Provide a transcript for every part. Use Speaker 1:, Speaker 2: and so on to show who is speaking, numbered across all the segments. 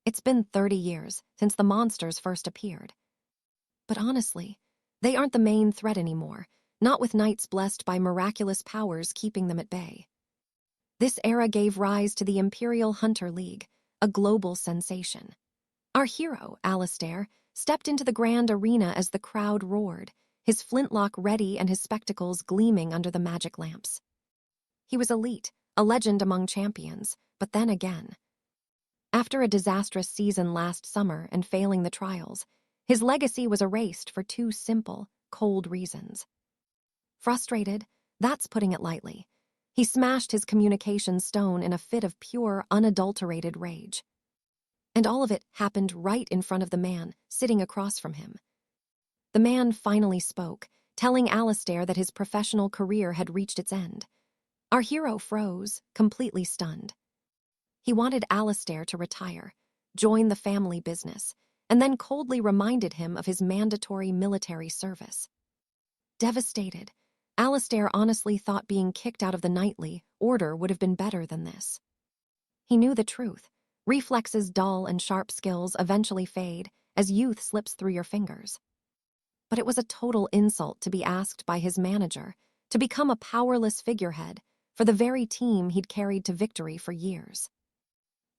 Speaker 1: It's been 30 years since the monsters first appeared. But honestly, they aren't the main threat anymore, not with knights blessed by miraculous powers keeping them at bay. This era gave rise to the Imperial Hunter League, a global sensation. Our hero, Alistair, stepped into the grand arena as the crowd roared, his flintlock ready and his spectacles gleaming under the magic lamps. He was elite, a legend among champions, but then again. After a disastrous season last summer and failing the trials, his legacy was erased for two simple, cold reasons. Frustrated, that's putting it lightly. He smashed his communication stone in a fit of pure, unadulterated rage. And all of it happened right in front of the man sitting across from him. The man finally spoke, telling Alistair that his professional career had reached its end. Our hero froze, completely stunned. He wanted Alistair to retire, join the family business, and then coldly reminded him of his mandatory military service. Devastated, Alistair honestly thought being kicked out of the knightly order would have been better than this. He knew the truth. Reflexes, dull and sharp skills eventually fade as youth slips through your fingers. But it was a total insult to be asked by his manager to become a powerless figurehead for the very team he'd carried to victory for years.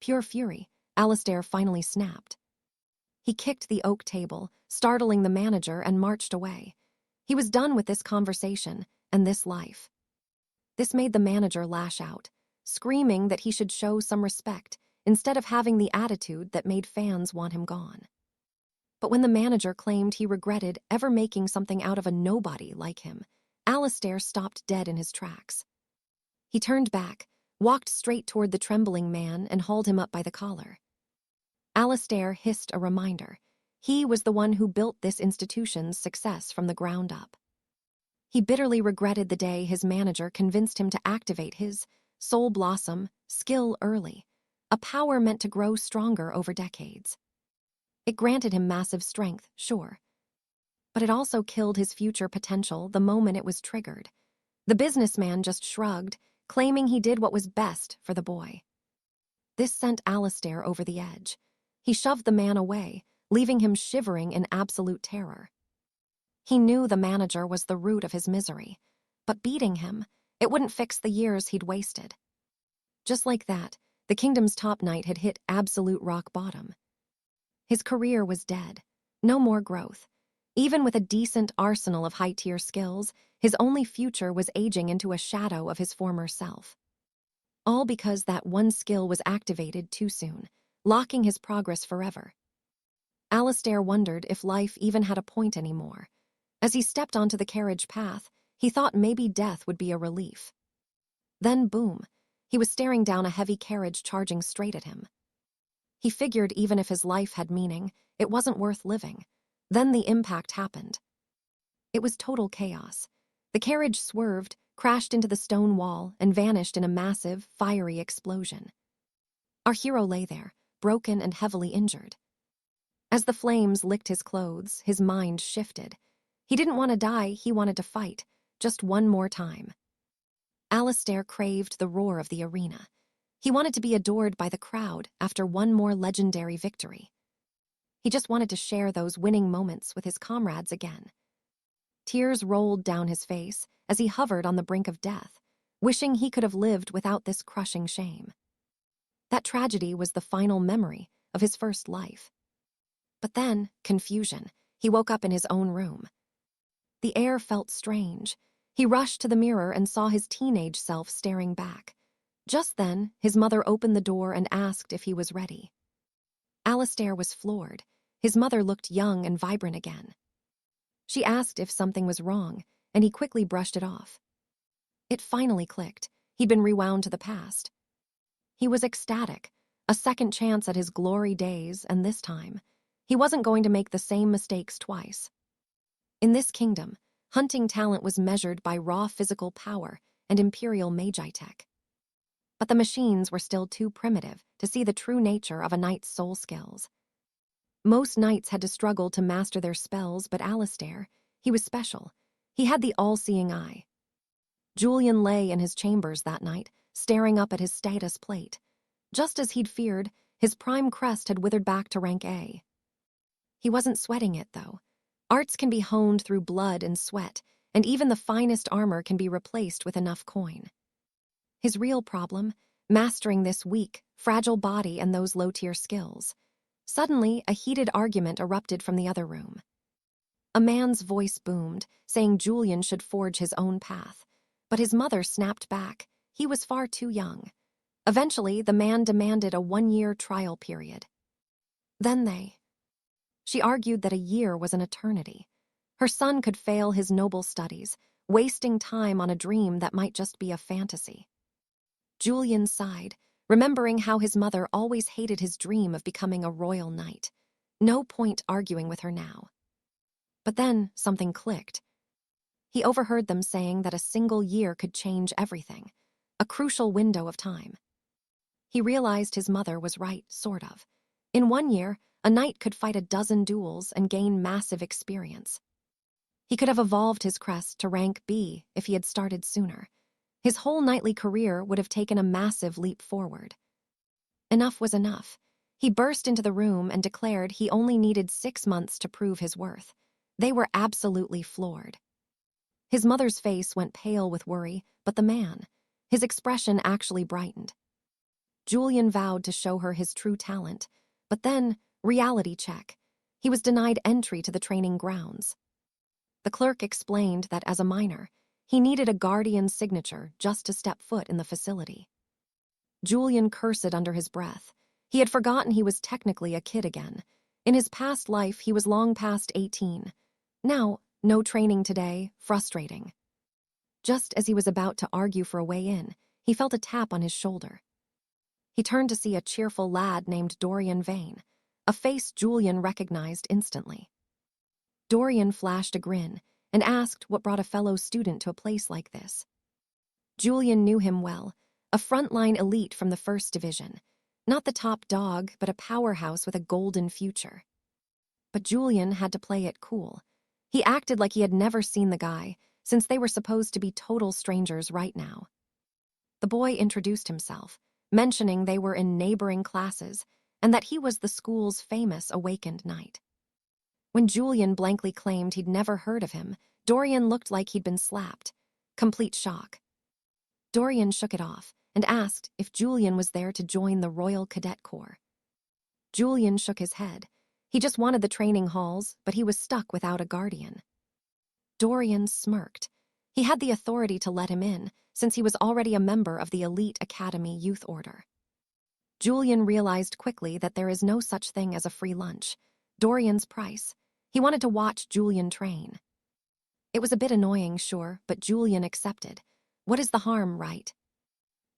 Speaker 1: Pure fury, Alistair finally snapped. He kicked the oak table, startling the manager, and marched away. He was done with this conversation and this life. This made the manager lash out, screaming that he should show some respect instead of having the attitude that made fans want him gone. But when the manager claimed he regretted ever making something out of a nobody like him, Alistair stopped dead in his tracks. He turned back, walked straight toward the trembling man, and hauled him up by the collar. Alistair hissed a reminder. He was the one who built this institution's success from the ground up. He bitterly regretted the day his manager convinced him to activate his soul blossom skill early, a power meant to grow stronger over decades. It granted him massive strength, sure, but it also killed his future potential the moment it was triggered. The businessman just shrugged, claiming he did what was best for the boy. This sent Alistair over the edge. He shoved the man away, leaving him shivering in absolute terror. He knew the manager was the root of his misery, but beating him, it wouldn't fix the years he'd wasted. Just like that, the kingdom's top knight had hit absolute rock bottom. His career was dead. No more growth. Even with a decent arsenal of high-tier skills, his only future was aging into a shadow of his former self. All because that one skill was activated too soon, locking his progress forever. Alistair wondered if life even had a point anymore. As he stepped onto the carriage path, he thought maybe death would be a relief. Then boom, he was staring down a heavy carriage charging straight at him. He figured even if his life had meaning, it wasn't worth living. Then the impact happened. It was total chaos. The carriage swerved, crashed into the stone wall, and vanished in a massive, fiery explosion. Our hero lay there, broken and heavily injured. As the flames licked his clothes, his mind shifted. He didn't want to die, he wanted to fight, just one more time. Alistair craved the roar of the arena. He wanted to be adored by the crowd after one more legendary victory. He just wanted to share those winning moments with his comrades again. Tears rolled down his face as he hovered on the brink of death, wishing he could have lived without this crushing shame. That tragedy was the final memory of his first life. But then, confusion. He woke up in his own room. The air felt strange. He rushed to the mirror and saw his teenage self staring back. Just then, his mother opened the door and asked if he was ready. Alistair was floored. His mother looked young and vibrant again. She asked if something was wrong, and he quickly brushed it off. It finally clicked. He'd been rewound to the past. He was ecstatic, a second chance at his glory days, and this time, he wasn't going to make the same mistakes twice. In this kingdom, hunting talent was measured by raw physical power and imperial magi tech. But the machines were still too primitive to see the true nature of a knight's soul skills. Most knights had to struggle to master their spells, but Alistair, he was special. He had the all-seeing eye. Julian lay in his chambers that night, staring up at his status plate. Just as he'd feared, His prime crest had withered back to rank A. He wasn't sweating it, though. Arts can be honed through blood and sweat, and even the finest armor can be replaced with enough coin. His real problem, mastering this weak, fragile body and those low-tier skills. Suddenly, a heated argument erupted from the other room. A man's voice boomed, saying Julian should forge his own path. But his mother snapped back. He was far too young. Eventually, the man demanded a 1-year trial period. She argued that a year was an eternity. Her son could fail his noble studies, wasting time on a dream that might just be a fantasy. Julian sighed, remembering how his mother always hated his dream of becoming a royal knight. No point arguing with her now. But then something clicked. He overheard them saying that a single year could change everything, a crucial window of time. He realized his mother was right, sort of. In 1 year, a knight could fight a dozen duels and gain massive experience. He could have evolved his crest to rank B if he had started sooner. His whole knightly career would have taken a massive leap forward. Enough was enough. He burst into the room and declared he only needed 6 months to prove his worth. They were absolutely floored. His mother's face went pale with worry, but the man, his expression actually brightened. Julian vowed to show her his true talent, but then, reality check. He was denied entry to the training grounds. The clerk explained that as a minor, he needed a guardian's signature just to step foot in the facility. Julian cursed under his breath. He had forgotten he was technically a kid again. In his past life, he was long past 18. Now, no training today, frustrating. Just as he was about to argue for a way in, he felt a tap on his shoulder. He turned to see a cheerful lad named Dorian Vane, a face Julian recognized instantly. Dorian flashed a grin and asked what brought a fellow student to a place like this. Julian knew him well, a frontline elite from the First Division. Not the top dog, but a powerhouse with a golden future. But Julian had to play it cool. He acted like he had never seen the guy, since they were supposed to be total strangers right now. The boy introduced himself, mentioning they were in neighboring classes, and that he was the school's famous awakened knight. When Julian blankly claimed he'd never heard of him, Dorian looked like he'd been slapped. Complete shock. Dorian shook it off and asked if Julian was there to join the Royal Cadet Corps. Julian shook his head. He just wanted the training halls, but he was stuck without a guardian. Dorian smirked. He had the authority to let him in, since he was already a member of the elite Academy Youth Order. Julian realized quickly that there is no such thing as a free lunch. Dorian's price. He wanted to watch Julian train. It was a bit annoying, sure, but Julian accepted. What is the harm, right?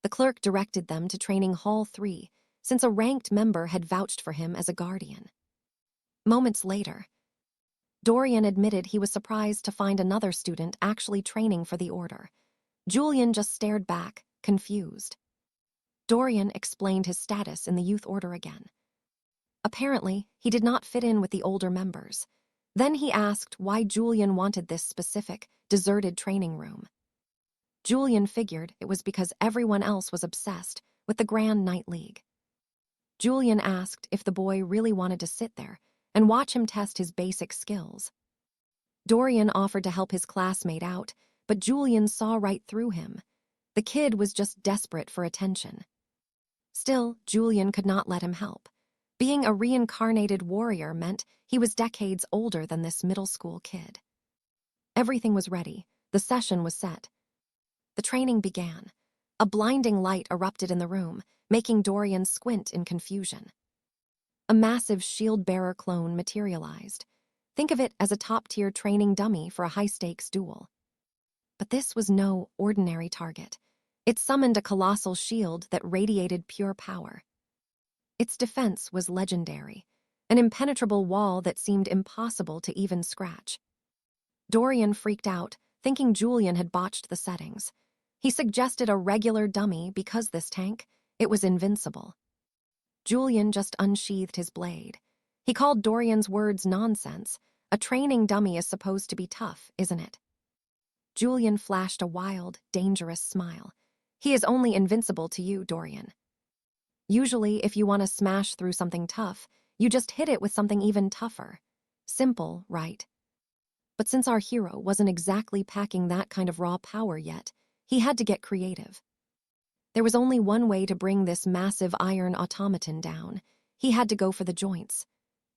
Speaker 1: The clerk directed them to training hall 3, since a ranked member had vouched for him as a guardian. Moments later, Dorian admitted he was surprised to find another student actually training for the order. Julian just stared back, confused. Dorian explained his status in the youth order again. Apparently, he did not fit in with the older members. Then he asked why Julian wanted this specific, deserted training room. Julian figured it was because everyone else was obsessed with the Grand Knight League. Julian asked if the boy really wanted to sit there and watch him test his basic skills. Dorian offered to help his classmate out, but Julian saw right through him. The kid was just desperate for attention. Still, Julian could not let him help. Being a reincarnated warrior meant he was decades older than this middle school kid. Everything was ready. The session was set. The training began. A blinding light erupted in the room, making Dorian squint in confusion. A massive shield-bearer clone materialized. Think of it as a top-tier training dummy for a high-stakes duel. But this was no ordinary target. It summoned a colossal shield that radiated pure power. Its defense was legendary, an impenetrable wall that seemed impossible to even scratch. Dorian freaked out, thinking Julian had botched the settings. He suggested a regular dummy because this tank, it was invincible. Julian just unsheathed his blade. He called Dorian's words nonsense. A training dummy is supposed to be tough, isn't it? Julian flashed a wild, dangerous smile. He is only invincible to you, Dorian. Usually, if you want to smash through something tough, you just hit it with something even tougher. Simple, right? But since our hero wasn't exactly packing that kind of raw power yet, he had to get creative. There was only one way to bring this massive iron automaton down. He had to go for the joints.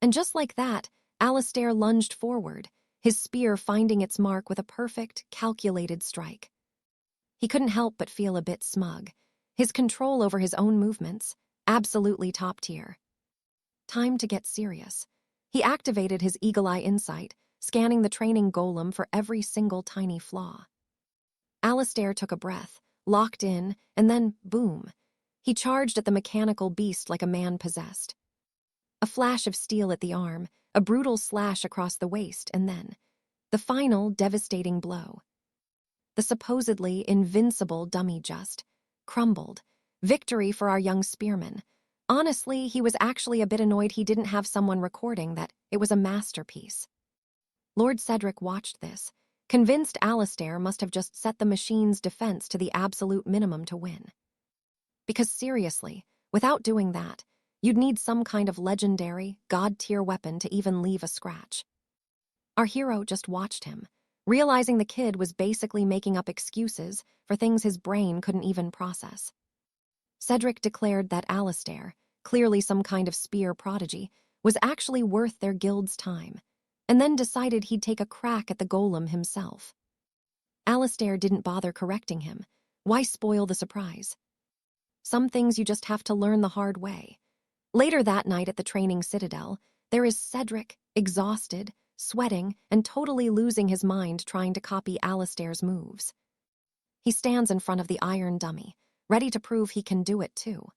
Speaker 1: And just like that, Alistair lunged forward, his spear finding its mark with a perfect, calculated strike. He couldn't help but feel a bit smug. His control over his own movements, absolutely top tier. Time to get serious. He activated his eagle-eye insight, scanning the training golem for every single tiny flaw. Alistair took a breath, locked in, and then, boom, he charged at the mechanical beast like a man possessed. A flash of steel at the arm, a brutal slash across the waist, and then the final devastating blow. The supposedly invincible dummy just crumbled. Victory for our young spearman. Honestly, he was actually a bit annoyed he didn't have someone recording that it was a masterpiece. Lord Cedric watched this, convinced Alistair must have just set the machine's defense to the absolute minimum to win. Because seriously, without doing that, you'd need some kind of legendary, god-tier weapon to even leave a scratch. Our hero just watched him, realizing the kid was basically making up excuses for things his brain couldn't even process. Cedric declared that Alistair, clearly some kind of spear prodigy, was actually worth their guild's time, and then decided he'd take a crack at the golem himself. Alistair didn't bother correcting him. Why spoil the surprise? Some things you just have to learn the hard way. Later that night at the training citadel, there is Cedric, exhausted, sweating, and totally losing his mind trying to copy Alistair's moves. He stands in front of the iron dummy, ready to prove he can do it too.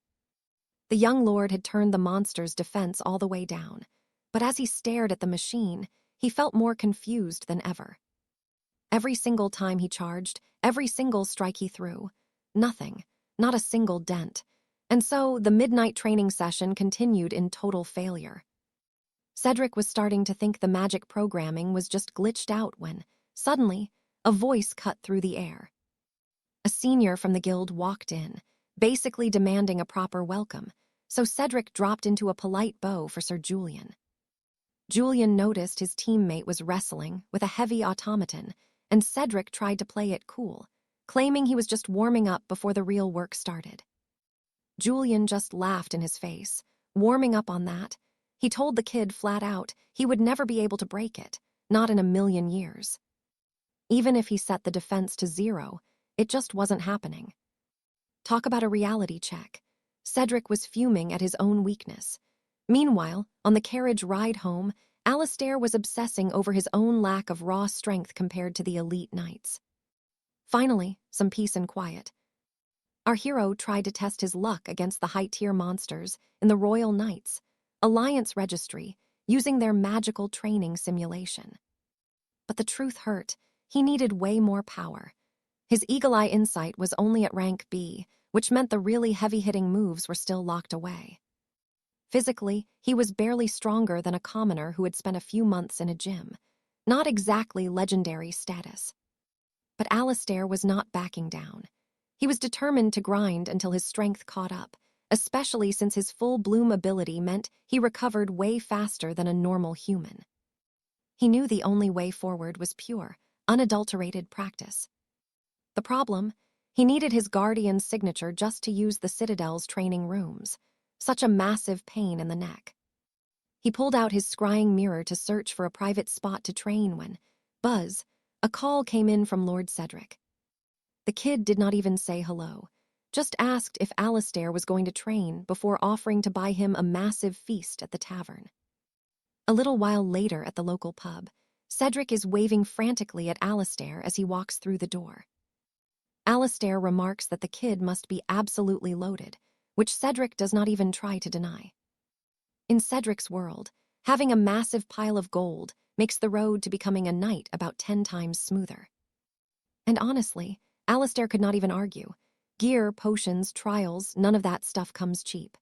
Speaker 1: The young lord had turned the monster's defense all the way down, but as he stared at the machine, he felt more confused than ever. Every single time he charged, every single strike he threw, nothing, not a single dent. And so the midnight training session continued in total failure. Cedric was starting to think the magic programming was just glitched out when, suddenly, a voice cut through the air. A senior from the guild walked in, basically demanding a proper welcome, so Cedric dropped into a polite bow for Sir Julian. Julian noticed his teammate was wrestling with a heavy automaton, and Cedric tried to play it cool, claiming he was just warming up before the real work started. Julian just laughed in his face. Warming up on that? He told the kid flat out he would never be able to break it, not in a million years. Even if he set the defense to 0, it just wasn't happening. Talk about a reality check. Cedric was fuming at his own weakness. Meanwhile, on the carriage ride home, Alistair was obsessing over his own lack of raw strength compared to the elite knights. Finally, some peace and quiet. Our hero tried to test his luck against the high-tier monsters in the Royal Knights, Alliance Registry, using their magical training simulation. But the truth hurt. He needed way more power. His eagle-eye insight was only at rank B, which meant the really heavy-hitting moves were still locked away. Physically, he was barely stronger than a commoner who had spent a few months in a gym. Not exactly legendary status. But Alistair was not backing down. He was determined to grind until his strength caught up, especially since his full bloom ability meant he recovered way faster than a normal human. He knew the only way forward was pure, unadulterated practice. The problem? He needed his guardian's signature just to use the Citadel's training rooms. Such a massive pain in the neck. He pulled out his scrying mirror to search for a private spot to train when, buzz, a call came in from Lord Cedric. The kid did not even say hello, just asked if Alistair was going to train before offering to buy him a massive feast at the tavern. A little while later at the local pub, Cedric is waving frantically at Alistair as he walks through the door. Alistair remarks that the kid must be absolutely loaded, which Cedric does not even try to deny. In Cedric's world, having a massive pile of gold makes the road to becoming a knight about 10 times smoother. And honestly, Alistair could not even argue. Gear, potions, trials, none of that stuff comes cheap.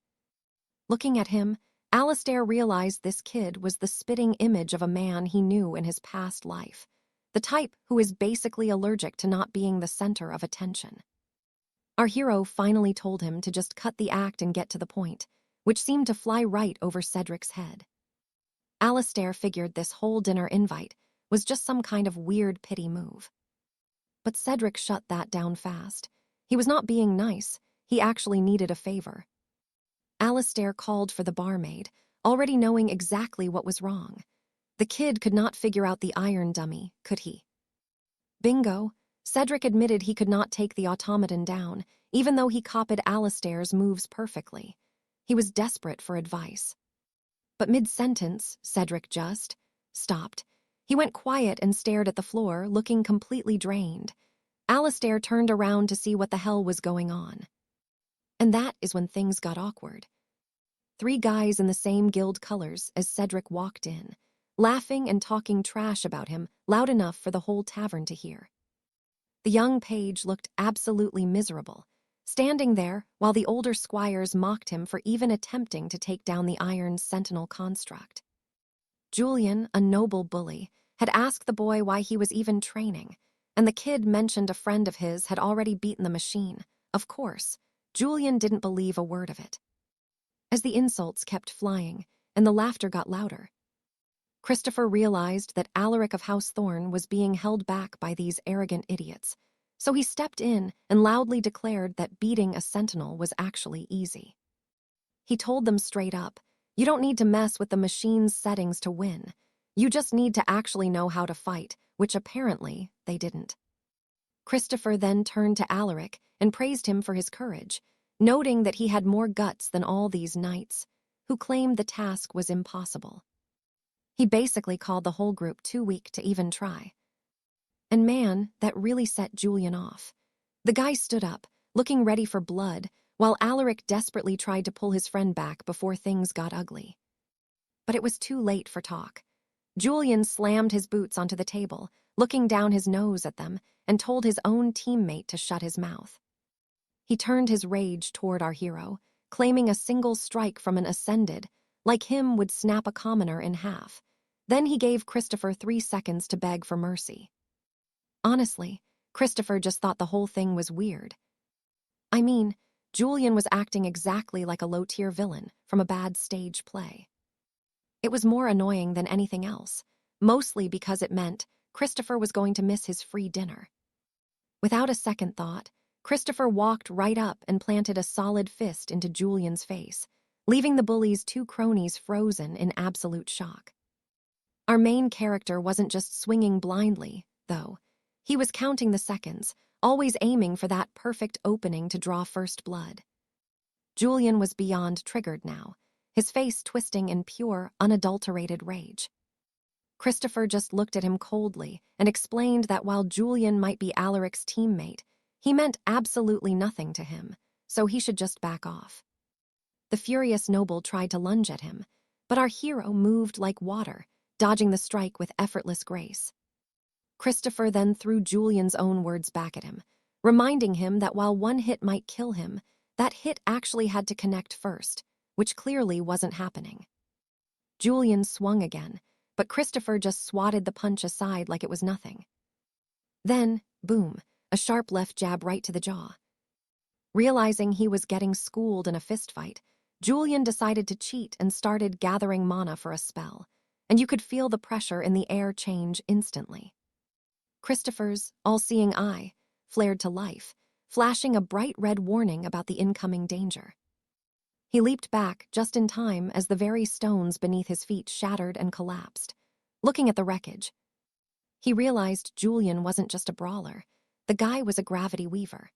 Speaker 1: Looking at him, Alistair realized this kid was the spitting image of a man he knew in his past life, the type who is basically allergic to not being the center of attention. Our hero finally told him to just cut the act and get to the point, which seemed to fly right over Cedric's head. Alistair figured this whole dinner invite was just some kind of weird pity move. But Cedric shut that down fast. He was not being nice, he actually needed a favor. Alistair called for the barmaid, already knowing exactly what was wrong. The kid could not figure out the iron dummy, could he? Bingo! Cedric admitted he could not take the automaton down, even though he copied Alistair's moves perfectly. He was desperate for advice. But mid-sentence, Cedric just stopped. He went quiet and stared at the floor, looking completely drained. Alistair turned around to see what the hell was going on. And that is when things got awkward. 3 guys in the same guild colors as Cedric walked in, laughing and talking trash about him loud enough for the whole tavern to hear. The young page looked absolutely miserable, standing there while the older squires mocked him for even attempting to take down the iron sentinel construct. Julian, a noble bully, had asked the boy why he was even training, and the kid mentioned a friend of his had already beaten the machine. Of course, Julian didn't believe a word of it. As the insults kept flying and the laughter got louder, Christopher realized that Alaric of House Thorn was being held back by these arrogant idiots, so he stepped in and loudly declared that beating a sentinel was actually easy. He told them straight up, "You don't need to mess with the machine's settings to win. You just need to actually know how to fight," which apparently they didn't. Christopher then turned to Alaric and praised him for his courage, noting that he had more guts than all these knights, who claimed the task was impossible. He basically called the whole group too weak to even try. And man, that really set Julian off. The guy stood up, looking ready for blood, while Alaric desperately tried to pull his friend back before things got ugly. But it was too late for talk. Julian slammed his boots onto the table, looking down his nose at them, and told his own teammate to shut his mouth. He turned his rage toward our hero, claiming a single strike from an ascended, like him, would snap a commoner in half. Then he gave Christopher 3 seconds to beg for mercy. Honestly, Christopher just thought the whole thing was weird. I mean, Julian was acting exactly like a low-tier villain from a bad stage play. It was more annoying than anything else, mostly because it meant Christopher was going to miss his free dinner. Without a second thought, Christopher walked right up and planted a solid fist into Julian's face, leaving the bully's 2 cronies frozen in absolute shock. Our main character wasn't just swinging blindly, though. He was counting the seconds, always aiming for that perfect opening to draw first blood. Julian was beyond triggered now, his face twisting in pure, unadulterated rage. Christopher just looked at him coldly and explained that while Julian might be Alaric's teammate, he meant absolutely nothing to him, so he should just back off. The furious noble tried to lunge at him, but our hero moved like water, dodging the strike with effortless grace. Christopher then threw Julian's own words back at him, reminding him that while one hit might kill him, that hit actually had to connect first, which clearly wasn't happening. Julian swung again, but Christopher just swatted the punch aside like it was nothing. Then, boom, a sharp left jab right to the jaw. Realizing he was getting schooled in a fistfight, Julian decided to cheat and started gathering mana for a spell, and you could feel the pressure in the air change instantly. Christopher's all-seeing eye flared to life, flashing a bright red warning about the incoming danger. He leaped back just in time as the very stones beneath his feet shattered and collapsed. Looking at the wreckage, he realized Julian wasn't just a brawler. The guy was a gravity weaver.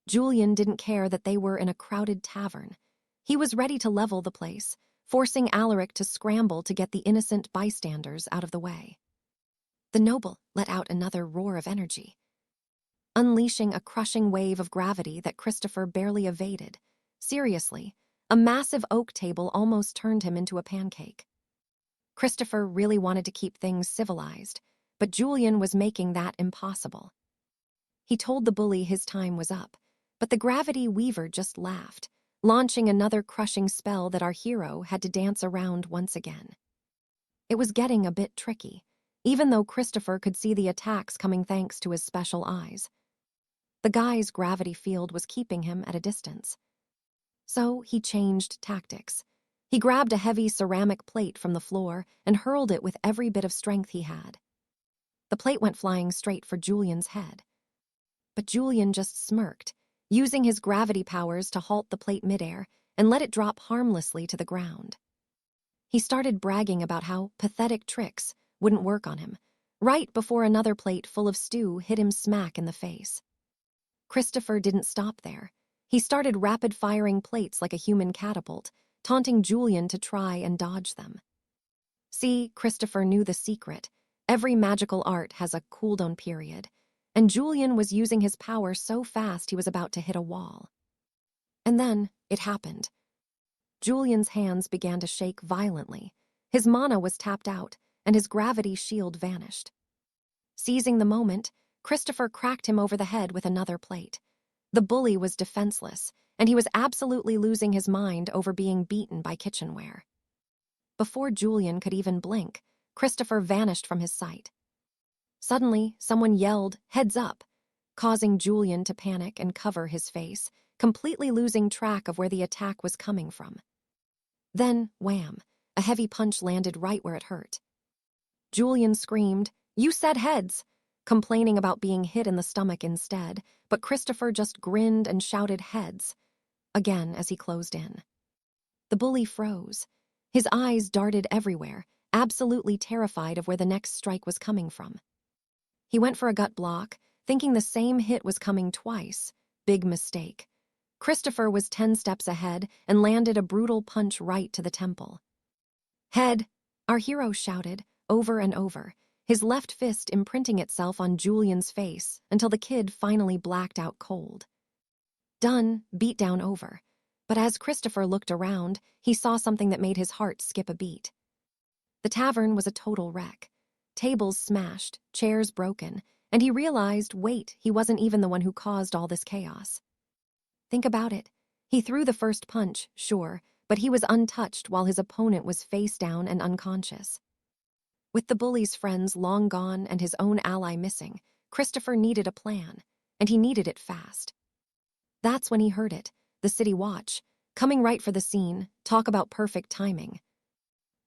Speaker 1: Julian didn't care that they were in a crowded tavern. He was ready to level the place, forcing Alaric to scramble to get the innocent bystanders out of the way. The noble let out another roar of energy, unleashing a crushing wave of gravity that Christopher barely evaded. Seriously, a massive oak table almost turned him into a pancake. Christopher really wanted to keep things civilized, but Julian was making that impossible. He told the bully his time was up, but the gravity weaver just laughed, launching another crushing spell that our hero had to dance around once again. It was getting a bit tricky, even though Christopher could see the attacks coming thanks to his special eyes. The guy's gravity field was keeping him at a distance. So he changed tactics. He grabbed a heavy ceramic plate from the floor and hurled it with every bit of strength he had. The plate went flying straight for Julian's head. But Julian just smirked, using his gravity powers to halt the plate midair and let it drop harmlessly to the ground. He started bragging about how pathetic tricks wouldn't work on him, right before another plate full of stew hit him smack in the face. Christopher didn't stop there. He started rapid-firing plates like a human catapult, taunting Julian to try and dodge them. See, Christopher knew the secret. Every magical art has a cooldown period, and Julian was using his power so fast he was about to hit a wall. And then it happened. Julian's hands began to shake violently. His mana was tapped out, and his gravity shield vanished. Seizing the moment, Christopher cracked him over the head with another plate. The bully was defenseless, and he was absolutely losing his mind over being beaten by kitchenware. Before Julian could even blink, Christopher vanished from his sight. Suddenly, someone yelled, "Heads up!" causing Julian to panic and cover his face, completely losing track of where the attack was coming from. Then, wham, a heavy punch landed right where it hurt. Julian screamed, "You said heads!" complaining about being hit in the stomach instead, but Christopher just grinned and shouted heads, again as he closed in. The bully froze. His eyes darted everywhere, absolutely terrified of where the next strike was coming from. He went for a gut block, thinking the same hit was coming twice. Big mistake. Christopher was 10 steps ahead and landed a brutal punch right to the temple. "Head!" our hero shouted, over and over, his left fist imprinting itself on Julian's face until the kid finally blacked out cold. Done, beatdown over. But as Christopher looked around, he saw something that made his heart skip a beat. The tavern was a total wreck. Tables smashed, chairs broken, and he realized, wait, he wasn't even the one who caused all this chaos. Think about it. He threw the first punch, sure, but he was untouched while his opponent was face down and unconscious. With the bully's friends long gone and his own ally missing, Christopher needed a plan, and he needed it fast. That's when he heard it, the city watch, coming right for the scene, talk about perfect timing.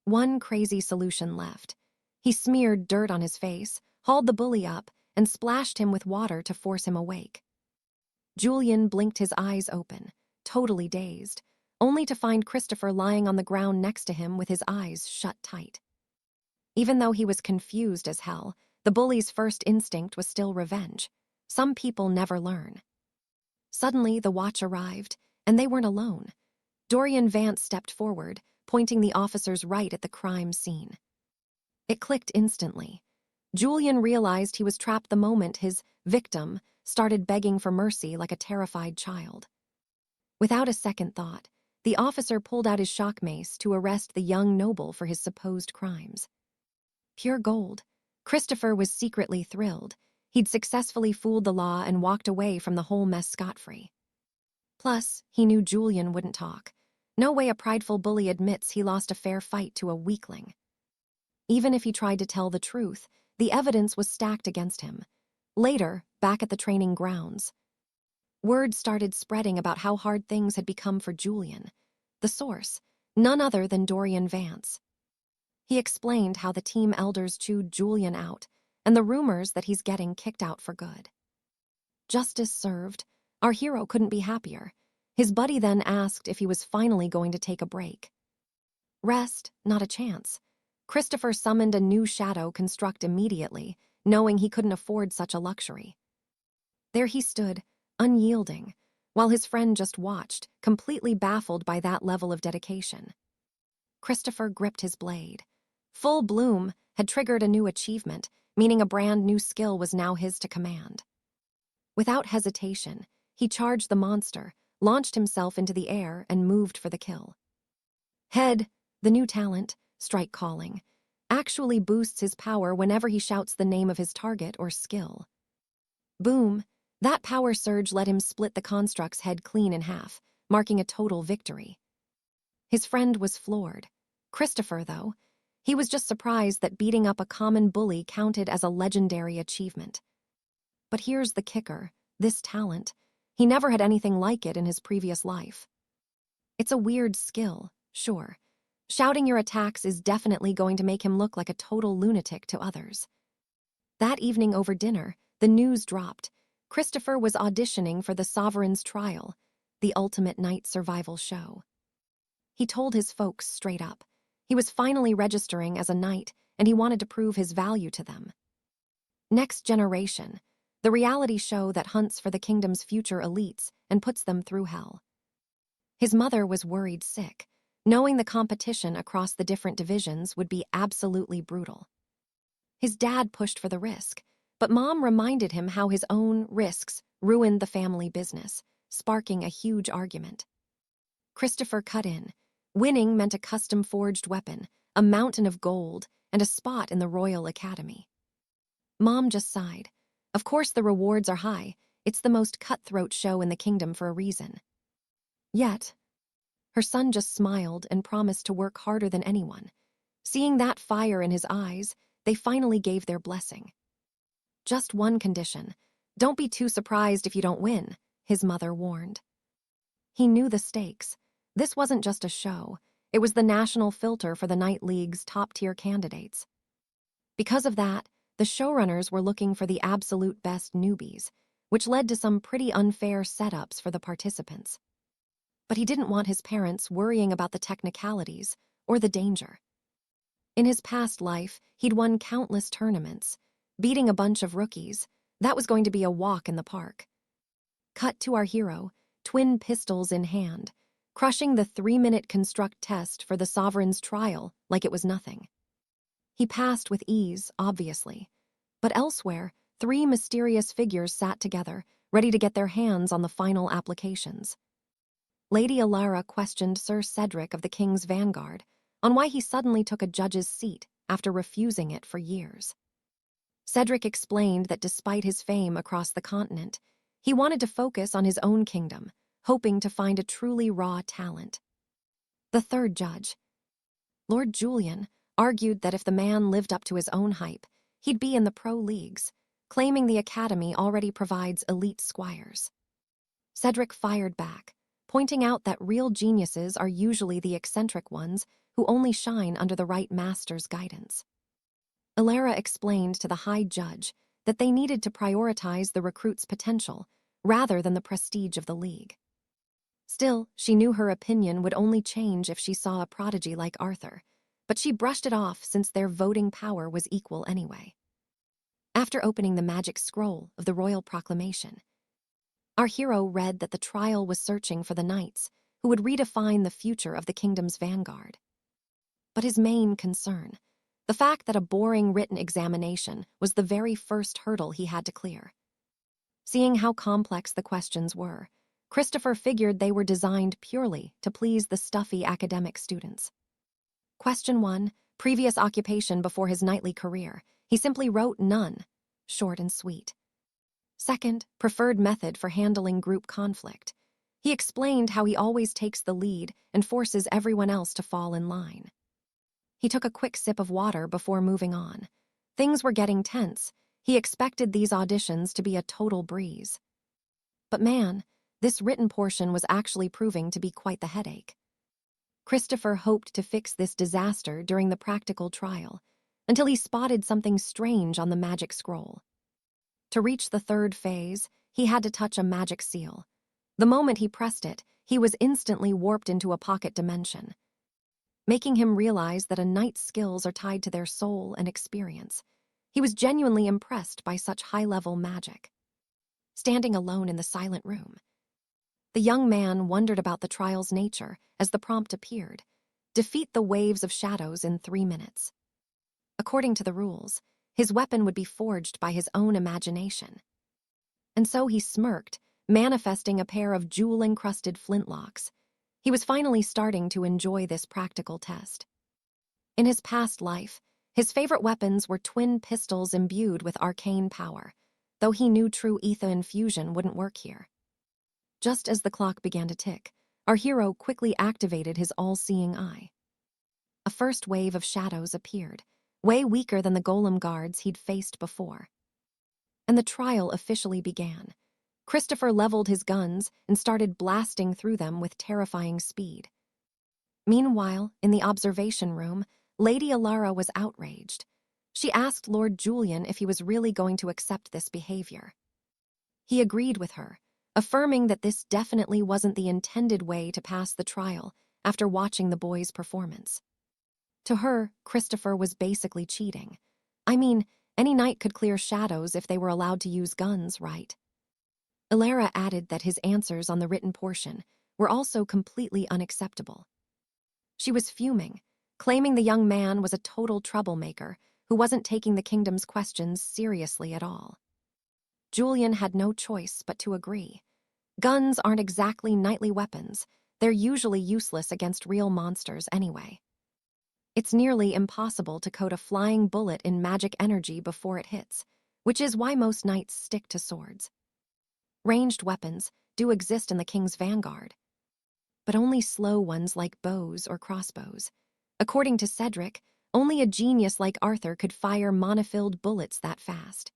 Speaker 1: One crazy solution left. He smeared dirt on his face, hauled the bully up, and splashed him with water to force him awake. Julian blinked his eyes open, totally dazed, only to find Christopher lying on the ground next to him with his eyes shut tight. Even though he was confused as hell, the bully's first instinct was still revenge. Some people never learn. Suddenly, the watch arrived, and they weren't alone. Dorian Vance stepped forward, pointing the officers right at the crime scene. It clicked instantly. Julian realized he was trapped the moment his victim started begging for mercy like a terrified child. Without a second thought, the officer pulled out his shock mace to arrest the young noble for his supposed crimes. Pure gold. Christopher was secretly thrilled. He'd successfully fooled the law and walked away from the whole mess scot-free. Plus, he knew Julian wouldn't talk. No way a prideful bully admits he lost a fair fight to a weakling. Even if he tried to tell the truth, the evidence was stacked against him. Later, back at the training grounds, word started spreading about how hard things had become for Julian. The source, none other than Dorian Vance. He explained how the team elders chewed Julian out, and the rumors that he's getting kicked out for good. Justice served. Our hero couldn't be happier. His buddy then asked if he was finally going to take a break. Rest, not a chance. Christopher summoned a new shadow construct immediately, knowing he couldn't afford such a luxury. There he stood, unyielding, while his friend just watched, completely baffled by that level of dedication. Christopher gripped his blade. Full bloom had triggered a new achievement, meaning a brand new skill was now his to command. Without hesitation, he charged the monster, launched himself into the air, and moved for the kill. Head, the new talent, strike calling, actually boosts his power whenever he shouts the name of his target or skill. Boom, that power surge let him split the construct's head clean in half, marking a total victory. His friend was floored. Christopher, though, he was just surprised that beating up a common bully counted as a legendary achievement. But here's the kicker, This talent. He never had anything like it in his previous life. It's a weird skill, sure. Shouting your attacks is definitely going to make him look like a total lunatic to others. That evening over dinner, the news dropped. Christopher was auditioning for the Sovereign's Trial, the ultimate night survival show. He told his folks straight up. He was finally registering as a knight, and he wanted to prove his value to them. Next Generation, the reality show that hunts for the kingdom's future elites and puts them through hell. His mother was worried sick, knowing the competition across the different divisions would be absolutely brutal. His dad pushed for the risk, but Mom reminded him how his own risks ruined the family business, sparking a huge argument. Christopher cut in. Winning meant a custom-forged weapon, a mountain of gold, and a spot in the Royal Academy. Mom just sighed. Of course the rewards are high. It's the most cutthroat show in the kingdom for a reason. Yet, her son just smiled and promised to work harder than anyone. Seeing that fire in his eyes, they finally gave their blessing. Just one condition. Don't be too surprised if you don't win, his mother warned. He knew the stakes. This wasn't just a show. It was the national filter for the Night League's top-tier candidates. Because of that, the showrunners were looking for the absolute best newbies, which led to some pretty unfair setups for the participants. But he didn't want his parents worrying about the technicalities or the danger. In his past life, he'd won countless tournaments. Beating a bunch of rookies, that was going to be a walk in the park. Cut to our hero, twin pistols in hand, crushing the 3-minute construct test for the Sovereign's Trial like it was nothing. He passed with ease, obviously. But elsewhere, 3 mysterious figures sat together, ready to get their hands on the final applications. Lady Alara questioned Sir Cedric of the King's Vanguard on why he suddenly took a judge's seat after refusing it for years. Cedric explained that despite his fame across the continent, he wanted to focus on his own kingdom, hoping to find a truly raw talent. The third judge, Lord Julian, argued that if the man lived up to his own hype, he'd be in the pro leagues, claiming the academy already provides elite squires. Cedric fired back, pointing out that real geniuses are usually the eccentric ones who only shine under the right master's guidance. Alara explained to the High Judge that they needed to prioritize the recruit's potential rather than the prestige of the league. Still, she knew her opinion would only change if she saw a prodigy like Arthur, but she brushed it off since their voting power was equal anyway. After opening the magic scroll of the royal proclamation, our hero read that the trial was searching for the knights who would redefine the future of the kingdom's vanguard. But his main concern, the fact that a boring written examination was the very first hurdle he had to clear. Seeing how complex the questions were, Christopher figured they were designed purely to please the stuffy academic students. Question 1, previous occupation before his knightly career. He simply wrote none, short and sweet. Second, preferred method for handling group conflict. He explained how he always takes the lead and forces everyone else to fall in line. He took a quick sip of water before moving on. Things were getting tense. He expected these auditions to be a total breeze. But man, this written portion was actually proving to be quite the headache. Christopher hoped to fix this disaster during the practical trial, until he spotted something strange on the magic scroll. To reach the third phase, he had to touch a magic seal. The moment he pressed it, he was instantly warped into a pocket dimension, making him realize that a knight's skills are tied to their soul and experience. He was genuinely impressed by such high-level magic. Standing alone in the silent room, the young man wondered about the trial's nature as the prompt appeared. Defeat the waves of shadows in 3 minutes. According to the rules, his weapon would be forged by his own imagination. And so he smirked, manifesting a pair of jewel-encrusted flintlocks. He was finally starting to enjoy this practical test. In his past life, his favorite weapons were twin pistols imbued with arcane power, though he knew true ether infusion wouldn't work here. Just as the clock began to tick, our hero quickly activated his all-seeing eye. A first wave of shadows appeared, way weaker than the golem guards he'd faced before. And the trial officially began. Christopher leveled his guns and started blasting through them with terrifying speed. Meanwhile, in the observation room, Lady Alara was outraged. She asked Lord Julian if he was really going to accept this behavior. He agreed with her, affirming that this definitely wasn't the intended way to pass the trial after watching the boy's performance. To her, Christopher was basically cheating. I mean, any knight could clear shadows if they were allowed to use guns, right? Alara added that his answers on the written portion were also completely unacceptable. She was fuming, claiming the young man was a total troublemaker who wasn't taking the kingdom's questions seriously at all. Julian had no choice but to agree. Guns aren't exactly knightly weapons. They're usually useless against real monsters anyway. It's nearly impossible to coat a flying bullet in magic energy before it hits, which is why most knights stick to swords. Ranged weapons do exist in the king's vanguard, but only slow ones like bows or crossbows. According to Cedric, only a genius like Arthur could fire mana-filled bullets that fast.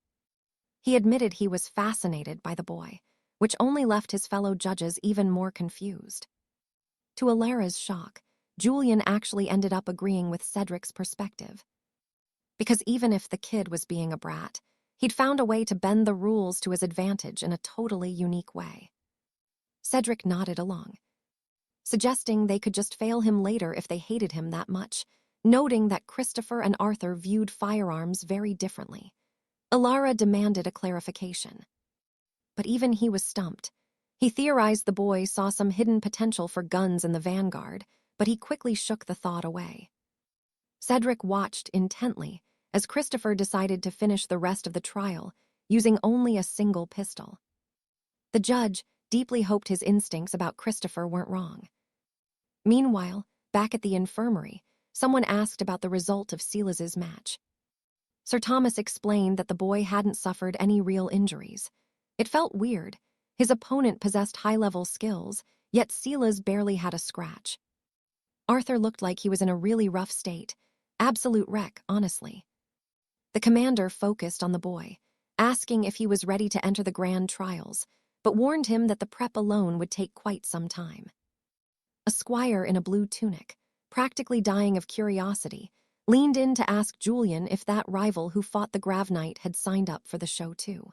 Speaker 1: He admitted he was fascinated by the boy, which only left his fellow judges even more confused. To Alara's shock, Julian actually ended up agreeing with Cedric's perspective. Because even if the kid was being a brat, he'd found a way to bend the rules to his advantage in a totally unique way. Cedric nodded along, suggesting they could just fail him later if they hated him that much, noting that Christopher and Arthur viewed firearms very differently. Alara demanded a clarification. But even he was stumped. He theorized the boy saw some hidden potential for guns in the vanguard, but he quickly shook the thought away. Cedric watched intently as Christopher decided to finish the rest of the trial using only a single pistol. The judge deeply hoped his instincts about Christopher weren't wrong. Meanwhile, back at the infirmary, someone asked about the result of Silas's match. Sir Thomas explained that the boy hadn't suffered any real injuries. It felt weird. His opponent possessed high-level skills, yet Silas barely had a scratch. Arthur looked like he was in a really rough state. Absolute wreck, honestly. The commander focused on the boy, asking if he was ready to enter the grand trials, but warned him that the prep alone would take quite some time. A squire in a blue tunic, practically dying of curiosity, leaned in to ask Julian if that rival who fought the Grav Knight had signed up for the show too.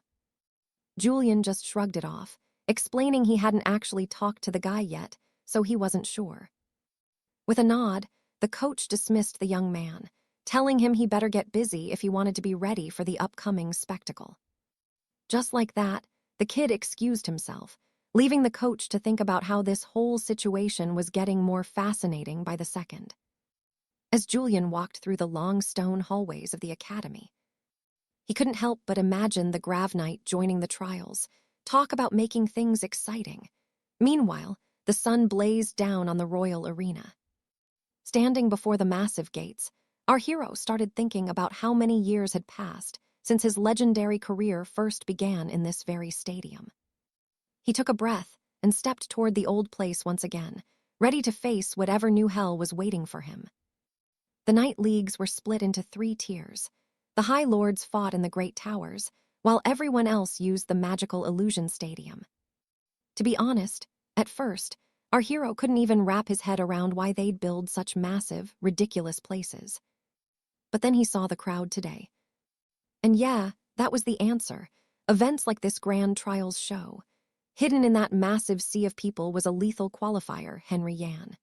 Speaker 1: Julian just shrugged it off, explaining he hadn't actually talked to the guy yet, so he wasn't sure. With a nod, the coach dismissed the young man, telling him he better get busy if he wanted to be ready for the upcoming spectacle. Just like that, the kid excused himself, leaving the coach to think about how this whole situation was getting more fascinating by the second. As Julian walked through the long stone hallways of the academy, he couldn't help but imagine the Grav Knight joining the trials, talk about making things exciting. Meanwhile, the sun blazed down on the royal arena. Standing before the massive gates, our hero started thinking about how many years had passed since his legendary career first began in this very stadium. He took a breath and stepped toward the old place once again, ready to face whatever new hell was waiting for him. The Knight Leagues were split into 3 tiers. The High Lords fought in the Great Towers, while everyone else used the magical illusion stadium. To be honest, at first, our hero couldn't even wrap his head around why they'd build such massive, ridiculous places. But then he saw the crowd today. And yeah, that was the answer. Events like this Grand Trials show. Hidden in that massive sea of people was a lethal qualifier, Henry Yan.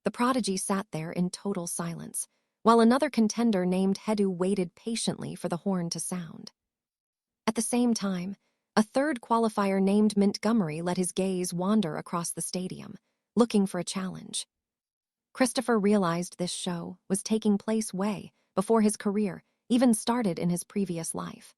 Speaker 1: The prodigy sat there in total silence, while another contender named Hedu waited patiently for the horn to sound. At the same time, a third qualifier named Montgomery let his gaze wander across the stadium, looking for a challenge. Christopher realized this show was taking place way before his career even started in his previous life.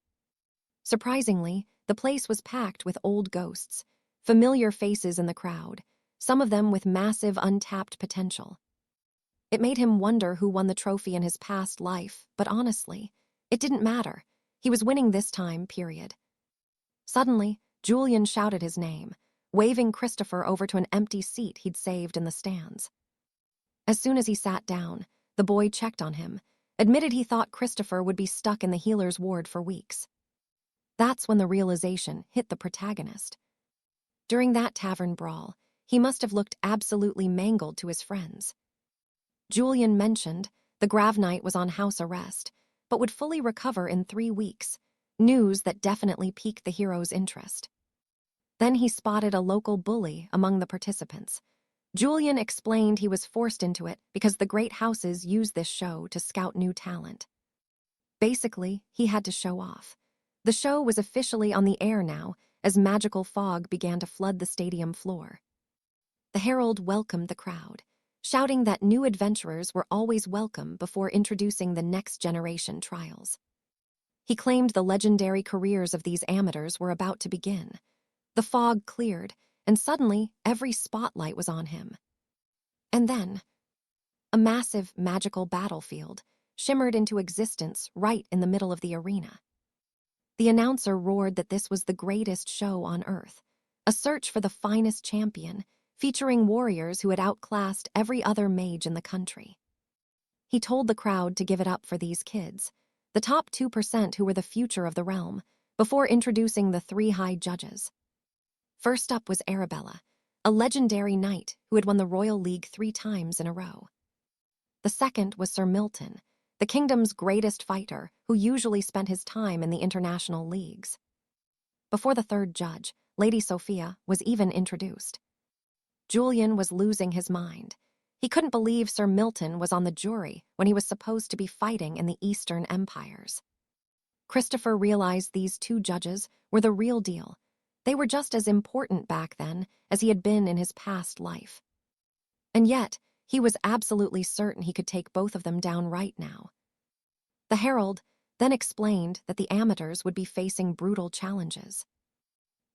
Speaker 1: Surprisingly, the place was packed with old ghosts, familiar faces in the crowd, some of them with massive untapped potential. It made him wonder who won the trophy in his past life, but honestly, it didn't matter. He was winning this time, period. Suddenly, Julian shouted his name, waving Christopher over to an empty seat he'd saved in the stands. As soon as he sat down, the boy checked on him, admitted he thought Christopher would be stuck in the healer's ward for weeks. That's when the realization hit the protagonist. During that tavern brawl, he must have looked absolutely mangled to his friends. Julian mentioned the Grav Knight was on house arrest, but would fully recover in 3 weeks, news that definitely piqued the hero's interest. Then he spotted a local bully among the participants. Julian explained he was forced into it because the great houses use this show to scout new talent. Basically, he had to show off. The show was officially on the air now, as magical fog began to flood the stadium floor. The herald welcomed the crowd, shouting that new adventurers were always welcome before introducing the next generation trials. He claimed the legendary careers of these amateurs were about to begin. The fog cleared, and suddenly every spotlight was on him. And then, a massive magical battlefield shimmered into existence right in the middle of the arena. The announcer roared that this was the greatest show on Earth, a search for the finest champion, featuring warriors who had outclassed every other mage in the country. He told the crowd to give it up for these kids, the top 2% who were the future of the realm, before introducing the 3 high judges. First up was Arabella, a legendary knight who had won the Royal League 3 times in a row. The second was Sir Milton, the kingdom's greatest fighter who usually spent his time in the international leagues. Before the third judge, Lady Sophia, was even introduced. Julian was losing his mind. He couldn't believe Sir Milton was on the jury when he was supposed to be fighting in the Eastern empires. Christopher realized these 2 judges were the real deal. They were just as important back then as he had been in his past life. And yet, he was absolutely certain he could take both of them down right now. The herald then explained that the amateurs would be facing brutal challenges.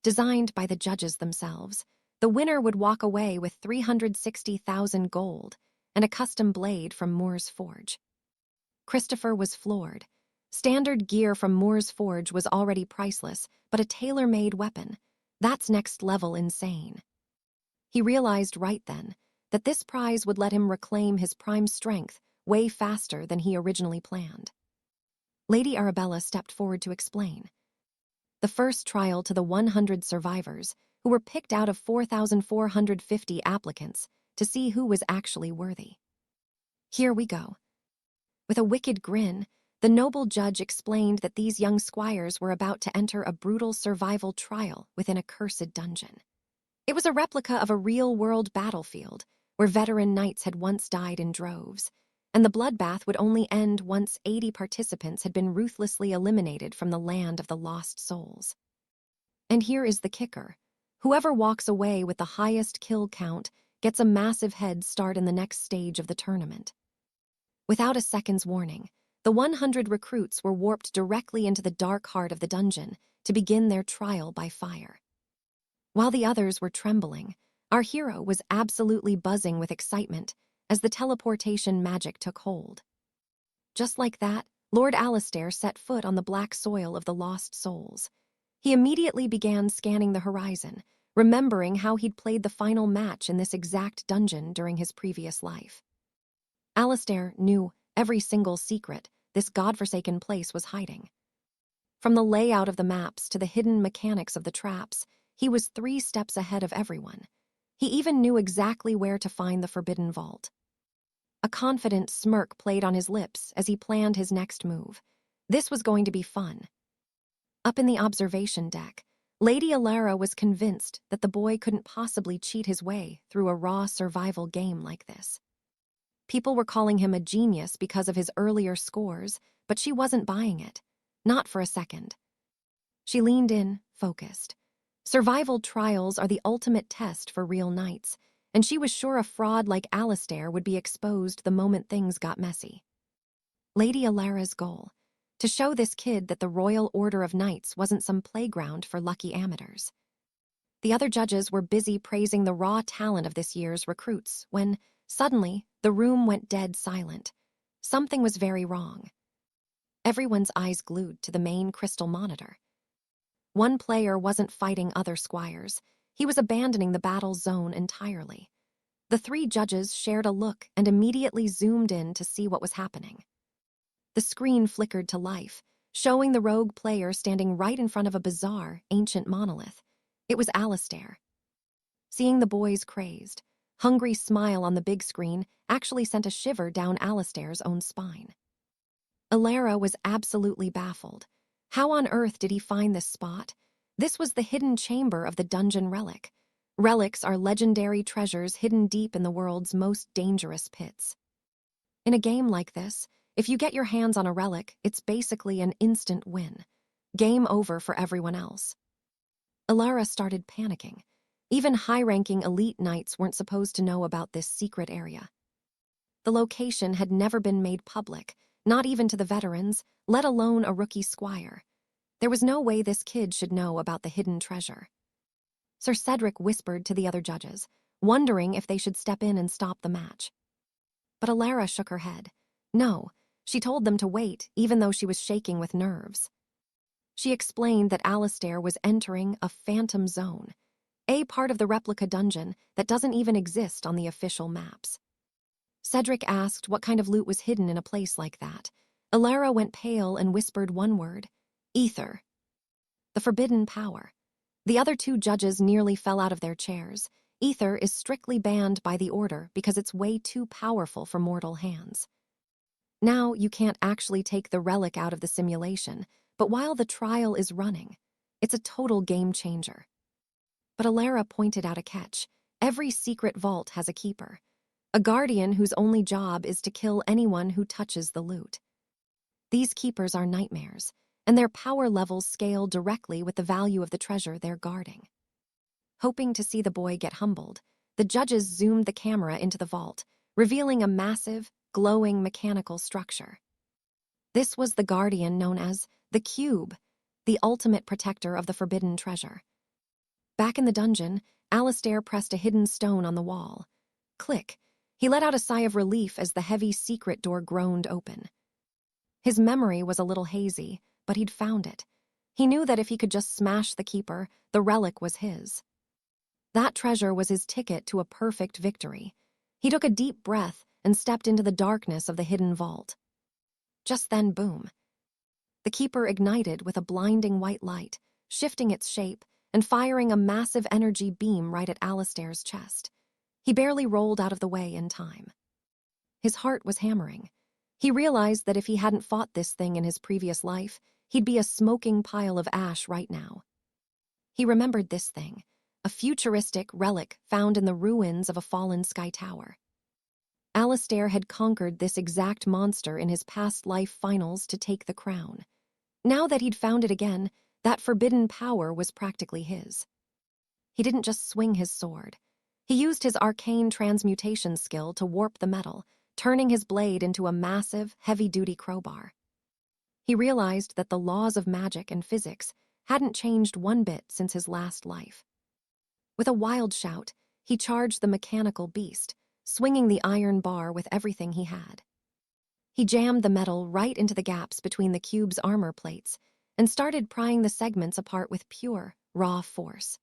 Speaker 1: Designed by the judges themselves, the winner would walk away with 360,000 gold and a custom blade from Moore's Forge. Christopher was floored. Standard gear from Moore's Forge was already priceless, but a tailor-made weapon, that's next level insane. He realized right then that this prize would let him reclaim his prime strength way faster than he originally planned. Lady Arabella stepped forward to explain. The first trial to the 100 survivors, who were picked out of 4,450 applicants to see who was actually worthy. Here we go. With a wicked grin, the noble judge explained that these young squires were about to enter a brutal survival trial within a cursed dungeon. It was a replica of a real-world battlefield, where veteran knights had once died in droves, and the bloodbath would only end once 80 participants had been ruthlessly eliminated from the land of the lost souls. And here is the kicker. Whoever walks away with the highest kill count gets a massive head start in the next stage of the tournament. Without a second's warning, the 100 recruits were warped directly into the dark heart of the dungeon to begin their trial by fire. While the others were trembling, our hero was absolutely buzzing with excitement as the teleportation magic took hold. Just like that, Lord Alistair set foot on the black soil of the lost souls. He immediately began scanning the horizon, remembering how he'd played the final match in this exact dungeon during his previous life. Alistair knew every single secret this godforsaken place was hiding. From the layout of the maps to the hidden mechanics of the traps, he was 3 steps ahead of everyone. He even knew exactly where to find the forbidden vault. A confident smirk played on his lips as he planned his next move. This was going to be fun. Up in the observation deck, Lady Alara was convinced that the boy couldn't possibly cheat his way through a raw survival game like this. People were calling him a genius because of his earlier scores, but she wasn't buying it. Not for a second. She leaned in, focused. Survival trials are the ultimate test for real knights, and she was sure a fraud like Alistair would be exposed the moment things got messy. Lady Alara's goal: to show this kid that the Royal Order of Knights wasn't some playground for lucky amateurs. The other judges were busy praising the raw talent of this year's recruits when, suddenly, the room went dead silent. Something was very wrong. Everyone's eyes glued to the main crystal monitor. One player wasn't fighting other squires. He was abandoning the battle zone entirely. The 3 judges shared a look and immediately zoomed in to see what was happening. The screen flickered to life, showing the rogue player standing right in front of a bizarre, ancient monolith. It was Alistair. Seeing the boy's crazed, hungry smile on the big screen actually sent a shiver down Alistair's own spine. Alara was absolutely baffled. How on earth did he find this spot? This was the hidden chamber of the dungeon relic. Relics are legendary treasures hidden deep in the world's most dangerous pits. In a game like this, if you get your hands on a relic, it's basically an instant win. Game over for everyone else. Alara started panicking. Even high-ranking elite knights weren't supposed to know about this secret area. The location had never been made public, not even to the veterans, let alone a rookie squire. There was no way this kid should know about the hidden treasure. Sir Cedric whispered to the other judges, wondering if they should step in and stop the match. But Alara shook her head. No, she told them to wait, even though she was shaking with nerves. She explained that Alistair was entering a phantom zone, a part of the replica dungeon that doesn't even exist on the official maps. Cedric asked what kind of loot was hidden in a place like that. Alara went pale and whispered one word: ether. The forbidden power. The other two judges nearly fell out of their chairs. Ether is strictly banned by the Order because it's way too powerful for mortal hands. Now you can't actually take the relic out of the simulation, but while the trial is running, it's a total game changer. But Alara pointed out a catch. Every secret vault has a keeper. A guardian whose only job is to kill anyone who touches the loot. These keepers are nightmares, and their power levels scale directly with the value of the treasure they're guarding. Hoping to see the boy get humbled, the judges zoomed the camera into the vault, revealing a massive, glowing mechanical structure. This was the guardian known as the Cube, the ultimate protector of the forbidden treasure. Back in the dungeon, Alistair pressed a hidden stone on the wall. Click. He let out a sigh of relief as the heavy secret door groaned open. His memory was a little hazy, but he'd found it. He knew that if he could just smash the keeper, the relic was his. That treasure was his ticket to a perfect victory. He took a deep breath and stepped into the darkness of the hidden vault. Just then, boom. The keeper ignited with a blinding white light, shifting its shape and firing a massive energy beam right at Alistair's chest. He barely rolled out of the way in time. His heart was hammering. He realized that if he hadn't fought this thing in his previous life, he'd be a smoking pile of ash right now. He remembered this thing, a futuristic relic found in the ruins of a fallen sky tower. Alistair had conquered this exact monster in his past life finals to take the crown. Now that he'd found it again, that forbidden power was practically his. He didn't just swing his sword. He used his arcane transmutation skill to warp the metal, turning his blade into a massive, heavy-duty crowbar. He realized that the laws of magic and physics hadn't changed one bit since his last life. With a wild shout, he charged the mechanical beast, swinging the iron bar with everything he had. He jammed the metal right into the gaps between the cube's armor plates and started prying the segments apart with pure, raw force.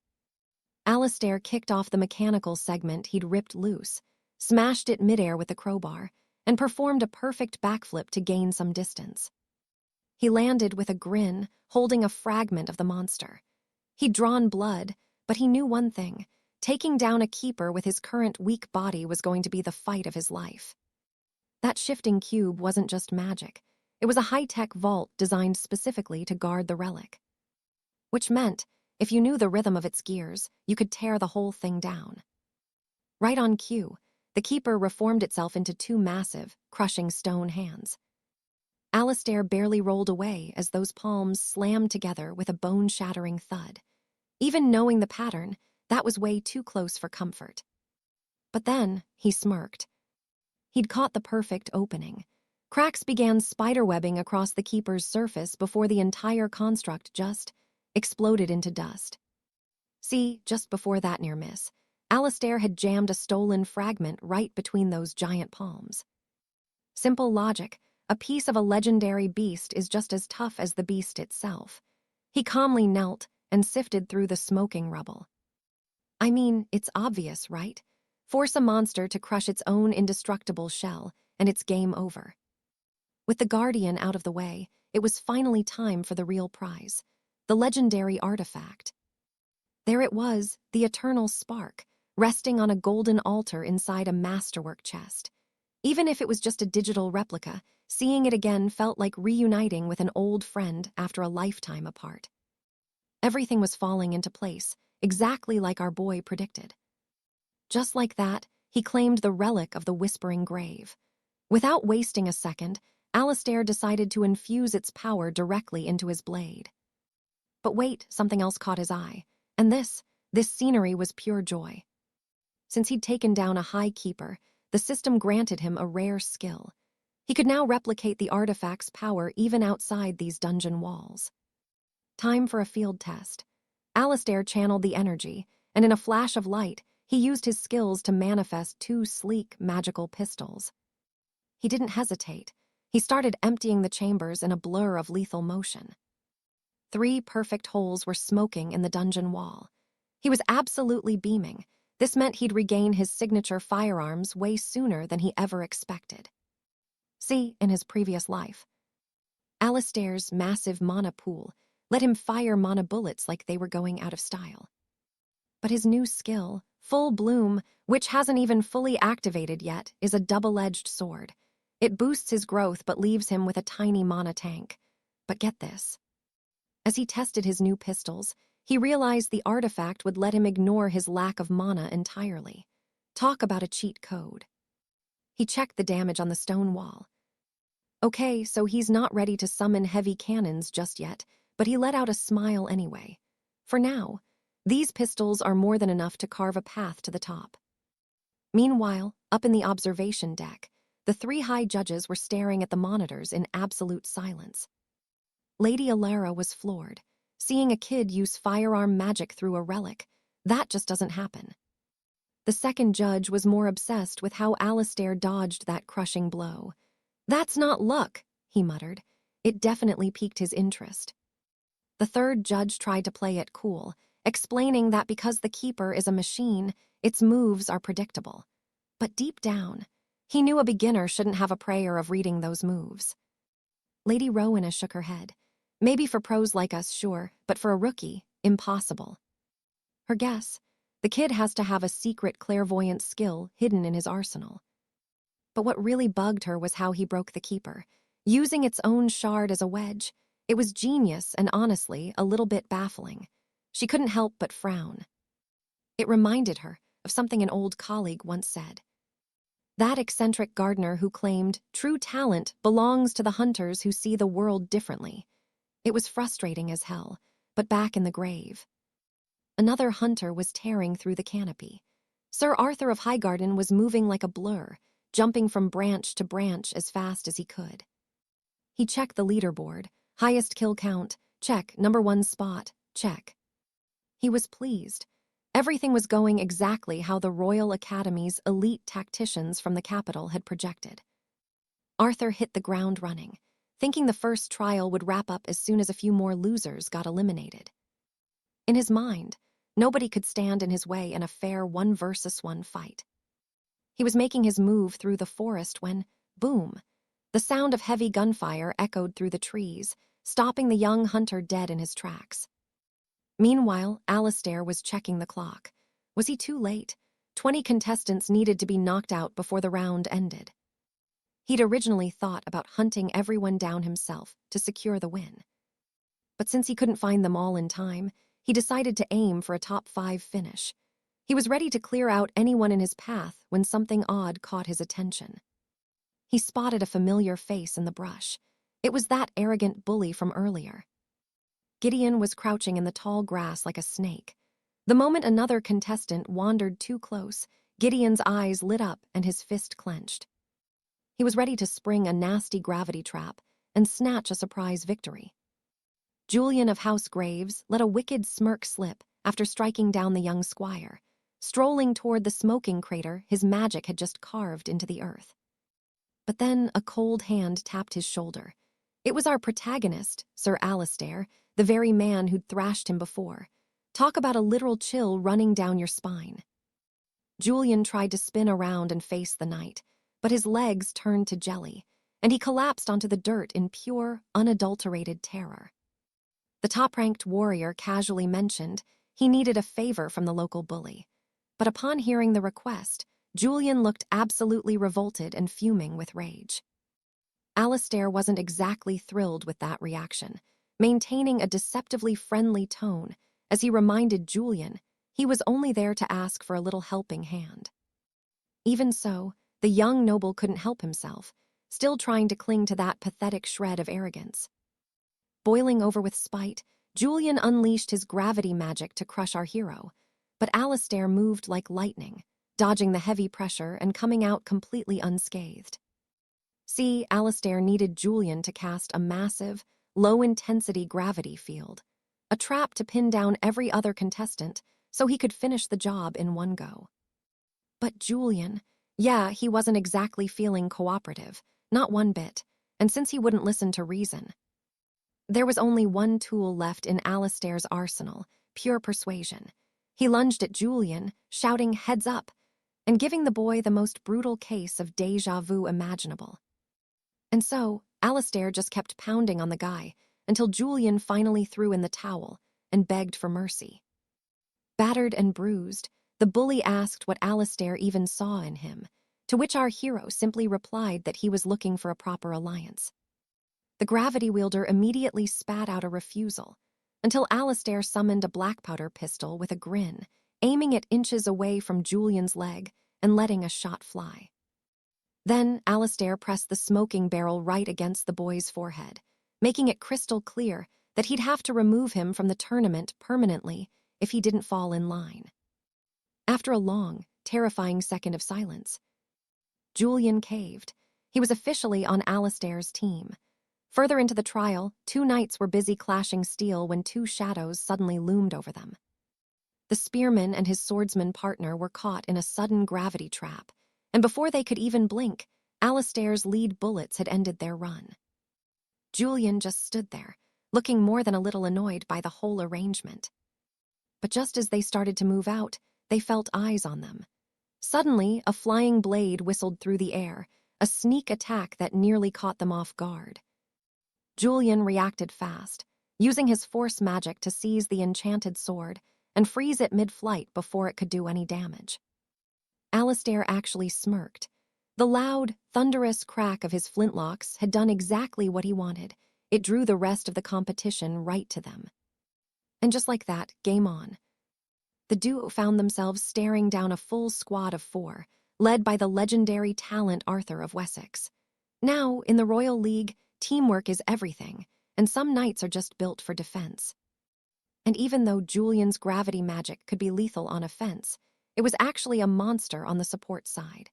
Speaker 1: Alistair kicked off the mechanical segment he'd ripped loose, smashed it midair with the crowbar, and performed a perfect backflip to gain some distance. He landed with a grin, holding a fragment of the monster. He'd drawn blood, but he knew one thing: taking down a keeper with his current weak body was going to be the fight of his life. That shifting cube wasn't just magic. It was a high-tech vault designed specifically to guard the relic. Which meant, if you knew the rhythm of its gears, you could tear the whole thing down. Right on cue, the keeper reformed itself into two massive, crushing stone hands. Alistair barely rolled away as those palms slammed together with a bone-shattering thud. Even knowing the pattern, that was way too close for comfort. But then, he smirked. He'd caught the perfect opening. Cracks began spiderwebbing across the keeper's surface before the entire construct just exploded into dust. See, just before that near miss, Alistair had jammed a stolen fragment right between those giant palms. Simple logic: a piece of a legendary beast is just as tough as the beast itself. He calmly knelt and sifted through the smoking rubble. I mean, it's obvious, right? Force a monster to crush its own indestructible shell, and it's game over. With the Guardian out of the way, it was finally time for the real prize, the legendary artifact. There it was, the eternal spark, resting on a golden altar inside a masterwork chest. Even if it was just a digital replica, seeing it again felt like reuniting with an old friend after a lifetime apart. Everything was falling into place, exactly like our boy predicted. Just like that, he claimed the relic of the Whispering Grave. Without wasting a second, Alistair decided to infuse its power directly into his blade. But wait, something else caught his eye. And this scenery was pure joy. Since he'd taken down a high keeper, the system granted him a rare skill. He could now replicate the artifact's power even outside these dungeon walls. Time for a field test. Alistair channeled the energy, and in a flash of light, he used his skills to manifest 2 sleek, magical pistols. He didn't hesitate. He started emptying the chambers in a blur of lethal motion. 3 perfect holes were smoking in the dungeon wall. He was absolutely beaming. This meant he'd regain his signature firearms way sooner than he ever expected. See, in his previous life, Alistair's massive mana pool let him fire mana bullets like they were going out of style. But his new skill, Full Bloom, which hasn't even fully activated yet, is a double-edged sword. It boosts his growth but leaves him with a tiny mana tank. But get this. As he tested his new pistols, he realized the artifact would let him ignore his lack of mana entirely. Talk about a cheat code. He checked the damage on the stone wall. Okay, so he's not ready to summon heavy cannons just yet, but he let out a smile anyway. For now, these pistols are more than enough to carve a path to the top. Meanwhile, up in the observation deck, the 3 high judges were staring at the monitors in absolute silence. Lady Alara was floored. Seeing a kid use firearm magic through a relic, that just doesn't happen. The second judge was more obsessed with how Alistair dodged that crushing blow. That's not luck, he muttered. It definitely piqued his interest. The third judge tried to play it cool, explaining that because the keeper is a machine, its moves are predictable. But deep down, he knew a beginner shouldn't have a prayer of reading those moves. Lady Rowena shook her head. Maybe for pros like us, sure, but for a rookie, impossible. Her guess, the kid has to have a secret clairvoyant skill hidden in his arsenal. But what really bugged her was how he broke the keeper, using its own shard as a wedge. It was genius and honestly a little bit baffling. She couldn't help but frown. It reminded her of something an old colleague once said. That eccentric gardener who claimed true talent belongs to the hunters who see the world differently. It was frustrating as hell, but back in the grave. Another hunter was tearing through the canopy. Sir Arthur of Highgarden was moving like a blur, jumping from branch to branch as fast as he could. He checked the leaderboard. Highest kill count, check. Number 1 spot, check. He was pleased. Everything was going exactly how the Royal Academy's elite tacticians from the capital had projected. Arthur hit the ground running, thinking the first trial would wrap up as soon as a few more losers got eliminated. In his mind, nobody could stand in his way in a fair 1-versus-1 fight. He was making his move through the forest when, boom, the sound of heavy gunfire echoed through the trees, stopping the young hunter dead in his tracks. Meanwhile, Alistair was checking the clock. Was he too late? 20 contestants needed to be knocked out before the round ended. He'd originally thought about hunting everyone down himself to secure the win. But since he couldn't find them all in time, he decided to aim for a top 5 finish. He was ready to clear out anyone in his path when something odd caught his attention. He spotted a familiar face in the brush. It was that arrogant bully from earlier. Gideon was crouching in the tall grass like a snake. The moment another contestant wandered too close, Gideon's eyes lit up and his fist clenched. He was ready to spring a nasty gravity trap and snatch a surprise victory. Julian of House Graves let a wicked smirk slip after striking down the young squire. Strolling toward the smoking crater his magic had just carved into the earth. But then a cold hand tapped his shoulder. It was our protagonist, Sir Alistair, the very man who'd thrashed him before. Talk about a literal chill running down your spine. Julian tried to spin around and face the knight, but his legs turned to jelly, and he collapsed onto the dirt in pure, unadulterated terror. The top-ranked warrior casually mentioned he needed a favor from the local bully, but upon hearing the request, Julian looked absolutely revolted and fuming with rage. Alistair wasn't exactly thrilled with that reaction, maintaining a deceptively friendly tone as he reminded Julian he was only there to ask for a little helping hand. Even so, the young noble couldn't help himself, still trying to cling to that pathetic shred of arrogance. Boiling over with spite, Julian unleashed his gravity magic to crush our hero, but Alistair moved like lightning, dodging the heavy pressure and coming out completely unscathed. See, Alistair needed Julian to cast a massive, low-intensity gravity field, a trap to pin down every other contestant so he could finish the job in one go. But Julian, yeah, he wasn't exactly feeling cooperative, not one bit, and since he wouldn't listen to reason, there was only one tool left in Alistair's arsenal, pure persuasion. He lunged at Julian, shouting "heads up," and giving the boy the most brutal case of déjà vu imaginable. And so, Alistair just kept pounding on the guy until Julian finally threw in the towel and begged for mercy. Battered and bruised, the bully asked what Alistair even saw in him, to which our hero simply replied that he was looking for a proper alliance. The gravity wielder immediately spat out a refusal, until Alistair summoned a black powder pistol with a grin, aiming it inches away from Julian's leg and letting a shot fly. Then Alistair pressed the smoking barrel right against the boy's forehead, making it crystal clear that he'd have to remove him from the tournament permanently if he didn't fall in line. After a long, terrifying second of silence, Julian caved. He was officially on Alistair's team. Further into the trial, two knights were busy clashing steel when two shadows suddenly loomed over them. The spearman and his swordsman partner were caught in a sudden gravity trap, and before they could even blink, Alistair's lead bullets had ended their run. Julian just stood there, looking more than a little annoyed by the whole arrangement. But just as they started to move out, they felt eyes on them. Suddenly, a flying blade whistled through the air, a sneak attack that nearly caught them off guard. Julian reacted fast, using his force magic to seize the enchanted sword and freeze it mid-flight before it could do any damage. Alistair actually smirked. The loud, thunderous crack of his flintlocks had done exactly what he wanted. It drew the rest of the competition right to them. And just like that, game on. The duo found themselves staring down a full squad of 4, led by the legendary talent 𝒆𝒈𝒄𝒆𝒔. Now, in the Royal League, teamwork is everything, and some knights are just built for defense. And even though Julian's gravity magic could be lethal on offense, it was actually a monster on the support side.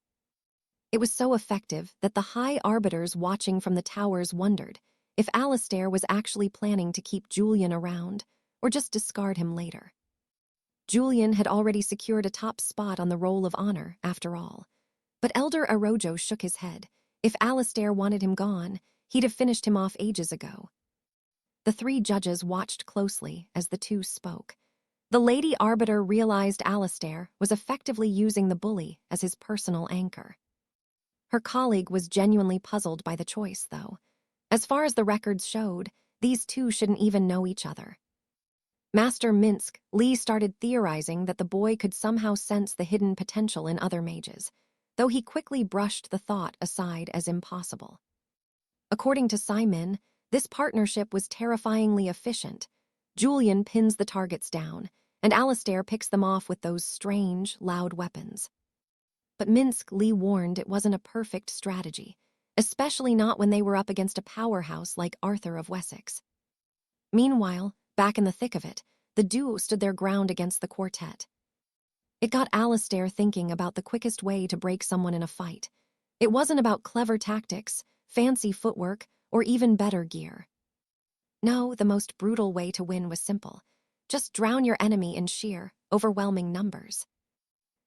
Speaker 1: It was so effective that the high arbiters watching from the towers wondered if Alistair was actually planning to keep Julian around or just discard him later. Julian had already secured a top spot on the roll of honor, after all. But Elder Arojo shook his head. If Alistair wanted him gone, he'd have finished him off ages ago. The 3 judges watched closely as the two spoke. The lady arbiter realized Alistair was effectively using the bully as his personal anchor. Her colleague was genuinely puzzled by the choice, though. As far as the records showed, these two shouldn't even know each other. Master Minsk, Lee started theorizing that the boy could somehow sense the hidden potential in other mages, though he quickly brushed the thought aside as impossible. According to Simon, this partnership was terrifyingly efficient. Julian pins the targets down, and Alistair picks them off with those strange, loud weapons. But Minsk, Lee warned it wasn't a perfect strategy, especially not when they were up against a powerhouse like 𝒆𝒈𝒄𝒆𝒔. Meanwhile, back in the thick of it, the duo stood their ground against the quartet. It got Alistair thinking about the quickest way to break someone in a fight. It wasn't about clever tactics, fancy footwork, or even better gear. No, the most brutal way to win was simple. Just drown your enemy in sheer, overwhelming numbers.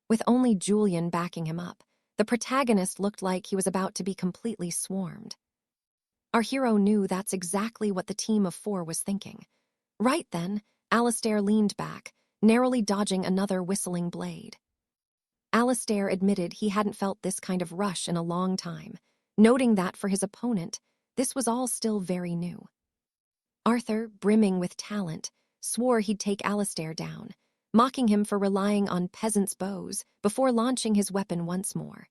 Speaker 1: With only Julian backing him up, the protagonist looked like he was about to be completely swarmed. Our hero knew that's exactly what the team of 4 was thinking. Right then, Alistair leaned back, narrowly dodging another whistling blade. Alistair admitted he hadn't felt this kind of rush in a long time. noting that for his opponent, this was all still very new. Arthur, brimming with talent, swore he'd take Alistair down, mocking him for relying on peasants' bows before launching his weapon once more.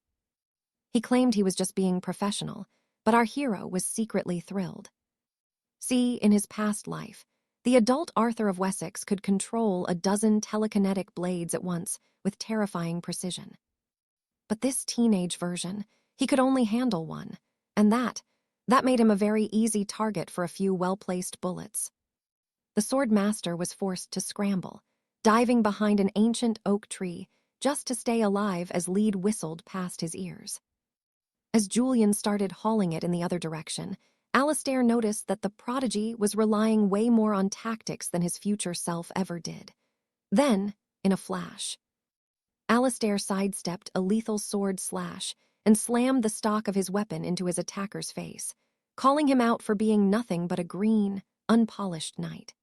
Speaker 1: He claimed he was just being professional, but our hero was secretly thrilled. See, in his past life, the adult Arthur of Wessex could control a dozen telekinetic blades at once with terrifying precision. But this teenage version, he could only handle one, and that made him a very easy target for a few well-placed bullets. The sword master was forced to scramble, diving behind an ancient oak tree just to stay alive as lead whistled past his ears. As Julian started hauling it in the other direction, Alistair noticed that the prodigy was relying way more on tactics than his future self ever did. Then, in a flash, Alistair sidestepped a lethal sword slash and slammed the stock of his weapon into his attacker's face, calling him out for being nothing but a green, unpolished knight.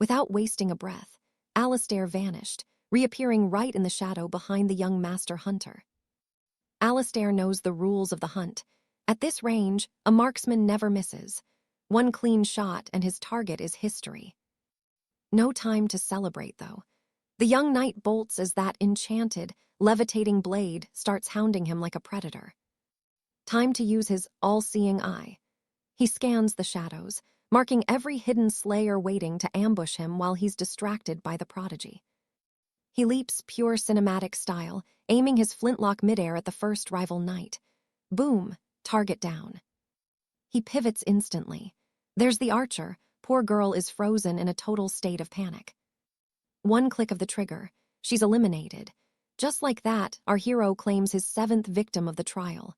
Speaker 1: Without wasting a breath, Alistair vanished, reappearing right in the shadow behind the young master hunter. Alistair knows the rules of the hunt. At this range, a marksman never misses. One clean shot and his target is history. No time to celebrate, though. The young knight bolts as that enchanted, levitating blade starts hounding him like a predator. Time to use his all-seeing eye. He scans the shadows, marking every hidden slayer waiting to ambush him while he's distracted by the prodigy. He leaps pure cinematic style, aiming his flintlock midair at the first rival knight. Boom, target down. He pivots instantly. There's the archer. Poor girl is frozen in a total state of panic. One click of the trigger, she's eliminated. Just like that, our hero claims his 7th victim of the trial.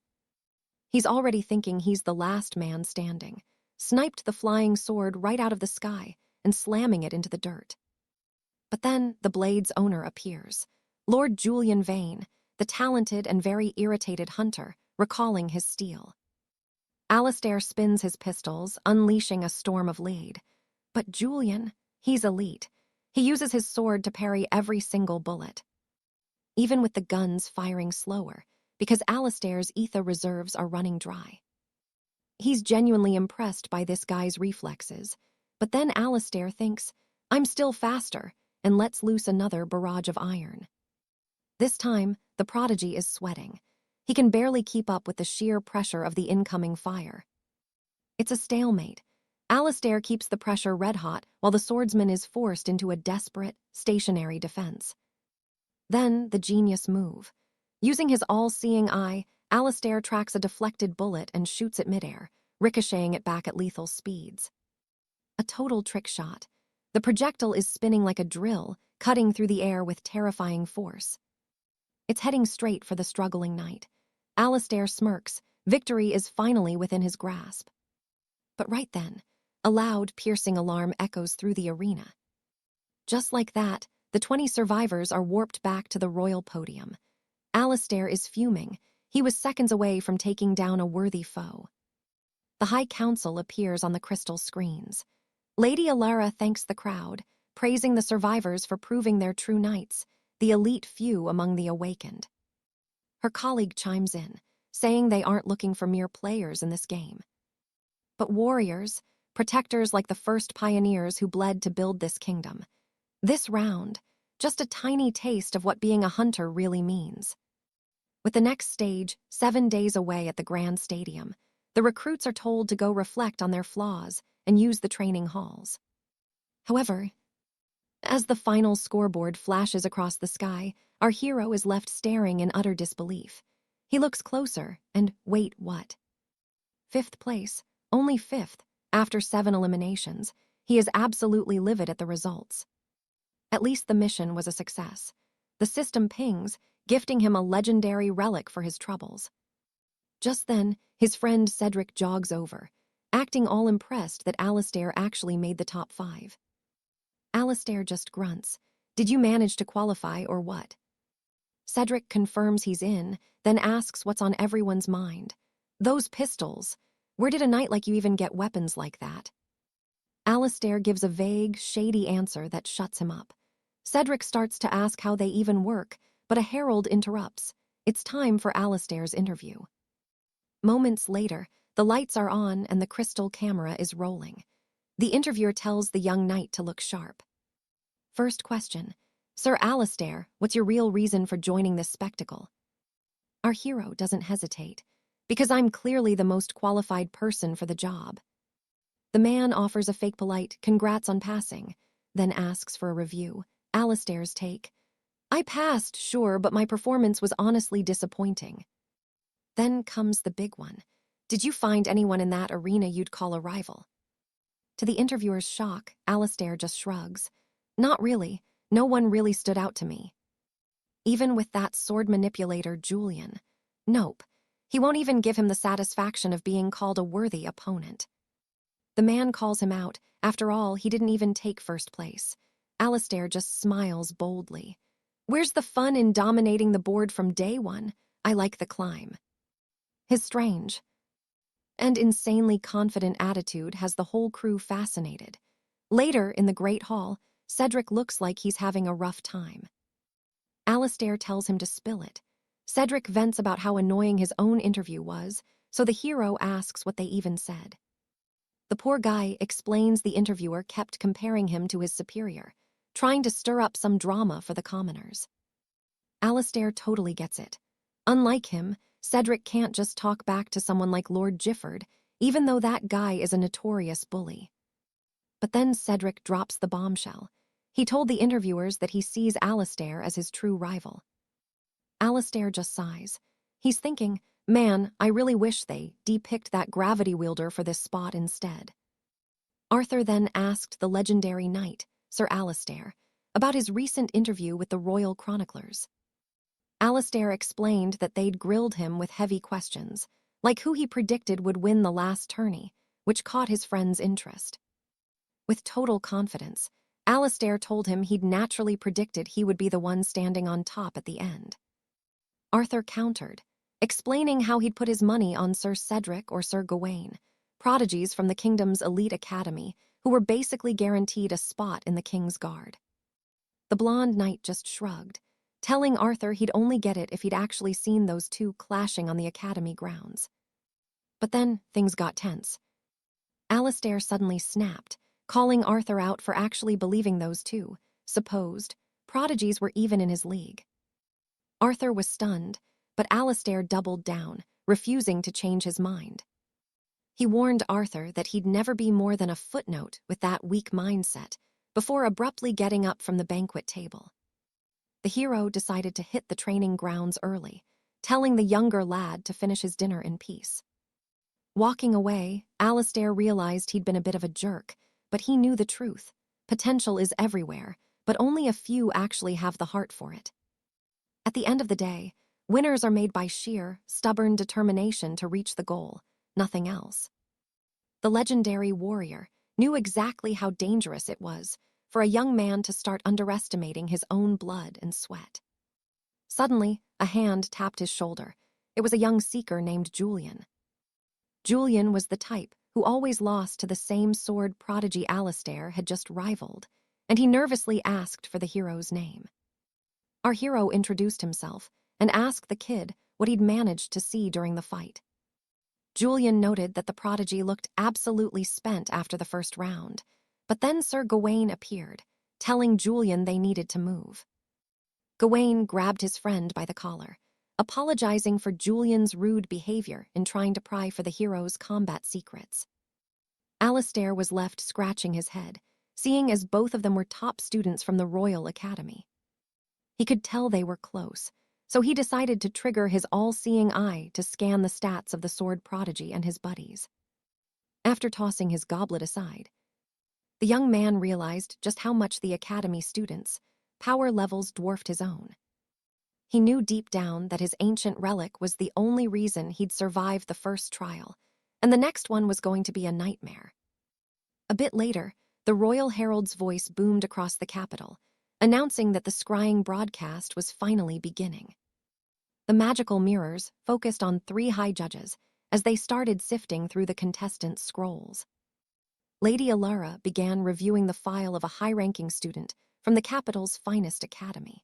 Speaker 1: He's already thinking he's the last man standing, sniped the flying sword right out of the sky and slamming it into the dirt. But then the blade's owner appears, Lord Julian Vane, the talented and very irritated hunter, recalling his steel. Alistair spins his pistols, unleashing a storm of lead. But Julian, he's elite. He uses his sword to parry every single bullet, even with the guns firing slower, because Alistair's ether reserves are running dry. He's genuinely impressed by this guy's reflexes, but then Alistair thinks, I'm still faster, and lets loose another barrage of iron. This time, the prodigy is sweating. He can barely keep up with the sheer pressure of the incoming fire. It's a stalemate. Alistair keeps the pressure red-hot while the swordsman is forced into a desperate, stationary defense. Then, the genius move. Using his all-seeing eye, Alistair tracks a deflected bullet and shoots it midair, ricocheting it back at lethal speeds. A total trick shot. The projectile is spinning like a drill, cutting through the air with terrifying force. It's heading straight for the struggling knight. Alistair smirks. Victory is finally within his grasp. But right then, a loud, piercing alarm echoes through the arena. Just like that, the 20 survivors are warped back to the royal podium. Alistair is fuming. He was seconds away from taking down a worthy foe. The High Council appears on the crystal screens. Lady Alara thanks the crowd, praising the survivors for proving they're true knights, the elite few among the awakened. Her colleague chimes in, saying they aren't looking for mere players in this game, but warriors, protectors like the first pioneers who bled to build this kingdom. This round, just a tiny taste of what being a hunter really means. With the next stage 7 days away at the Grand Stadium, the recruits are told to go reflect on their flaws and use the training halls. However, as the final scoreboard flashes across the sky, our hero is left staring in utter disbelief. He looks closer, and wait, what? 5th place, only 5th, after 7 eliminations. He is absolutely livid at the results. At least the mission was a success. The system pings, gifting him a legendary relic for his troubles. Just then, his friend Cedric jogs over, acting all impressed that Alistair actually made the top 5. Alistair just grunts. Did you manage to qualify or what? Cedric confirms he's in, then asks what's on everyone's mind. Those pistols. Where did a knight like you even get weapons like that? Alistair gives a vague, shady answer that shuts him up. Cedric starts to ask how they even work, but a herald interrupts. It's time for Alistair's interview. Moments later, the lights are on and the crystal camera is rolling. The interviewer tells the young knight to look sharp. First question, Sir Alistair, what's your real reason for joining this spectacle? Our hero doesn't hesitate. Because I'm clearly the most qualified person for the job. The man offers a fake polite congrats on passing, then asks for a review. Alistair's take. I passed, sure, but my performance was honestly disappointing. Then comes the big one. Did you find anyone in that arena you'd call a rival? To the interviewer's shock, Alistair just shrugs. Not really. No one really stood out to me. Even with that sword manipulator, Julian. Nope. He won't even give him the satisfaction of being called a worthy opponent. The man calls him out. After all, he didn't even take first place. Alistair just smiles boldly. Where's the fun in dominating the board from day one? I like the climb. His strange and insanely confident attitude has the whole crew fascinated. Later, in the Great Hall, Cedric looks like he's having a rough time. Alistair tells him to spill it. Cedric vents about how annoying his own interview was, so the hero asks what they even said. The poor guy explains the interviewer kept comparing him to his superior, trying to stir up some drama for the commoners. Alistair totally gets it. Unlike him, Cedric can't just talk back to someone like Lord Gifford, even though that guy is a notorious bully. But then Cedric drops the bombshell. He told the interviewers that he sees Alistair as his true rival. Alistair just sighs. He's thinking, man, I really wish they depict that gravity wielder for this spot instead. Arthur then asked the legendary knight, Sir Alistair, about his recent interview with the royal chroniclers. Alistair explained that they'd grilled him with heavy questions, like who he predicted would win the last tourney, which caught his friend's interest. With total confidence, Alistair told him he'd naturally predicted he would be the one standing on top at the end. Arthur countered, explaining how he'd put his money on Sir Cedric or Sir Gawain, prodigies from the kingdom's elite academy who were basically guaranteed a spot in the king's guard. The blonde knight just shrugged, telling Arthur he'd only get it if he'd actually seen those two clashing on the academy grounds. But then things got tense. Alistair suddenly snapped, calling Arthur out for actually believing those two, supposed, prodigies were even in his league. Arthur was stunned, but Alistair doubled down, refusing to change his mind. He warned Arthur that he'd never be more than a footnote with that weak mindset, before abruptly getting up from the banquet table. The hero decided to hit the training grounds early, telling the younger lad to finish his dinner in peace. Walking away, Alistair realized he'd been a bit of a jerk, but he knew the truth. Potential is everywhere, but only a few actually have the heart for it. At the end of the day, winners are made by sheer, stubborn determination to reach the goal, nothing else. The legendary warrior knew exactly how dangerous it was for a young man to start underestimating his own blood and sweat. Suddenly, a hand tapped his shoulder. It was a young seeker named Julian. Julian was the type who always lost to the same sword prodigy Alistair had just rivaled, and he nervously asked for the hero's name. Our hero introduced himself and asked the kid what he'd managed to see during the fight. Julian noted that the prodigy looked absolutely spent after the first round, but then Sir Gawain appeared, telling Julian they needed to move. Gawain grabbed his friend by the collar, apologizing for Julian's rude behavior in trying to pry for the hero's combat secrets. Alistair was left scratching his head, seeing as both of them were top students from the Royal Academy. He could tell they were close, so he decided to trigger his all-seeing eye to scan the stats of the sword prodigy and his buddies. After tossing his goblet aside, the young man realized just how much the Academy students' power levels dwarfed his own. He knew deep down that his ancient relic was the only reason he'd survived the first trial, and the next one was going to be a nightmare. A bit later, the royal herald's voice boomed across the capital, announcing that the scrying broadcast was finally beginning. The magical mirrors focused on 3 high judges as they started sifting through the contestants' scrolls. Lady Alara began reviewing the file of a high-ranking student from the capital's finest academy.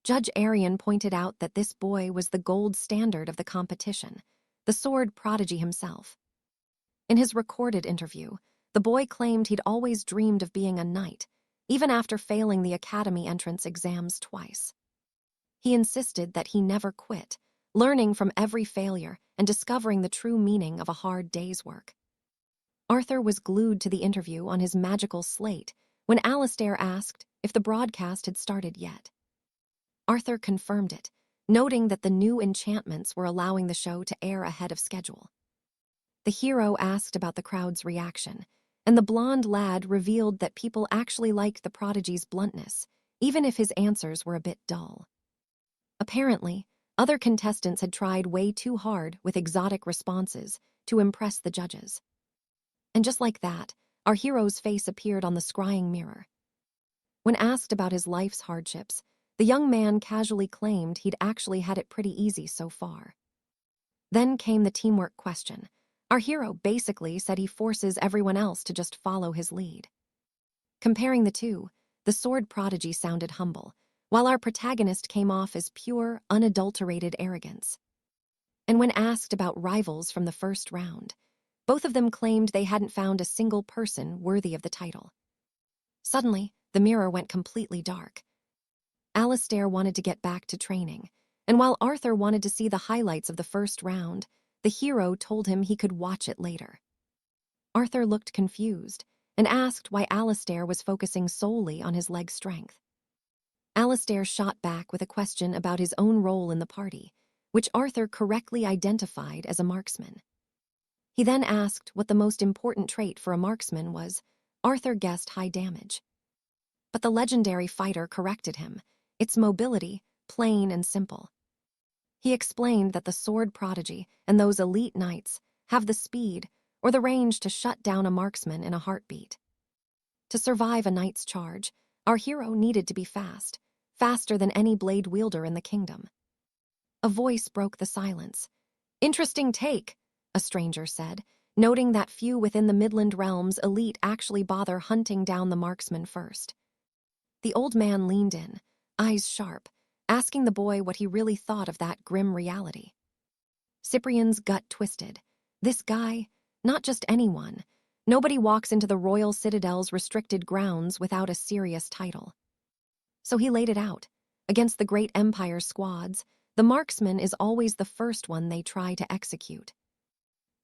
Speaker 1: Judge Arian pointed out that this boy was the gold standard of the competition, the sword prodigy himself. In his recorded interview, the boy claimed he'd always dreamed of being a knight, even after failing the academy entrance exams twice. He insisted that he never quit, learning from every failure and discovering the true meaning of a hard day's work. Arthur was glued to the interview on his magical slate when Alastair asked if the broadcast had started yet. Arthur confirmed it, noting that the new enchantments were allowing the show to air ahead of schedule. The hero asked about the crowd's reaction, and the blonde lad revealed that people actually liked the prodigy's bluntness, even if his answers were a bit dull. Apparently, other contestants had tried way too hard with exotic responses to impress the judges. And just like that, our hero's face appeared on the scrying mirror. When asked about his life's hardships, the young man casually claimed he'd actually had it pretty easy so far. Then came the teamwork question. Our hero basically said he forces everyone else to just follow his lead. Comparing the two, the sword prodigy sounded humble, while our protagonist came off as pure, unadulterated arrogance. And when asked about rivals from the first round, both of them claimed they hadn't found a single person worthy of the title. Suddenly, the mirror went completely dark. Alastair wanted to get back to training, and while Arthur wanted to see the highlights of the first round, the hero told him he could watch it later. Arthur looked confused and asked why Alastair was focusing solely on his leg strength. Alastair shot back with a question about his own role in the party, which Arthur correctly identified as a marksman. He then asked what the most important trait for a marksman was. Arthur guessed high damage. But the legendary fighter corrected him. It's mobility, plain and simple. He explained that the sword prodigy and those elite knights have the speed or the range to shut down a marksman in a heartbeat. To survive a knight's charge, our hero needed to be fast, faster than any blade wielder in the kingdom. A voice broke the silence. "Interesting take," a stranger said, noting that few within the Midland realm's elite actually bother hunting down the marksman first. The old man leaned in, eyes sharp, asking the boy what he really thought of that grim reality. Cyprian's gut twisted. This guy, not just anyone. Nobody walks into the royal citadel's restricted grounds without a serious title. So he laid it out. Against the great empire's squads, the marksman is always the first one they try to execute.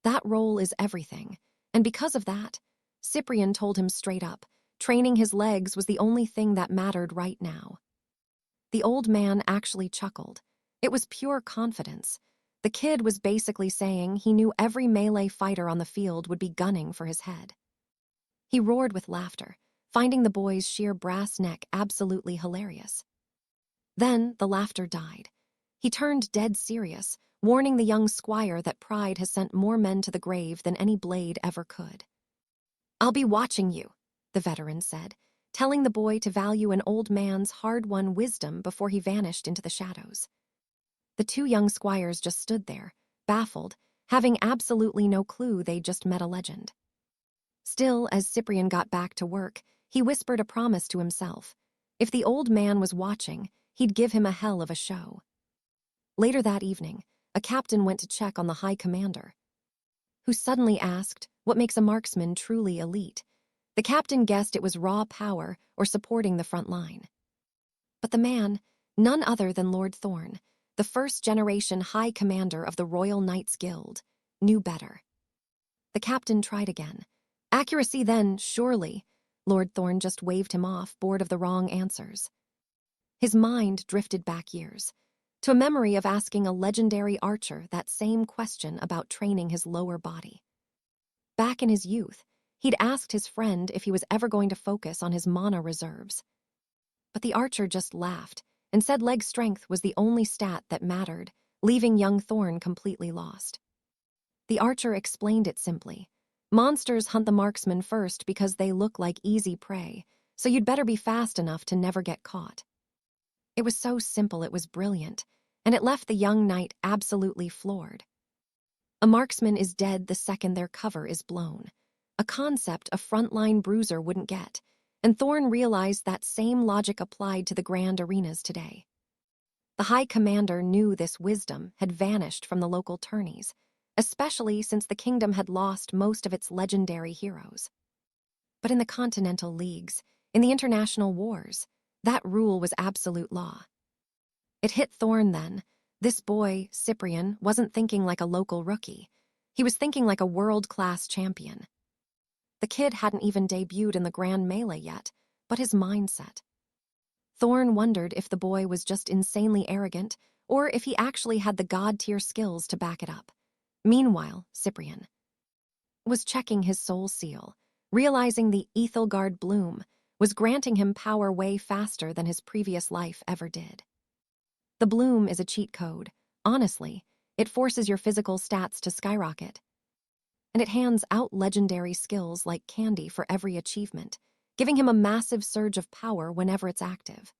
Speaker 1: That role is everything, and because of that, Cyprian told him straight up, training his legs was the only thing that mattered right now. The old man actually chuckled. It was pure confidence. The kid was basically saying he knew every melee fighter on the field would be gunning for his head. He roared with laughter, finding the boy's sheer brass neck absolutely hilarious. Then the laughter died. He turned dead serious, warning the young squire that pride has sent more men to the grave than any blade ever could. "I'll be watching you," the veteran said, telling the boy to value an old man's hard-won wisdom before he vanished into the shadows. The two young squires just stood there, baffled, having absolutely no clue they'd just met a legend. Still, as Cyprian got back to work, he whispered a promise to himself. If the old man was watching, he'd give him a hell of a show. Later that evening, a captain went to check on the high commander, who suddenly asked what makes a marksman truly elite. The captain guessed it was raw power or supporting the front line. But the man, none other than Lord Thorn, the first-generation high commander of the Royal Knights Guild, knew better. The captain tried again. "Accuracy then, surely." Lord Thorn just waved him off, bored of the wrong answers. His mind drifted back years, to a memory of asking a legendary archer that same question about training his lower body. Back in his youth, he'd asked his friend if he was ever going to focus on his mana reserves. But the archer just laughed and said leg strength was the only stat that mattered, leaving young Thorn completely lost. The archer explained it simply. Monsters hunt the marksman first because they look like easy prey, so you'd better be fast enough to never get caught. It was so simple it was brilliant, and it left the young knight absolutely floored. A marksman is dead the second their cover is blown, a concept a frontline bruiser wouldn't get, and Thorn realized that same logic applied to the grand arenas today. The High Commander knew this wisdom had vanished from the local tourneys, especially since the kingdom had lost most of its legendary heroes. But in the continental leagues, in the international wars, that rule was absolute law. It hit Thorn then. This boy, Cyprian, wasn't thinking like a local rookie. He was thinking like a world-class champion. The kid hadn't even debuted in the Grand Melee yet, but his mindset. Thorn wondered if the boy was just insanely arrogant or if he actually had the god-tier skills to back it up. Meanwhile, Cyprian was checking his soul seal, realizing the 𝒊𝒈𝒄𝒃 bloom was granting him power way faster than his previous life ever did. The bloom is a cheat code. Honestly, it forces your physical stats to skyrocket. And it hands out legendary skills like candy for every achievement, giving him a massive surge of power whenever it's active.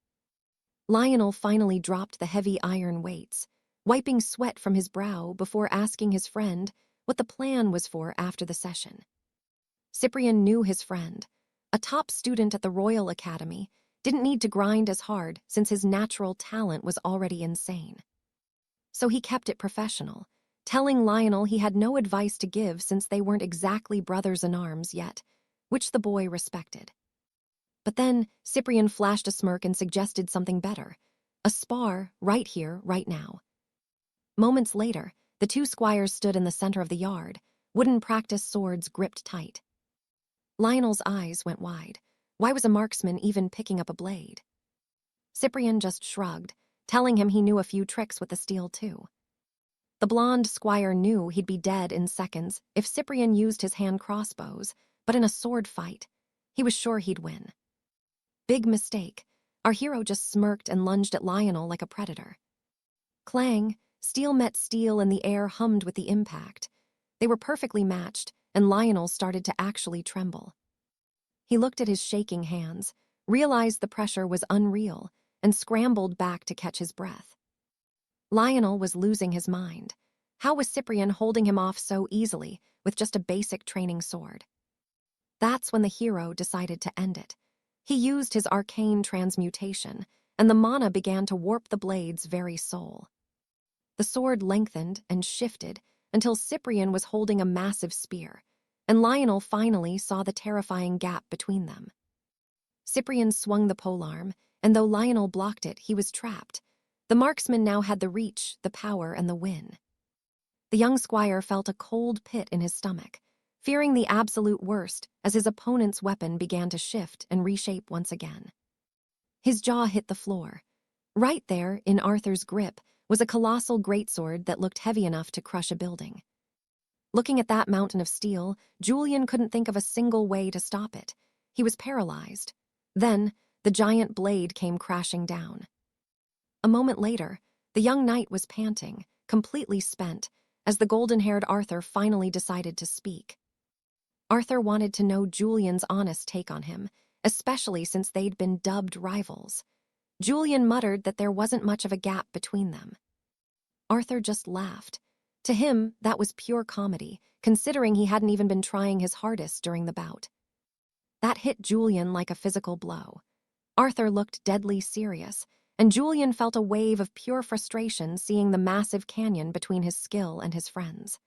Speaker 1: Lionel finally dropped the heavy iron weights, wiping sweat from his brow before asking his friend what the plan was for after the session. Cyprian knew his friend, a top student at the Royal Academy, didn't need to grind as hard since his natural talent was already insane. So he kept it professional, telling Lionel he had no advice to give since they weren't exactly brothers-in-arms yet, which the boy respected. But then Cyprian flashed a smirk and suggested something better, a spar right here, right now. Moments later, the two squires stood in the center of the yard, wooden practice swords gripped tight. Lionel's eyes went wide. Why was a marksman even picking up a blade? Cyprian just shrugged, telling him he knew a few tricks with the steel too. The blonde squire knew he'd be dead in seconds if Cyprian used his hand crossbows, but in a sword fight, he was sure he'd win. Big mistake. Our hero just smirked and lunged at Lionel like a predator. Clang, steel met steel and the air hummed with the impact. They were perfectly matched, and Lionel started to actually tremble. He looked at his shaking hands, realized the pressure was unreal, and scrambled back to catch his breath. Lionel was losing his mind. How was Cyprian holding him off so easily with just a basic training sword? That's when the hero decided to end it. He used his arcane transmutation, and the mana began to warp the blade's very soul. The sword lengthened and shifted until Cyprian was holding a massive spear, and Lionel finally saw the terrifying gap between them. Cyprian swung the polearm, and though Lionel blocked it, he was trapped. The marksman now had the reach, the power, and the win. The young squire felt a cold pit in his stomach, fearing the absolute worst as his opponent's weapon began to shift and reshape once again. His jaw hit the floor. Right there, in Arthur's grip, was a colossal greatsword that looked heavy enough to crush a building. Looking at that mountain of steel, Julian couldn't think of a single way to stop it. He was paralyzed. Then, the giant blade came crashing down. A moment later, the young knight was panting, completely spent, as the golden-haired Arthur finally decided to speak. Arthur wanted to know Julian's honest take on him, especially since they'd been dubbed rivals. Julian muttered that there wasn't much of a gap between them. Arthur just laughed. To him, that was pure comedy, considering he hadn't even been trying his hardest during the bout. That hit Julian like a physical blow. Arthur looked deadly serious, and Julian felt a wave of pure frustration seeing the massive canyon between his skill and his friends.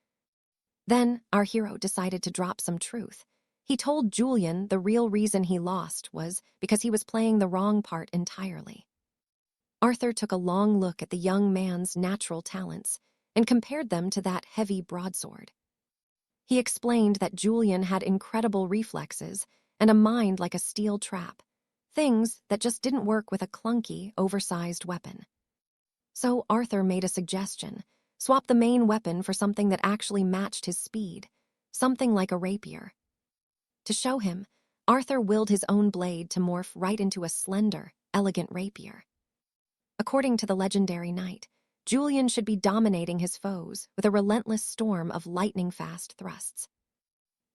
Speaker 1: Then, our hero decided to drop some truth. He told Julian the real reason he lost was because he was playing the wrong part entirely. Arthur took a long look at the young man's natural talents and compared them to that heavy broadsword. He explained that Julian had incredible reflexes and a mind like a steel trap, things that just didn't work with a clunky, oversized weapon. So Arthur made a suggestion: swap the main weapon for something that actually matched his speed, something like a rapier. To show him, Arthur willed his own blade to morph right into a slender, elegant rapier. According to the legendary knight, Julian should be dominating his foes with a relentless storm of lightning-fast thrusts.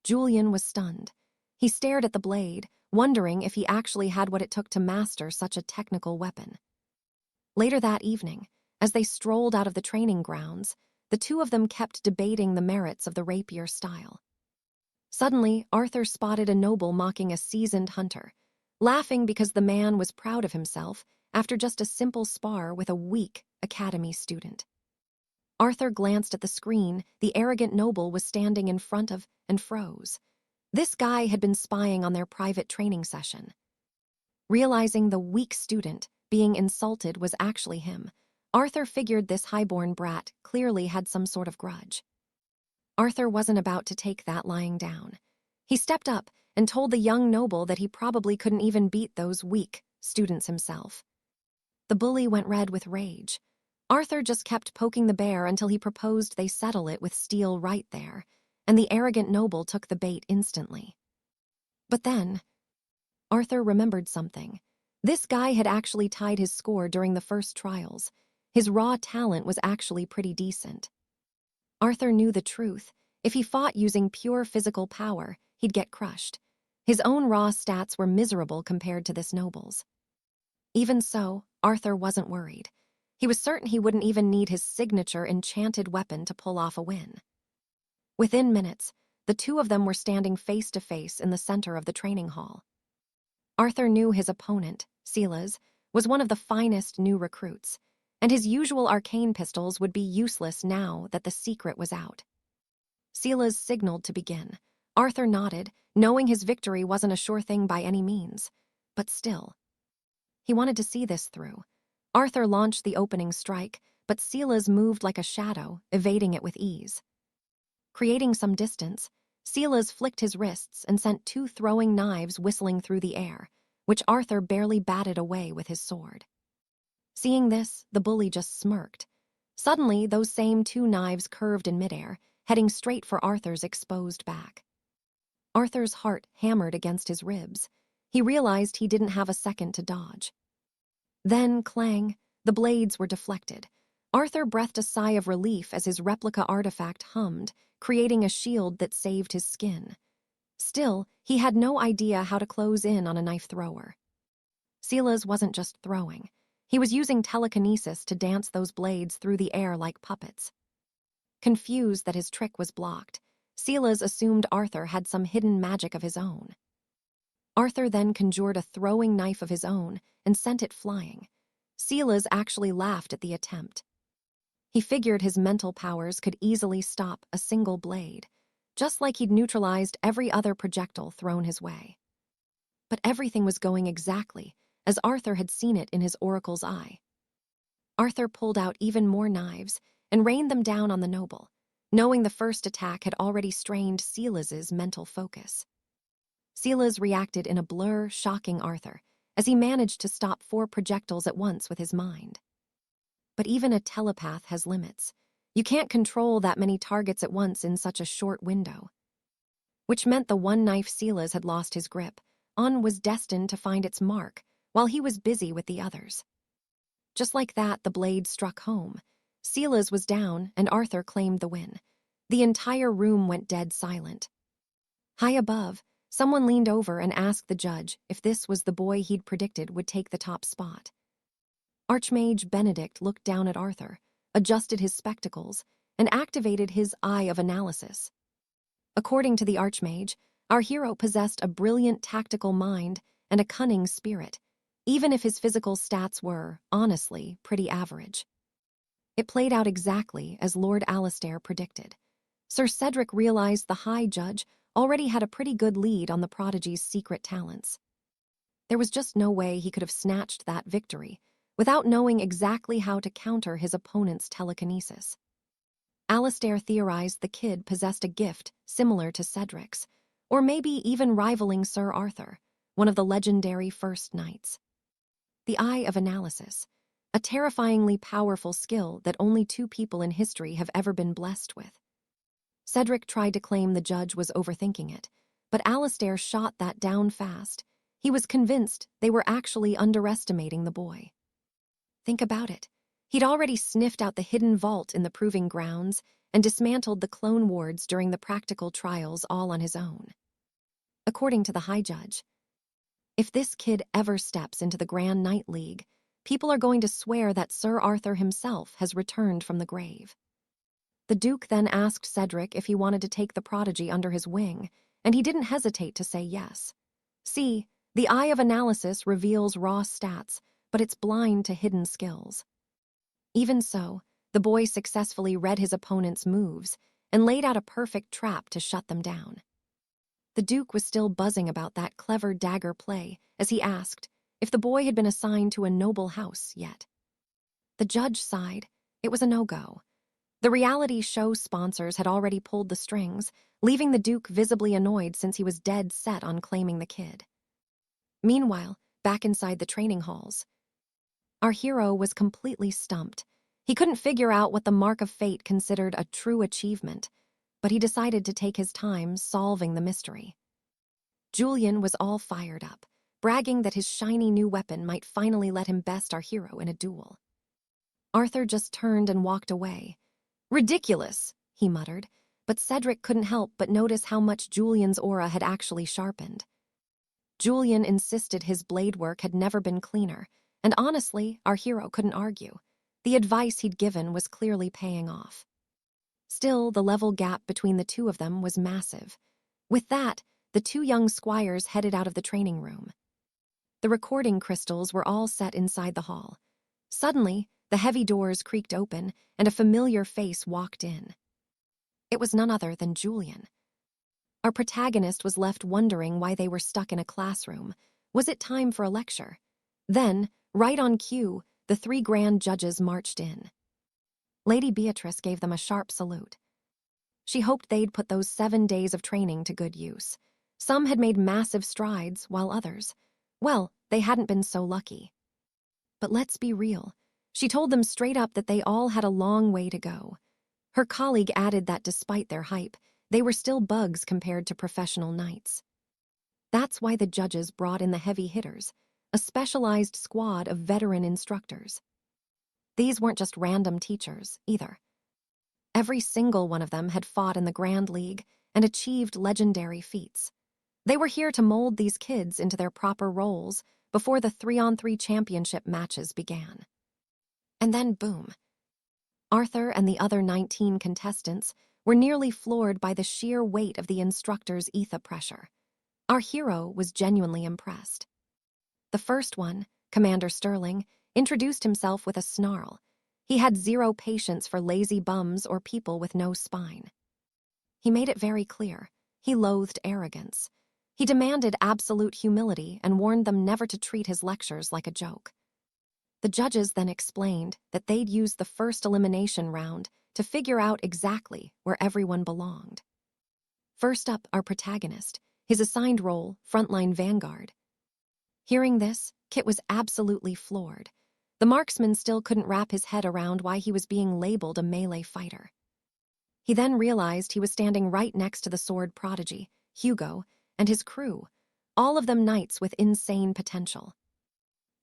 Speaker 1: Julian was stunned. He stared at the blade, wondering if he actually had what it took to master such a technical weapon. Later that evening, as they strolled out of the training grounds, the two of them kept debating the merits of the rapier style. Suddenly, Arthur spotted a noble mocking a seasoned hunter, laughing because the man was proud of himself after just a simple spar with a weak academy student. Arthur glanced at the screen. The arrogant noble was standing in front of and froze. This guy had been spying on their private training session. Realizing the weak student being insulted was actually him, Arthur figured this highborn brat clearly had some sort of grudge. Arthur wasn't about to take that lying down. He stepped up and told the young noble that he probably couldn't even beat those weak students himself. The bully went red with rage. Arthur just kept poking the bear until he proposed they settle it with steel right there, and the arrogant noble took the bait instantly. But then, Arthur remembered something. This guy had actually tied his score during the first trials. His raw talent was actually pretty decent. Arthur knew the truth. If he fought using pure physical power, he'd get crushed. His own raw stats were miserable compared to this noble's. Even so, Arthur wasn't worried. He was certain he wouldn't even need his signature enchanted weapon to pull off a win. Within minutes, the two of them were standing face to face in the center of the training hall. Arthur knew his opponent, 𝒊𝒎𝒃𝒃, was one of the finest new recruits, and his usual arcane pistols would be useless now that the secret was out. 𝒊𝒎𝒃 signaled to begin. Arthur nodded, knowing his victory wasn't a sure thing by any means. But still, he wanted to see this through. Arthur launched the opening strike, but 𝒊𝒎𝒃 moved like a shadow, evading it with ease. Creating some distance, 𝒊𝒎𝒃 flicked his wrists and sent two throwing knives whistling through the air, which Arthur barely batted away with his sword. Seeing this, the bully just smirked. Suddenly, those same two knives curved in midair, heading straight for Arthur's exposed back. Arthur's heart hammered against his ribs. He realized he didn't have a second to dodge. Then, clang, the blades were deflected. Arthur breathed a sigh of relief as his replica artifact hummed, creating a shield that saved his skin. Still, he had no idea how to close in on a knife thrower. 𝒊𝒎𝒃 wasn't just throwing. He was using telekinesis to dance those blades through the air like puppets. Confused that his trick was blocked, 𝒊𝒎𝒃 assumed Arthur had some hidden magic of his own. Arthur then conjured a throwing knife of his own and sent it flying. 𝒊𝒎𝒃 actually laughed at the attempt. He figured his mental powers could easily stop a single blade, just like he'd neutralized every other projectile thrown his way. But everything was going exactly as Arthur had seen it in his oracle's eye. Arthur pulled out even more knives and rained them down on the noble, knowing the first attack had already strained 𝒊𝒎𝒃's mental focus. 𝒊𝒎𝒃 reacted in a blur, shocking Arthur, as he managed to stop 4 projectiles at once with his mind. But even a telepath has limits. You can't control that many targets at once in such a short window. Which meant the one knife 𝒊𝒎𝒃 had lost his grip on was destined to find its mark while he was busy with the others. Just like that, the blade struck home. 𝒊𝒎𝒃 was down, and Arthur claimed the win. The entire room went dead silent. High above, someone leaned over and asked the judge if this was the boy he'd predicted would take the top spot. Archmage Benedict looked down at Arthur, adjusted his spectacles, and activated his eye of analysis. According to the Archmage, our hero possessed a brilliant tactical mind and a cunning spirit, even if his physical stats were, honestly, pretty average. It played out exactly as Lord Alistair predicted. Sir Cedric realized the High Judge already had a pretty good lead on the prodigy's secret talents. There was just no way he could have snatched that victory without knowing exactly how to counter his opponent's telekinesis. Alistair theorized the kid possessed a gift similar to Cedric's, or maybe even rivaling Sir Arthur, one of the legendary First Knights. The Eye of Analysis, a terrifyingly powerful skill that only 2 people in history have ever been blessed with. Cedric tried to claim the judge was overthinking it, but Alistair shot that down fast. He was convinced they were actually underestimating the boy. Think about it. He'd already sniffed out the hidden vault in the proving grounds and dismantled the clone wards during the practical trials all on his own. According to the High Judge, if this kid ever steps into the Grand Knight League, people are going to swear that Sir Arthur himself has returned from the grave. The Duke then asked Cedric if he wanted to take the prodigy under his wing, and he didn't hesitate to say yes. See, the Eye of Analysis reveals raw stats, but it's blind to hidden skills. Even so, The boy successfully read his opponent's moves and laid out a perfect trap to shut them down. The Duke was still buzzing about that clever dagger play as he asked if the boy had been assigned to a noble house yet. The judge sighed. It was a no-go. The reality show sponsors had already pulled the strings, leaving the Duke visibly annoyed since he was dead set on claiming the kid. Meanwhile, back inside the training halls, our hero was completely stumped. He couldn't figure out what the Mark of Fate considered a true achievement, but he decided to take his time solving the mystery. Julian was all fired up, bragging that his shiny new weapon might finally let him best our hero in a duel. Arthur just turned and walked away. "Ridiculous," he muttered, but Cedric couldn't help but notice how much Julian's aura had actually sharpened. Julian insisted his blade work had never been cleaner, and honestly, our hero couldn't argue. The advice he'd given was clearly paying off. Still, the level gap between the two of them was massive. With that, the two young squires headed out of the training room. The recording crystals were all set inside the hall. Suddenly, the heavy doors creaked open, and a familiar face walked in. It was none other than Julian. Our protagonist was left wondering why they were stuck in a classroom. Was it time for a lecture? Then, right on cue, the three grand judges marched in. Lady Beatrice gave them a sharp salute. She hoped they'd put those 7 days of training to good use. Some had made massive strides, while others, well, they hadn't been so lucky. But let's be real. She told them straight up that they all had a long way to go. Her colleague added that despite their hype, they were still bugs compared to professional knights. That's why the judges brought in the heavy hitters, a specialized squad of veteran instructors. These weren't just random teachers, either. Every single one of them had fought in the Grand League and achieved legendary feats. They were here to mold these kids into their proper roles before the 3-on-3 championship matches began. And then boom. Arthur and the other 19 contestants were nearly floored by the sheer weight of the instructor's ether pressure. Our hero was genuinely impressed. The first one, Commander Sterling, introduced himself with a snarl. He had zero patience for lazy bums or people with no spine. He made it very clear. He loathed arrogance. He demanded absolute humility and warned them never to treat his lectures like a joke. The judges then explained that they'd use the first elimination round to figure out exactly where everyone belonged. First up, our protagonist, his assigned role, frontline vanguard. Hearing this, Kit was absolutely floored. The marksman still couldn't wrap his head around why he was being labeled a melee fighter. He then realized he was standing right next to the sword prodigy, Hugo, and his crew, all of them knights with insane potential.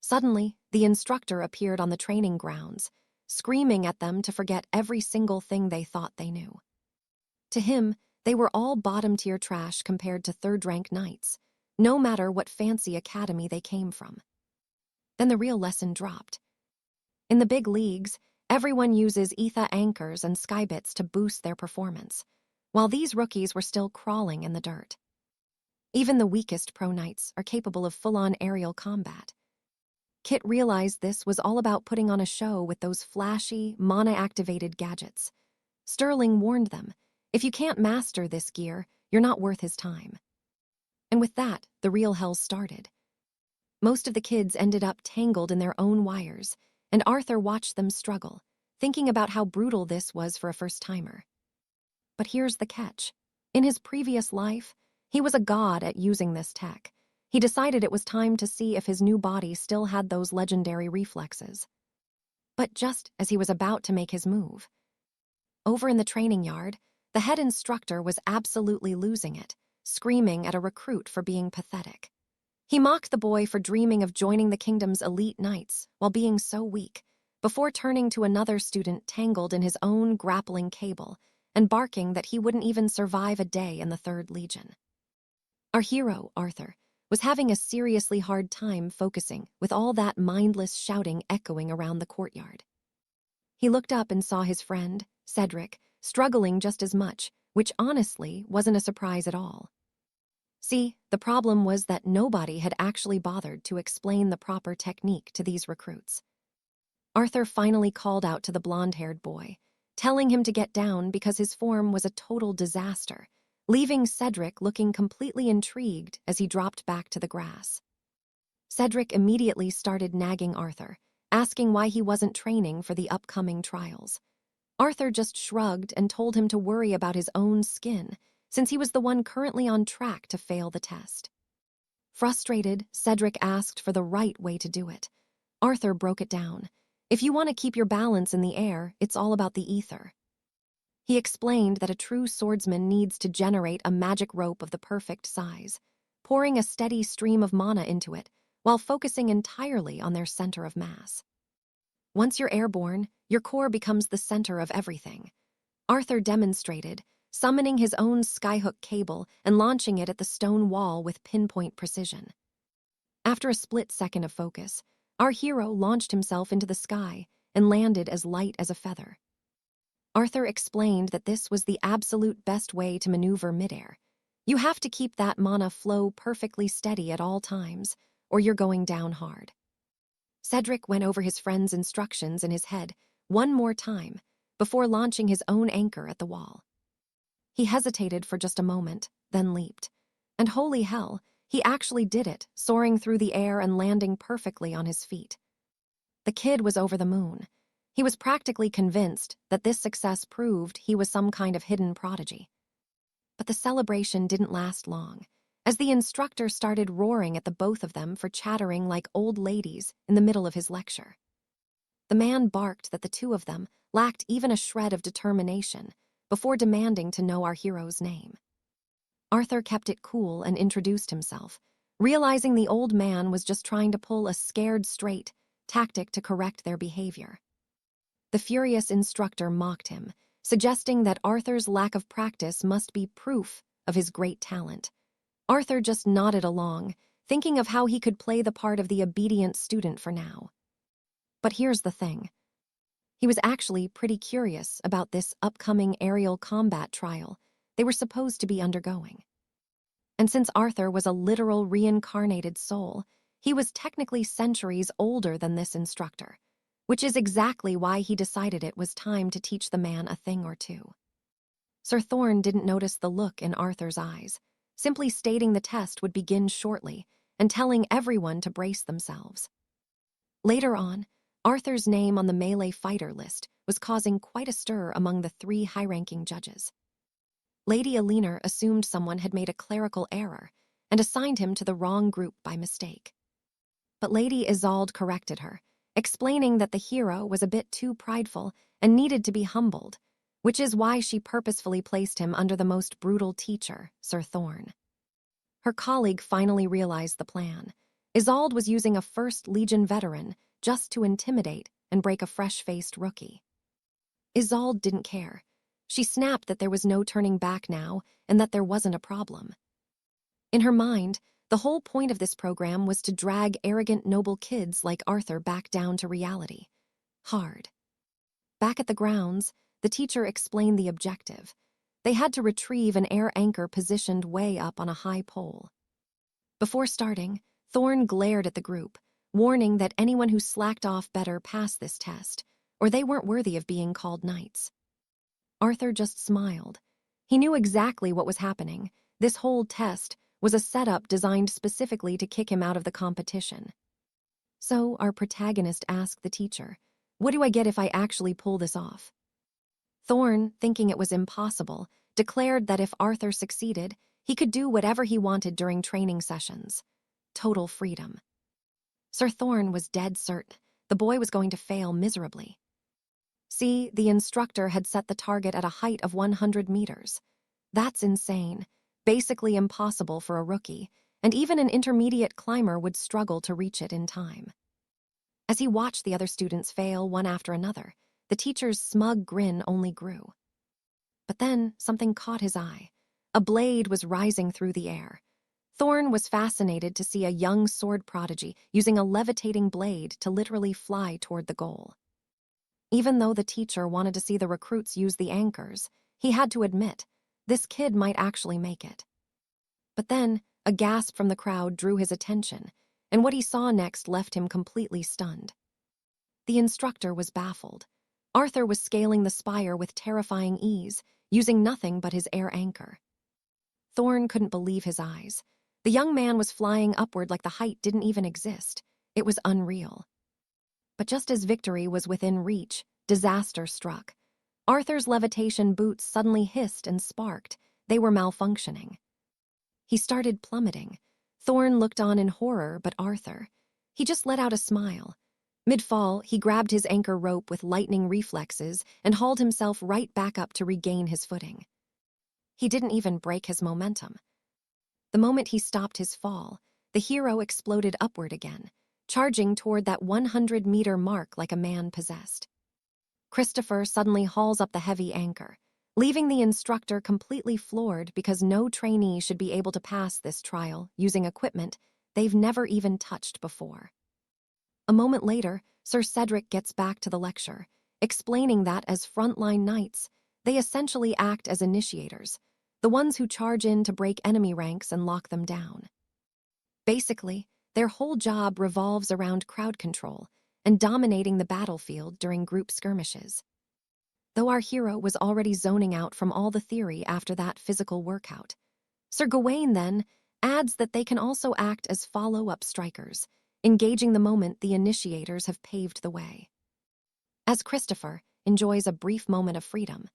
Speaker 1: Suddenly, the instructor appeared on the training grounds, screaming at them to forget every single thing they thought they knew. To him, they were all bottom-tier trash compared to third-rank knights, no matter what fancy academy they came from. Then the real lesson dropped. In the big leagues, everyone uses ether anchors and skybits to boost their performance, while these rookies were still crawling in the dirt. Even the weakest pro knights are capable of full-on aerial combat. Kit realized this was all about putting on a show with those flashy, mana-activated gadgets. Sterling warned them, if you can't master this gear, you're not worth his time. And with that, the real hell started. Most of the kids ended up tangled in their own wires, and Arthur watched them struggle, thinking about how brutal this was for a first-timer. But here's the catch. In his previous life, he was a god at using this tech. He decided it was time to see if his new body still had those legendary reflexes. But just as he was about to make his move, over in the training yard, the head instructor was absolutely losing it, screaming at a recruit for being pathetic. He mocked the boy for dreaming of joining the kingdom's elite knights while being so weak, before turning to another student tangled in his own grappling cable and barking that he wouldn't even survive a day in the 3rd Legion. Our hero, Arthur, was having a seriously hard time focusing with all that mindless shouting echoing around the courtyard. He looked up and saw his friend, Cedric, struggling just as much, which honestly wasn't a surprise at all. See, the problem was that nobody had actually bothered to explain the proper technique to these recruits. Arthur finally called out to the blonde-haired boy, telling him to get down because his form was a total disaster, leaving Cedric looking completely intrigued as he dropped back to the grass. Cedric immediately started nagging Arthur, asking why he wasn't training for the upcoming trials. Arthur just shrugged and told him to worry about his own skin, since he was the one currently on track to fail the test. Frustrated, Cedric asked for the right way to do it. Arthur broke it down. If you want to keep your balance in the air, it's all about the ether. He explained that a true swordsman needs to generate a magic rope of the perfect size, pouring a steady stream of mana into it, while focusing entirely on their center of mass. Once you're airborne, your core becomes the center of everything. Arthur demonstrated, summoning his own skyhook cable and launching it at the stone wall with pinpoint precision. After a split second of focus, our hero launched himself into the sky and landed as light as a feather. Arthur explained that this was the absolute best way to maneuver midair. You have to keep that mana flow perfectly steady at all times, or you're going down hard. Cedric went over his friend's instructions in his head one more time before launching his own anchor at the wall. He hesitated for just a moment, then leaped. And holy hell, he actually did it, soaring through the air and landing perfectly on his feet. The kid was over the moon. He was practically convinced that this success proved he was some kind of hidden prodigy. But the celebration didn't last long, as the instructor started roaring at the both of them for chattering like old ladies in the middle of his lecture. The man barked that the two of them lacked even a shred of determination before demanding to know our hero's name. Arthur kept it cool and introduced himself, realizing the old man was just trying to pull a scared straight tactic to correct their behavior. The furious instructor mocked him, suggesting that Arthur's lack of practice must be proof of his great talent. Arthur just nodded along, thinking of how he could play the part of the obedient student for now. But here's the thing. He was actually pretty curious about this upcoming aerial combat trial they were supposed to be undergoing. And since Arthur was a literal reincarnated soul, he was technically centuries older than this instructor, which is exactly why he decided it was time to teach the man a thing or two. Sir Thorn didn't notice the look in Arthur's eyes, simply stating the test would begin shortly and telling everyone to brace themselves. Later on, Arthur's name on the melee fighter list was causing quite a stir among the three high-ranking judges. Lady Alina assumed someone had made a clerical error and assigned him to the wrong group by mistake. But Lady 𝒆𝒊𝒐𝒕 corrected her, explaining that the hero was a bit too prideful and needed to be humbled, which is why she purposefully placed him under the most brutal teacher, Sir Thorn. Her colleague finally realized the plan. 𝒆𝒊𝒐𝒕 was using a First Legion veteran just to intimidate and break a fresh-faced rookie. 𝒆𝒊𝒐𝒕 didn't care. She snapped that there was no turning back now and that there wasn't a problem. In her mind, the whole point of this program was to drag arrogant noble kids like Arthur back down to reality. Hard. Back at the grounds, the teacher explained the objective. They had to retrieve an air anchor positioned way up on a high pole. Before starting, Thorn glared at the group, warning that anyone who slacked off better pass this test, or they weren't worthy of being called knights. Arthur just smiled. He knew exactly what was happening. This whole test was a setup designed specifically to kick him out of the competition. So our protagonist asked the teacher, "What do I get if I actually pull this off?" Thorn, thinking it was impossible, declared that if Arthur succeeded, he could do whatever he wanted during training sessions. Total freedom. Sir Thorn was dead certain the boy was going to fail miserably. See, the instructor had set the target at a height of 100 meters. That's insane, basically impossible for a rookie, and even an intermediate climber would struggle to reach it in time. As he watched the other students fail one after another, the teacher's smug grin only grew. But then something caught his eye. A blade was rising through the air. Thorn was fascinated to see a young sword prodigy using a levitating blade to literally fly toward the goal. Even though the teacher wanted to see the recruits use the anchors, he had to admit, this kid might actually make it. But then, a gasp from the crowd drew his attention, and what he saw next left him completely stunned. The instructor was baffled. Arthur was scaling the spire with terrifying ease, using nothing but his air anchor. Thorn couldn't believe his eyes. The young man was flying upward like the height didn't even exist. It was unreal. But just as victory was within reach, disaster struck. Arthur's levitation boots suddenly hissed and sparked. They were malfunctioning. He started plummeting. Thorn looked on in horror, but Arthur, he just let out a smile. Mid-fall, he grabbed his anchor rope with lightning reflexes and hauled himself right back up to regain his footing. He didn't even break his momentum. The moment he stopped his fall, the hero exploded upward again, charging toward that 100-meter mark like a man possessed. Christopher suddenly hauls up the heavy anchor, leaving the instructor completely floored because no trainee should be able to pass this trial using equipment they've never even touched before. A moment later, Sir Cedric gets back to the lecture, explaining that as frontline knights, they essentially act as initiators, the ones who charge in to break enemy ranks and lock them down. Basically, their whole job revolves around crowd control and dominating the battlefield during group skirmishes. Though our hero was already zoning out from all the theory after that physical workout, Sir Gawain then adds that they can also act as follow-up strikers, engaging the moment the initiators have paved the way. As Christopher enjoys a brief moment of freedom,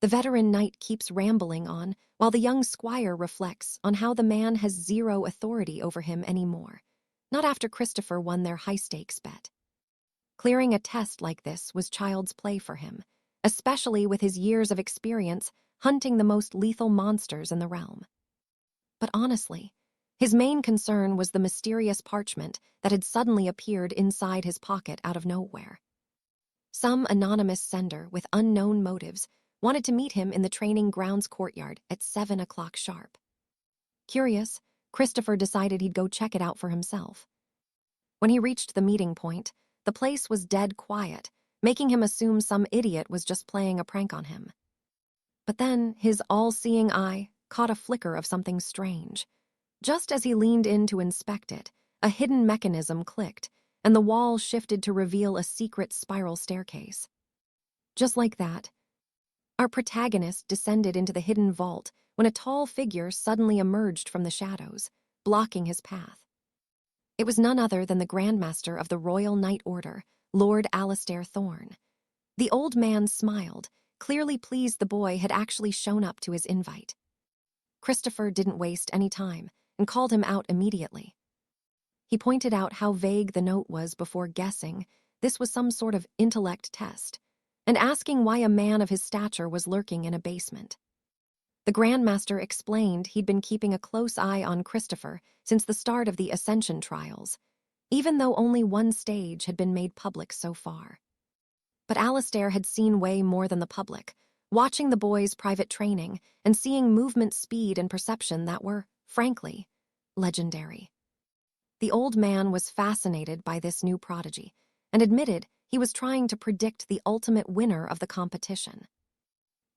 Speaker 1: the veteran knight keeps rambling on while the young squire reflects on how the man has zero authority over him anymore, not after Christopher won their high-stakes bet. Clearing a test like this was child's play for him, especially with his years of experience hunting the most lethal monsters in the realm. But honestly, his main concern was the mysterious parchment that had suddenly appeared inside his pocket out of nowhere. Some anonymous sender with unknown motives wanted to meet him in the training grounds courtyard at 7 o'clock sharp. Curious, Christopher decided he'd go check it out for himself. When he reached the meeting point, the place was dead quiet, making him assume some idiot was just playing a prank on him. But then his all-seeing eye caught a flicker of something strange. Just as he leaned in to inspect it, a hidden mechanism clicked, and the wall shifted to reveal a secret spiral staircase. Just like that, our protagonist descended into the hidden vault when a tall figure suddenly emerged from the shadows, blocking his path. It was none other than the Grandmaster of the Royal Knight Order, Lord Alastair Thorn. The old man smiled, clearly pleased the boy had actually shown up to his invite. Christopher didn't waste any time and called him out immediately. He pointed out how vague the note was before guessing this was some sort of intellect test, and asking why a man of his stature was lurking in a basement. The Grandmaster explained he'd been keeping a close eye on Christopher since the start of the Ascension trials, even though only one stage had been made public so far. But Alastair had seen way more than the public, watching the boy's private training and seeing movement speed and perception that were, frankly, legendary. The old man was fascinated by this new prodigy and admitted he was trying to predict the ultimate winner of the competition.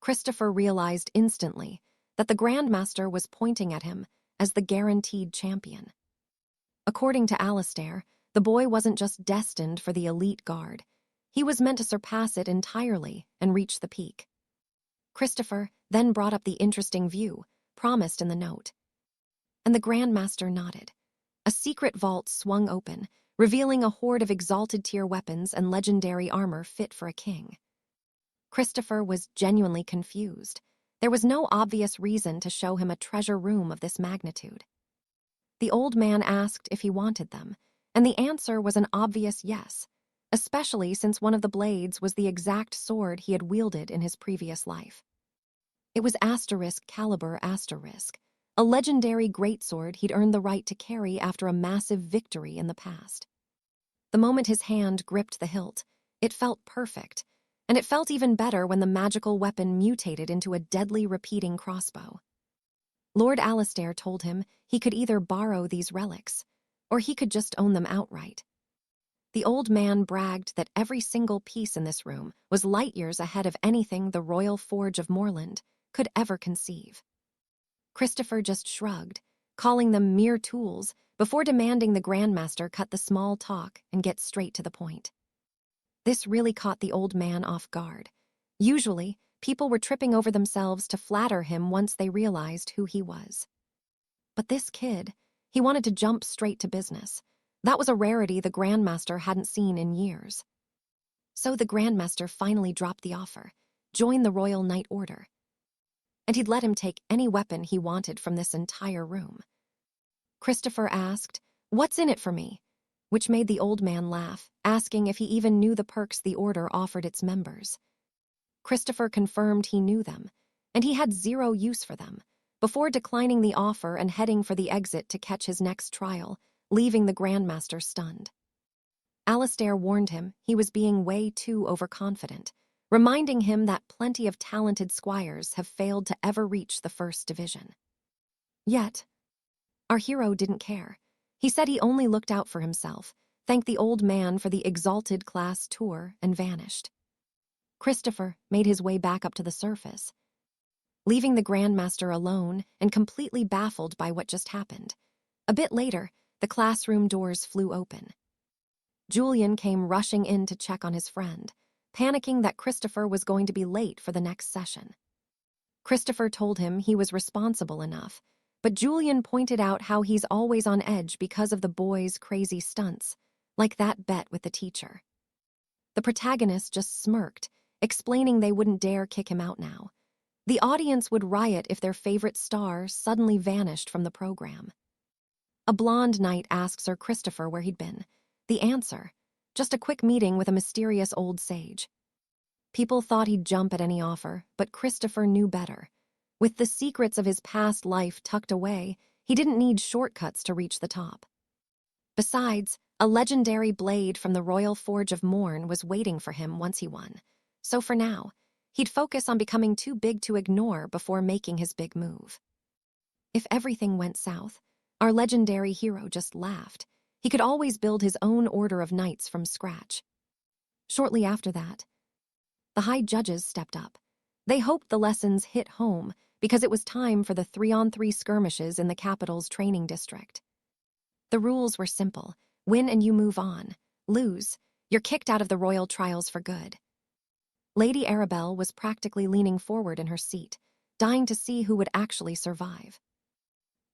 Speaker 1: Christopher realized instantly that the Grandmaster was pointing at him as the guaranteed champion. According to Alastair, the boy wasn't just destined for the elite guard. He was meant to surpass it entirely and reach the peak. Christopher then brought up the interesting view promised in the note. And the Grandmaster nodded. A secret vault swung open, revealing a horde of exalted tier weapons and legendary armor fit for a king. Christopher was genuinely confused. There was no obvious reason to show him a treasure room of this magnitude. The old man asked if he wanted them, and the answer was an obvious yes, especially since one of the blades was the exact sword he had wielded in his previous life. It was ***, a legendary greatsword he'd earned the right to carry after a massive victory in the past. The moment his hand gripped the hilt, it felt perfect, and it felt even better when the magical weapon mutated into a deadly repeating crossbow. Lord Alastair told him he could either borrow these relics, or he could just own them outright. The old man bragged that every single piece in this room was light years ahead of anything the Royal Forge of Moorland could ever conceive. Christopher just shrugged, calling them mere tools, before demanding the Grandmaster cut the small talk and get straight to the point. This really caught the old man off guard. Usually, people were tripping over themselves to flatter him once they realized who he was. But this kid, he wanted to jump straight to business. That was a rarity the Grandmaster hadn't seen in years. So the Grandmaster finally dropped the offer, join the Royal Knight Order. And he'd let him take any weapon he wanted from this entire room. Christopher asked, "What's in it for me?" which made the old man laugh, asking if he even knew the perks the order offered its members. Christopher confirmed he knew them, and he had zero use for them, before declining the offer and heading for the exit to catch his next trial, leaving the Grandmaster stunned. Alistair warned him he was being way too overconfident, reminding him that plenty of talented squires have failed to ever reach the First Division. Yet, our hero didn't care. He said he only looked out for himself, thanked the old man for the exalted class tour, and vanished. Christopher made his way back up to the surface, leaving the Grandmaster alone and completely baffled by what just happened. A bit later, the classroom doors flew open. Julian came rushing in to check on his friend, panicking that Christopher was going to be late for the next session. Christopher told him he was responsible enough, but Julian pointed out how he's always on edge because of the boys' crazy stunts, like that bet with the teacher. The protagonist just smirked, explaining they wouldn't dare kick him out now. The audience would riot if their favorite star suddenly vanished from the program. A blonde knight asked Sir Christopher where he'd been. The answer: just a quick meeting with a mysterious old sage. People thought he'd jump at any offer, but Christopher knew better. With the secrets of his past life tucked away, he didn't need shortcuts to reach the top. Besides, a legendary blade from the Royal Forge of Morn was waiting for him once he won. So for now, he'd focus on becoming too big to ignore before making his big move. If everything went south, our legendary hero just laughed. He could always build his own order of knights from scratch. Shortly after that, the high judges stepped up. They hoped the lessons hit home because it was time for the 3-on-3 skirmishes in the capital's training district. The rules were simple: win and you move on. Lose, you're kicked out of the royal trials for good. Lady Arabelle was practically leaning forward in her seat, dying to see who would actually survive.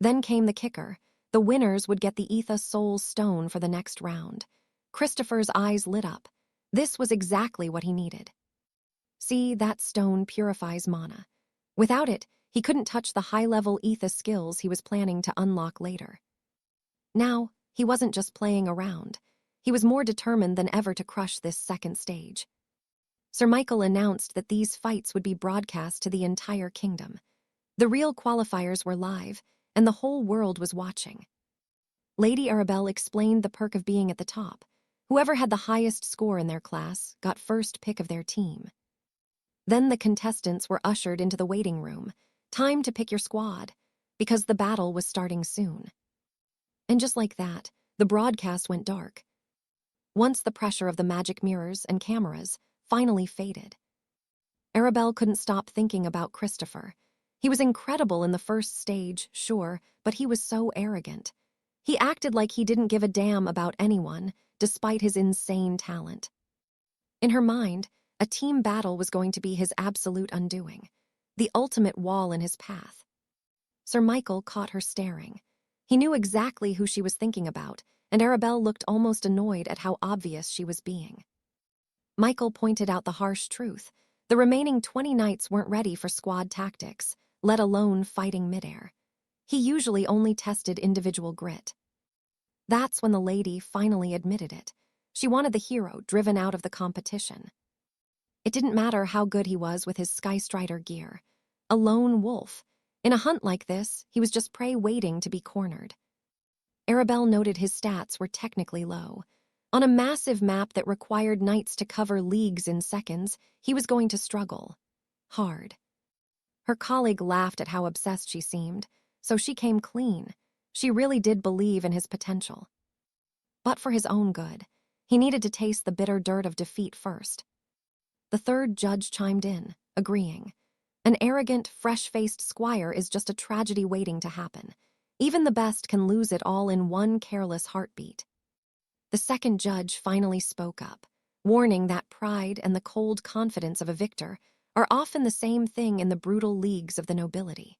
Speaker 1: Then came the kicker. The winners would get the Aethys Soul Stone for the next round. Christopher's eyes lit up. This was exactly what he needed. See, that stone purifies mana. Without it, he couldn't touch the high-level Aethys skills he was planning to unlock later. Now, he wasn't just playing around. He was more determined than ever to crush this second stage. Sir Michael announced that these fights would be broadcast to the entire kingdom. The real qualifiers were live, and the whole world was watching. Lady Arabelle explained the perk of being at the top. Whoever had the highest score in their class got first pick of their team. Then the contestants were ushered into the waiting room. Time to pick your squad, because the battle was starting soon. And just like that, the broadcast went dark. Once the pressure of the magic mirrors and cameras finally faded, Arabelle couldn't stop thinking about Christopher. He was incredible in the first stage, sure, but he was so arrogant. He acted like he didn't give a damn about anyone, despite his insane talent. In her mind, a team battle was going to be his absolute undoing, the ultimate wall in his path. Sir Michael caught her staring. He knew exactly who she was thinking about, and Arabelle looked almost annoyed at how obvious she was being. Michael pointed out the harsh truth. The remaining 20 knights weren't ready for squad tactics, let alone fighting midair. He usually only tested individual grit. That's when the lady finally admitted it. She wanted the hero driven out of the competition. It didn't matter how good he was with his Skystrider gear. A lone wolf. In a hunt like this, he was just prey waiting to be cornered. Arabelle noted his stats were technically low. On a massive map that required knights to cover leagues in seconds, he was going to struggle. Hard. Her colleague laughed at how obsessed she seemed, so she came clean. She really did believe in his potential. But for his own good, he needed to taste the bitter dirt of defeat first. The third judge chimed in, agreeing. An arrogant, fresh-faced squire is just a tragedy waiting to happen. Even the best can lose it all in one careless heartbeat. The second judge finally spoke up. warning that pride and the cold confidence of a victor are often the same thing in the brutal leagues of the nobility.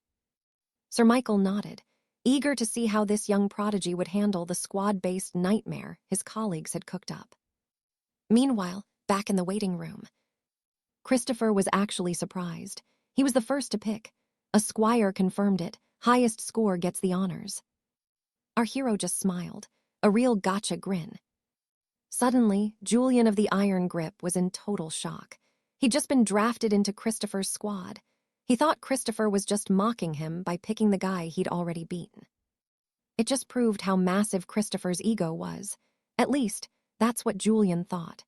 Speaker 1: Sir Michael nodded, eager to see how this young prodigy would handle the squad-based nightmare his colleagues had cooked up. Meanwhile, back in the waiting room, Christopher was actually surprised. He was the first to pick. A squire confirmed it. Highest score gets the honors. Our hero just smiled, a real gotcha grin. Suddenly, Julian of the Iron Grip was in total shock. He'd just been drafted into Christopher's squad. He thought Christopher was just mocking him by picking the guy he'd already beaten. It just proved how massive Christopher's ego was. At least, that's what Julian thought.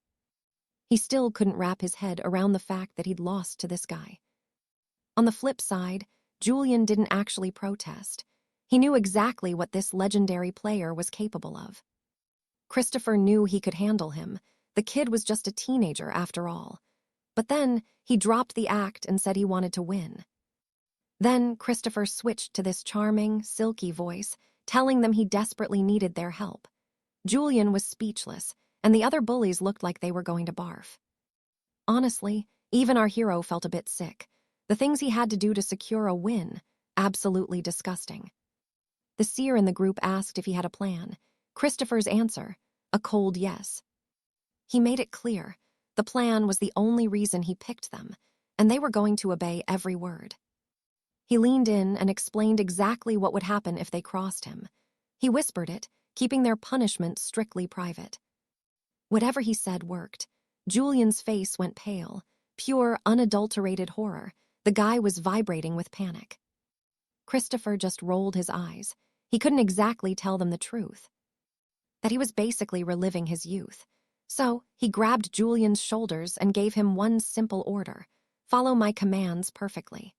Speaker 1: He still couldn't wrap his head around the fact that he'd lost to this guy. On the flip side, Julian didn't actually protest. He knew exactly what this legendary player was capable of. Christopher knew he could handle him. The kid was just a teenager after all. But then, he dropped the act and said he wanted to win. Then, Christopher switched to this charming, silky voice, telling them he desperately needed their help. Julian was speechless, and the other bullies looked like they were going to barf. Honestly, even our hero felt a bit sick. The things he had to do to secure a win, absolutely disgusting. The seer in the group asked if he had a plan. Christopher's answer, a cold yes. He made it clear, the plan was the only reason he picked them, and they were going to obey every word. He leaned in and explained exactly what would happen if they crossed him. He whispered it, keeping their punishment strictly private. Whatever he said worked. Julian's face went pale, pure, unadulterated horror. The guy was vibrating with panic. Christopher just rolled his eyes. He couldn't exactly tell them the truth. That he was basically reliving his youth. So, he grabbed Julian's shoulders and gave him one simple order: follow my commands perfectly.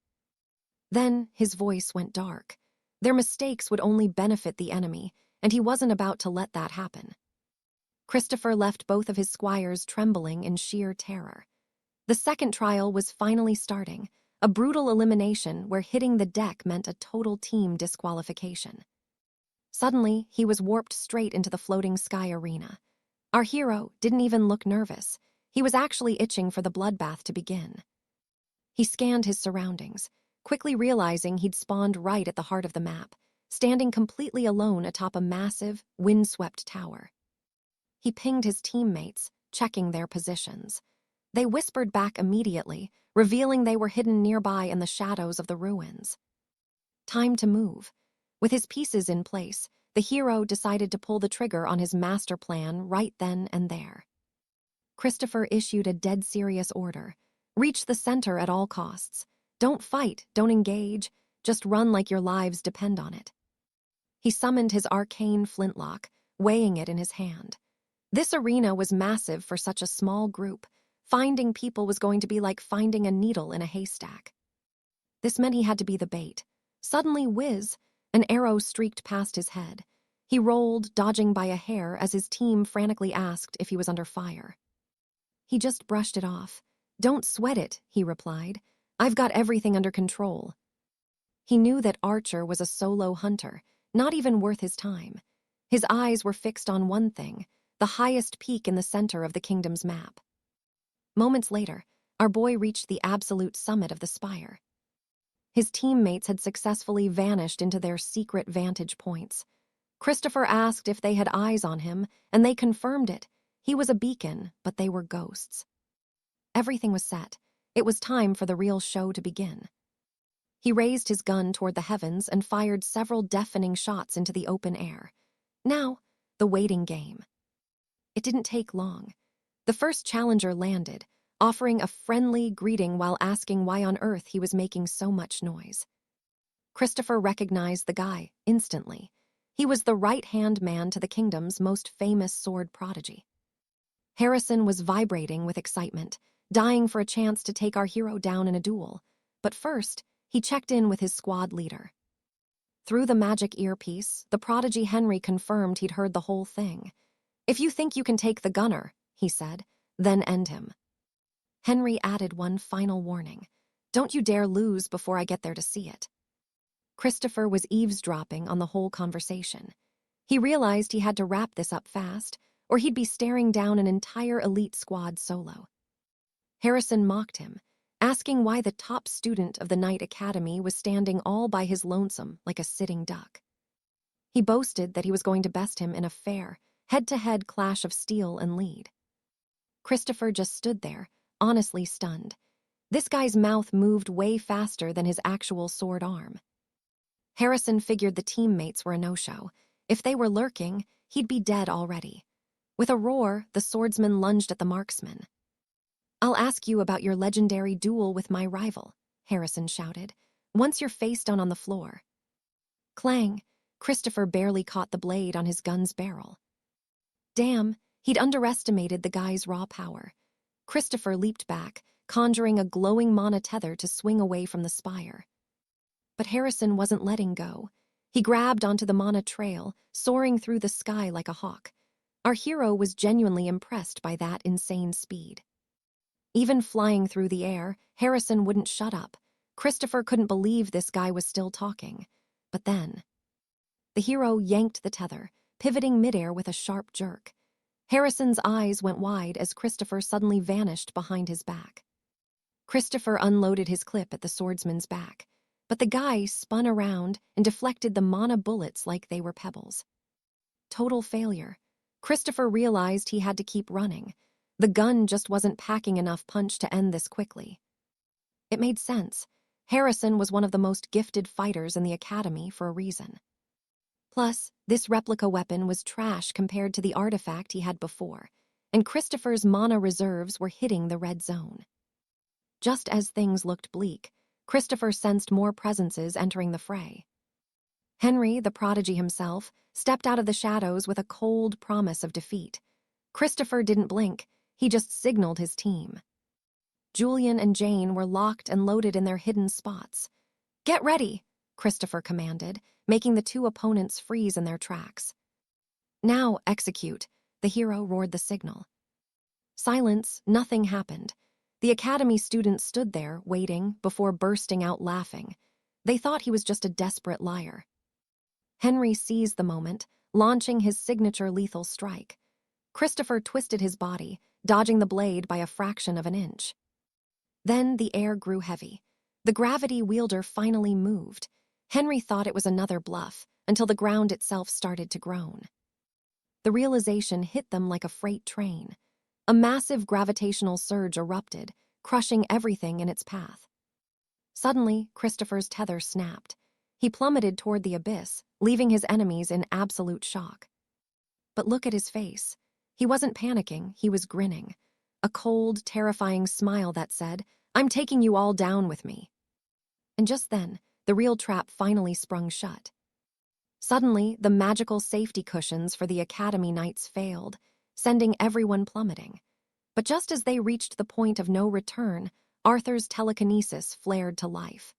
Speaker 1: Then, his voice went dark. Their mistakes would only benefit the enemy, and he wasn't about to let that happen. Christopher left both of his squires trembling in sheer terror. The second trial was finally starting, a brutal elimination where hitting the deck meant a total team disqualification. Suddenly, he was warped straight into the floating sky arena. Our hero didn't even look nervous. He was actually itching for the bloodbath to begin. He scanned his surroundings, quickly realizing he'd spawned right at the heart of the map, standing completely alone atop a massive, windswept tower. He pinged his teammates, checking their positions. They whispered back immediately, revealing they were hidden nearby in the shadows of the ruins. Time to move. With his pieces in place, the hero decided to pull the trigger on his master plan right then and there. Christopher issued a dead serious order. Reach the center at all costs. Don't fight, don't engage, just run like your lives depend on it. He summoned his arcane flintlock, weighing it in his hand. This arena was massive for such a small group. Finding people was going to be like finding a needle in a haystack. This meant he had to be the bait. Suddenly, whiz, an arrow streaked past his head. He rolled, dodging by a hair as his team frantically asked if he was under fire. He just brushed it off. Don't sweat it, he replied. I've got everything under control. He knew that Archer was a solo hunter, not even worth his time. His eyes were fixed on one thing, the highest peak in the center of the kingdom's map. Moments later, our boy reached the absolute summit of the spire. His teammates had successfully vanished into their secret vantage points. Christopher asked if they had eyes on him, and they confirmed it. He was a beacon, but they were ghosts. Everything was set. It was time for the real show to begin. He raised his gun toward the heavens and fired several deafening shots into the open air. Now, the waiting game. It didn't take long. The first challenger landed, offering a friendly greeting while asking why on earth he was making so much noise. Christopher recognized the guy instantly. He was the right-hand man to the kingdom's most famous sword prodigy. Harrison was vibrating with excitement, dying for a chance to take our hero down in a duel. But first, he checked in with his squad leader. Through the magic earpiece, the prodigy Henry confirmed he'd heard the whole thing. If you think you can take the gunner, he said, then end him. Henry added one final warning. Don't you dare lose before I get there to see it. Christopher was eavesdropping on the whole conversation. He realized he had to wrap this up fast. or he'd be staring down an entire elite squad solo. Harrison mocked him, asking why the top student of the Night Academy was standing all by his lonesome like a sitting duck. He boasted that he was going to best him in a fair, head-to-head clash of steel and lead. Christopher just stood there, honestly stunned. This guy's mouth moved way faster than his actual sword arm. Harrison figured the teammates were a no-show. If they were lurking, he'd be dead already. With a roar, the swordsman lunged at the marksman. "I'll ask you about your legendary duel with my rival," Harrison shouted, "once you're face down on the floor." Clang! Christopher barely caught the blade on his gun's barrel. Damn, he'd underestimated the guy's raw power. Christopher leaped back, conjuring a glowing mana tether to swing away from the spire. But Harrison wasn't letting go. He grabbed onto the mana trail, soaring through the sky like a hawk. Our hero was genuinely impressed by that insane speed. Even flying through the air, Harrison wouldn't shut up. Christopher couldn't believe this guy was still talking. But then, the hero yanked the tether, pivoting midair with a sharp jerk. Harrison's eyes went wide as Christopher suddenly vanished behind his back. Christopher unloaded his clip at the swordsman's back, but the guy spun around and deflected the mana bullets like they were pebbles. Total failure. Christopher realized he had to keep running. The gun just wasn't packing enough punch to end this quickly. It made sense. Harrison was one of the most gifted fighters in the academy for a reason. Plus, this replica weapon was trash compared to the artifact he had before, and Christopher's mana reserves were hitting the red zone. Just as things looked bleak, Christopher sensed more presences entering the fray. Henry, the prodigy himself, stepped out of the shadows with a cold promise of defeat. Christopher didn't blink, he just signaled his team. Julian and Jane were locked and loaded in their hidden spots. "Get ready," Christopher commanded, making the two opponents freeze in their tracks. "Now execute," the hero roared the signal. Silence, nothing happened. The academy students stood there, waiting, before bursting out laughing. They thought he was just a desperate liar. Henry seized the moment, launching his signature lethal strike. Christopher twisted his body, dodging the blade by a fraction of an inch. Then the air grew heavy. The gravity wielder finally moved. Henry thought it was another bluff, until the ground itself started to groan. The realization hit them like a freight train. A massive gravitational surge erupted, crushing everything in its path. Suddenly, Christopher's tether snapped. He plummeted toward the abyss, leaving his enemies in absolute shock. But look at his face. He wasn't panicking, he was grinning. A cold, terrifying smile that said, "I'm taking you all down with me." And just then, the real trap finally sprung shut. Suddenly, the magical safety cushions for the Academy Knights failed, sending everyone plummeting. But just as they reached the point of no return, Arthur's telekinesis flared to life.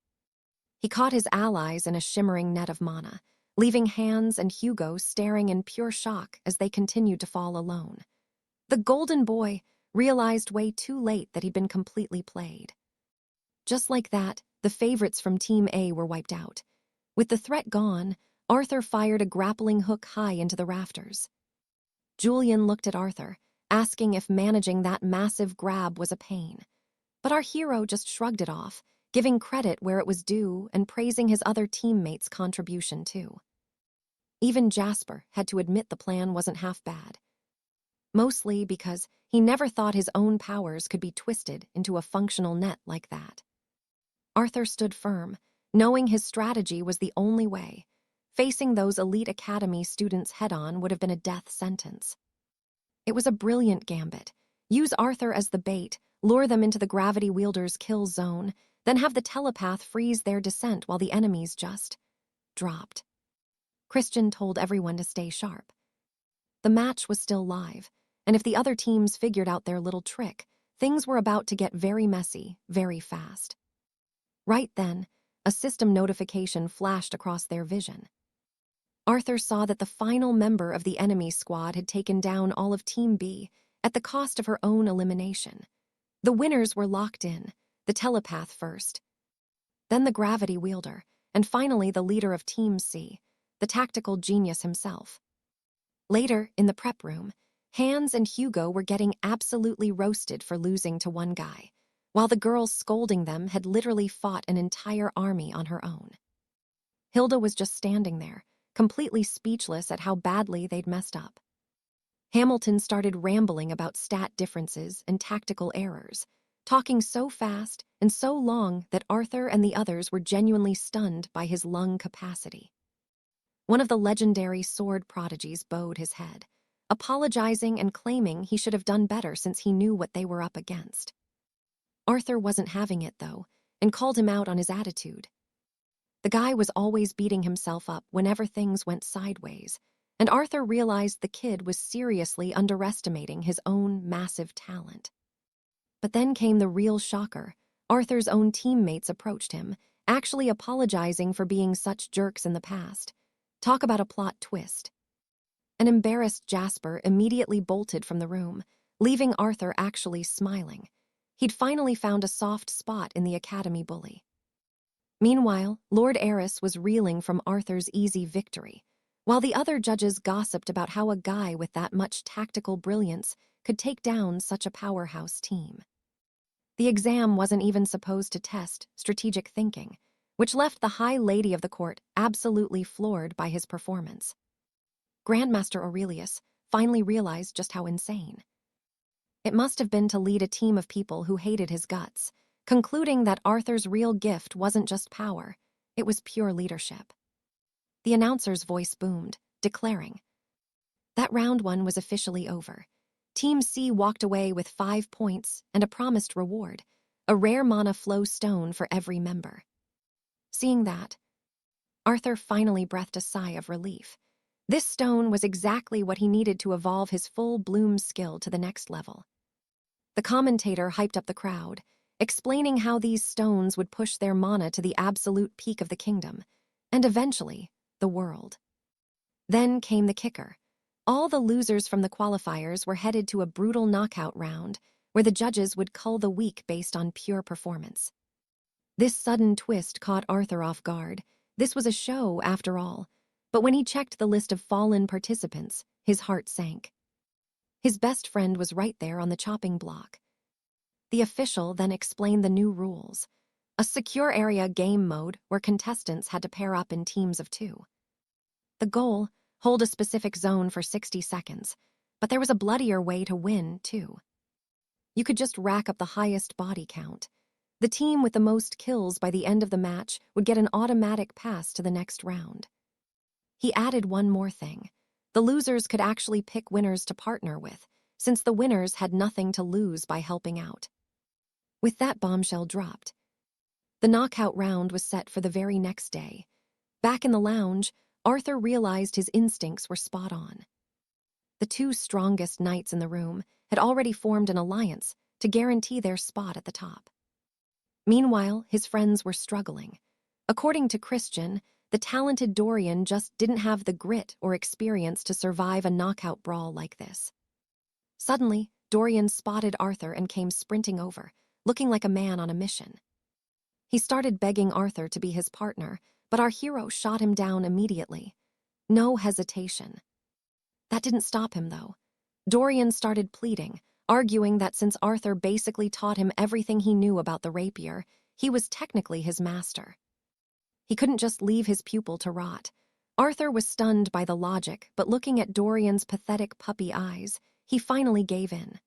Speaker 1: He caught his allies in a shimmering net of mana, leaving Hans and Hugo staring in pure shock as they continued to fall alone. The golden boy realized way too late that he'd been completely played. Just like that, the favorites from Team A were wiped out. With the threat gone, Arthur fired a grappling hook high into the rafters. Julian looked at Arthur, asking if managing that massive grab was a pain. But our hero just shrugged it off, giving credit where it was due and praising his other teammates' contribution too. Even Jasper had to admit the plan wasn't half bad. Mostly because he never thought his own powers could be twisted into a functional net like that. Arthur stood firm, knowing his strategy was the only way. Facing those elite academy students head-on would have been a death sentence. It was a brilliant gambit. Use Arthur as the bait, lure them into the gravity wielder's kill zone, then have the telepath freeze their descent while the enemies just dropped. Christian told everyone to stay sharp. The match was still live, and if the other teams figured out their little trick, things were about to get very messy, very fast. Right then, a system notification flashed across their vision. Arthur saw that the final member of the enemy squad had taken down all of Team B at the cost of her own elimination. The winners were locked in, the telepath first, then the gravity wielder, and finally the leader of Team C, the tactical genius himself. Later, in the prep room, Hans and Hugo were getting absolutely roasted for losing to one guy, while the girl scolding them had literally fought an entire army on her own. Hilda was just standing there, completely speechless at how badly they'd messed up. Hamilton started rambling about stat differences and tactical errors, talking so fast and so long that Arthur and the others were genuinely stunned by his lung capacity. One of the legendary sword prodigies bowed his head, apologizing and claiming he should have done better since he knew what they were up against. Arthur wasn't having it, though, and called him out on his attitude. The guy was always beating himself up whenever things went sideways, and Arthur realized the kid was seriously underestimating his own massive talent. But then came the real shocker. Arthur's own teammates approached him, actually apologizing for being such jerks in the past. Talk about a plot twist. An embarrassed Jasper immediately bolted from the room, leaving Arthur actually smiling. He'd finally found a soft spot in the academy bully. Meanwhile, Lord Eris was reeling from Arthur's easy victory, while the other judges gossiped about how a guy with that much tactical brilliance could take down such a powerhouse team. The exam wasn't even supposed to test strategic thinking, which left the High Lady of the Court absolutely floored by his performance. Grandmaster Aurelius finally realized just how insane it must have been to lead a team of people who hated his guts, concluding that Arthur's real gift wasn't just power, it was pure leadership. The announcer's voice boomed, declaring, that round one was officially over. Team C walked away with 5 points and a promised reward, a rare mana flow stone for every member. Seeing that, Arthur finally breathed a sigh of relief. This stone was exactly what he needed to evolve his full bloom skill to the next level. The commentator hyped up the crowd, explaining how these stones would push their mana to the absolute peak of the kingdom, and eventually, the world. Then came the kicker. All the losers from the qualifiers were headed to a brutal knockout round, where the judges would cull the weak based on pure performance. This sudden twist caught Arthur off guard. This was a show, after all. But when he checked the list of fallen participants, his heart sank. His best friend was right there on the chopping block. The official then explained the new rules. A secure area game mode where contestants had to pair up in teams of 2. The goal, hold a specific zone for 60 seconds, but there was a bloodier way to win, too. You could just rack up the highest body count. The team with the most kills by the end of the match would get an automatic pass to the next round. He added one more thing. The losers could actually pick winners to partner with, since the winners had nothing to lose by helping out. With that bombshell dropped, the knockout round was set for the very next day. Back in the lounge, Arthur realized his instincts were spot on. The 2 strongest knights in the room had already formed an alliance to guarantee their spot at the top. Meanwhile, his friends were struggling. According to Christian, the talented Dorian just didn't have the grit or experience to survive a knockout brawl like this. Suddenly, Dorian spotted Arthur and came sprinting over, looking like a man on a mission. He started begging Arthur to be his partner, but our hero shot him down immediately. No hesitation. That didn't stop him, though. Dorian started pleading, arguing that since Arthur basically taught him everything he knew about the rapier, he was technically his master. He couldn't just leave his pupil to rot. Arthur was stunned by the logic, but looking at Dorian's pathetic puppy eyes, he finally gave in.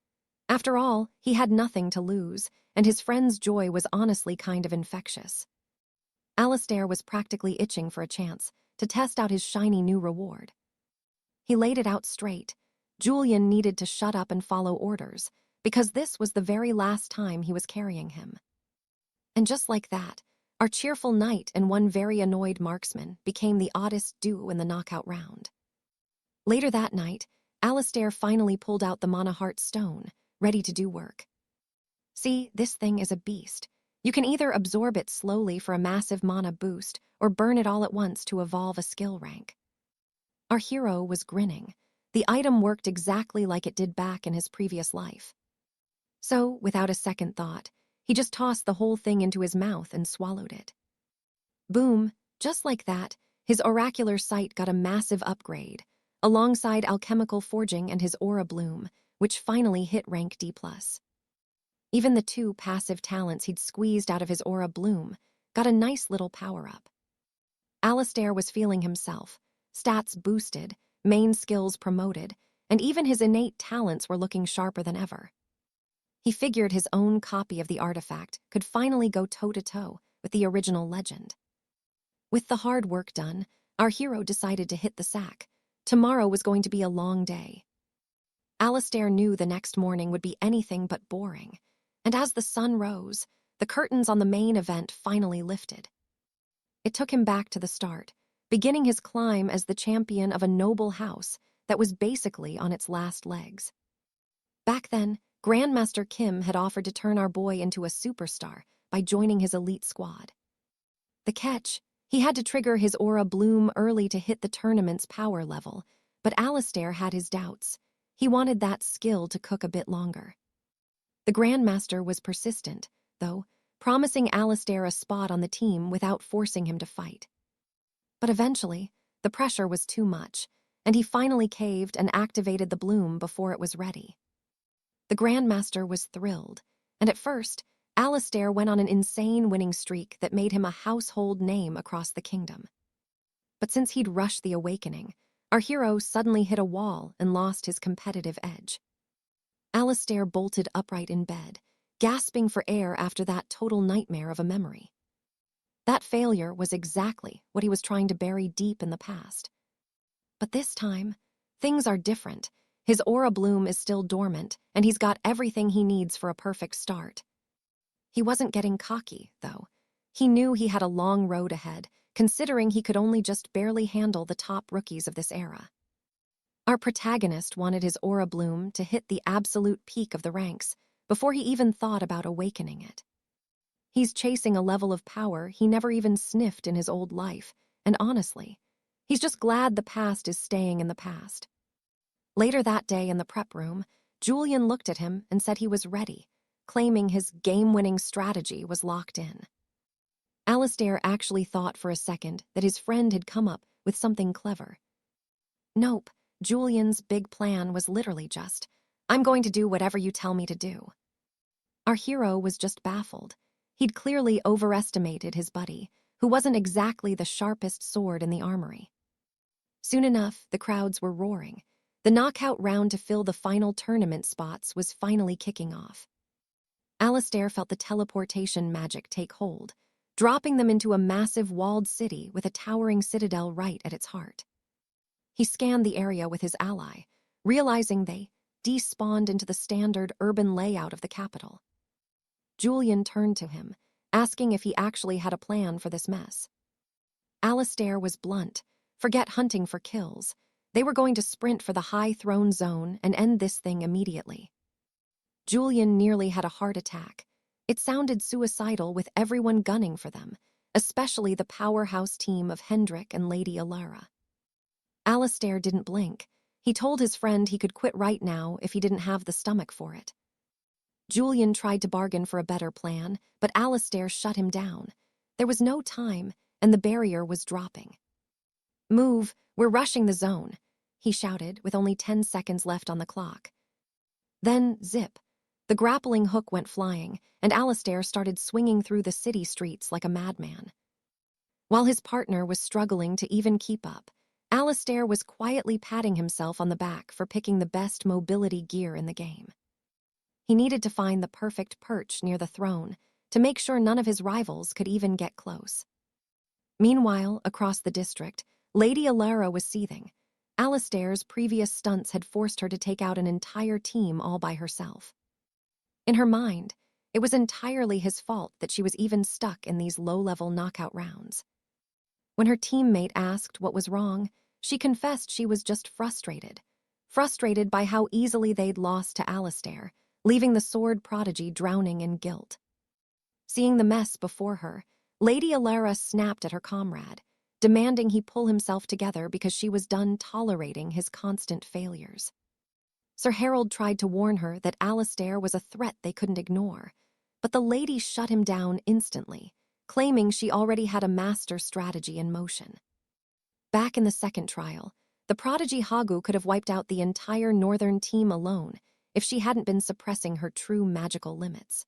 Speaker 1: After all, he had nothing to lose, and his friend's joy was honestly kind of infectious. Alistair was practically itching for a chance to test out his shiny new reward. He laid it out straight. Julian needed to shut up and follow orders, because this was the very last time he was carrying him. And just like that, our cheerful knight and one very annoyed marksman became the oddest duo in the knockout round. Later that night, Alistair finally pulled out the Mana Heart Stone, ready to do work. See, this thing is a beast. You can either absorb it slowly for a massive mana boost, or burn it all at once to evolve a skill rank. Our hero was grinning. The item worked exactly like it did back in his previous life. So, without a second thought, he just tossed the whole thing into his mouth and swallowed it. Boom, just like that, his oracular sight got a massive upgrade. alongside alchemical forging and his aura bloom, which finally hit rank D+. Even the 2 passive talents he'd squeezed out of his aura bloom got a nice little power-up. Alistair was feeling himself, stats boosted, main skills promoted, and even his innate talents were looking sharper than ever. He figured his own copy of the artifact could finally go toe-to-toe with the original legend. With the hard work done, our hero decided to hit the sack. Tomorrow was going to be a long day. Alistair knew the next morning would be anything but boring, and as the sun rose, the curtains on the main event finally lifted. It took him back to the start, beginning his climb as the champion of a noble house that was basically on its last legs. Back then, Grandmaster Kim had offered to turn our boy into a superstar by joining his elite squad. The catch, he had to trigger his aura bloom early to hit the tournament's power level, but Alistair had his doubts. He wanted that skill to cook a bit longer. The Grandmaster was persistent, though, promising Alistair a spot on the team without forcing him to fight. But eventually, the pressure was too much, and he finally caved and activated the bloom before it was ready. The Grandmaster was thrilled, and at first, Alistair went on an insane winning streak that made him a household name across the kingdom. But since he'd rushed the awakening, our hero suddenly hit a wall and lost his competitive edge. Alistair bolted upright in bed, gasping for air after that total nightmare of a memory. That failure was exactly what he was trying to bury deep in the past. But this time, things are different. His aura bloom is still dormant, and he's got everything he needs for a perfect start. He wasn't getting cocky, though. He knew he had a long road ahead, considering he could only just barely handle the top rookies of this era. Our protagonist wanted his aura bloom to hit the absolute peak of the ranks before he even thought about awakening it. He's chasing a level of power he never even sniffed in his old life, and honestly, he's just glad the past is staying in the past. Later that day in the prep room, Julian looked at him and said he was ready, claiming his game-winning strategy was locked in. Alistair actually thought for a second that his friend had come up with something clever. Nope, Julian's big plan was literally just, "I'm going to do whatever you tell me to do." Our hero was just baffled. He'd clearly overestimated his buddy, who wasn't exactly the sharpest sword in the armory. Soon enough, the crowds were roaring. The knockout round to fill the final tournament spots was finally kicking off. Alistair felt the teleportation magic take hold, dropping them into a massive walled city with a towering citadel right at its heart. He scanned the area with his ally, realizing they despawned into the standard urban layout of the capital. Julian turned to him, asking if he actually had a plan for this mess. Alistair was blunt. Forget hunting for kills. They were going to sprint for the high throne zone and end this thing immediately. Julian nearly had a heart attack. It sounded suicidal with everyone gunning for them, especially the powerhouse team of Hendrik and Lady Alara. Alistair didn't blink. He told his friend he could quit right now if he didn't have the stomach for it. Julian tried to bargain for a better plan, but Alistair shut him down. There was no time, and the barrier was dropping. "Move, we're rushing the zone," he shouted with only 10 seconds left on the clock. Then, zip, the grappling hook went flying, and Alistair started swinging through the city streets like a madman. While his partner was struggling to even keep up, Alistair was quietly patting himself on the back for picking the best mobility gear in the game. He needed to find the perfect perch near the throne to make sure none of his rivals could even get close. Meanwhile, across the district, Lady Alara was seething. Alistair's previous stunts had forced her to take out an entire team all by herself. In her mind, it was entirely his fault that she was even stuck in these low-level knockout rounds. When her teammate asked what was wrong, she confessed she was just frustrated by how easily they'd lost to Alistair, leaving the sword prodigy drowning in guilt. Seeing the mess before her, Lady Alara snapped at her comrade, demanding he pull himself together because she was done tolerating his constant failures. Sir Harold tried to warn her that Alistair was a threat they couldn't ignore, but the lady shut him down instantly, claiming she already had a master strategy in motion. Back in the second trial, the 𝒆𝒔𝒔𝒔 could have wiped out the entire northern team alone if she hadn't been suppressing her true magical limits.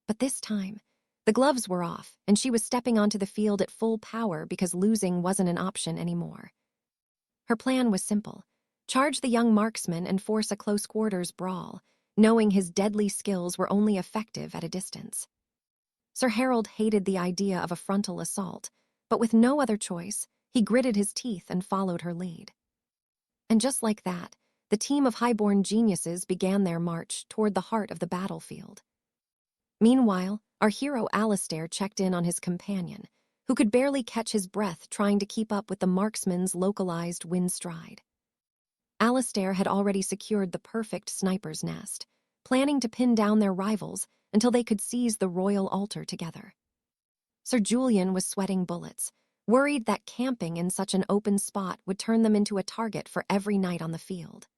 Speaker 1: But this time, the gloves were off, and she was stepping onto the field at full power because losing wasn't an option anymore. Her plan was simple: charge the young marksman and force a close-quarters brawl, knowing his deadly skills were only effective at a distance. Sir Harold hated the idea of a frontal assault, but with no other choice, he gritted his teeth and followed her lead. And just like that, the team of highborn geniuses began their march toward the heart of the battlefield. Meanwhile, our hero Alistair checked in on his companion, who could barely catch his breath trying to keep up with the marksman's localized wind stride. Alistair had already secured the perfect sniper's nest, planning to pin down their rivals until they could seize the royal altar together. Sir Julian was sweating bullets, worried that camping in such an open spot would turn them into a target for every knight on the field.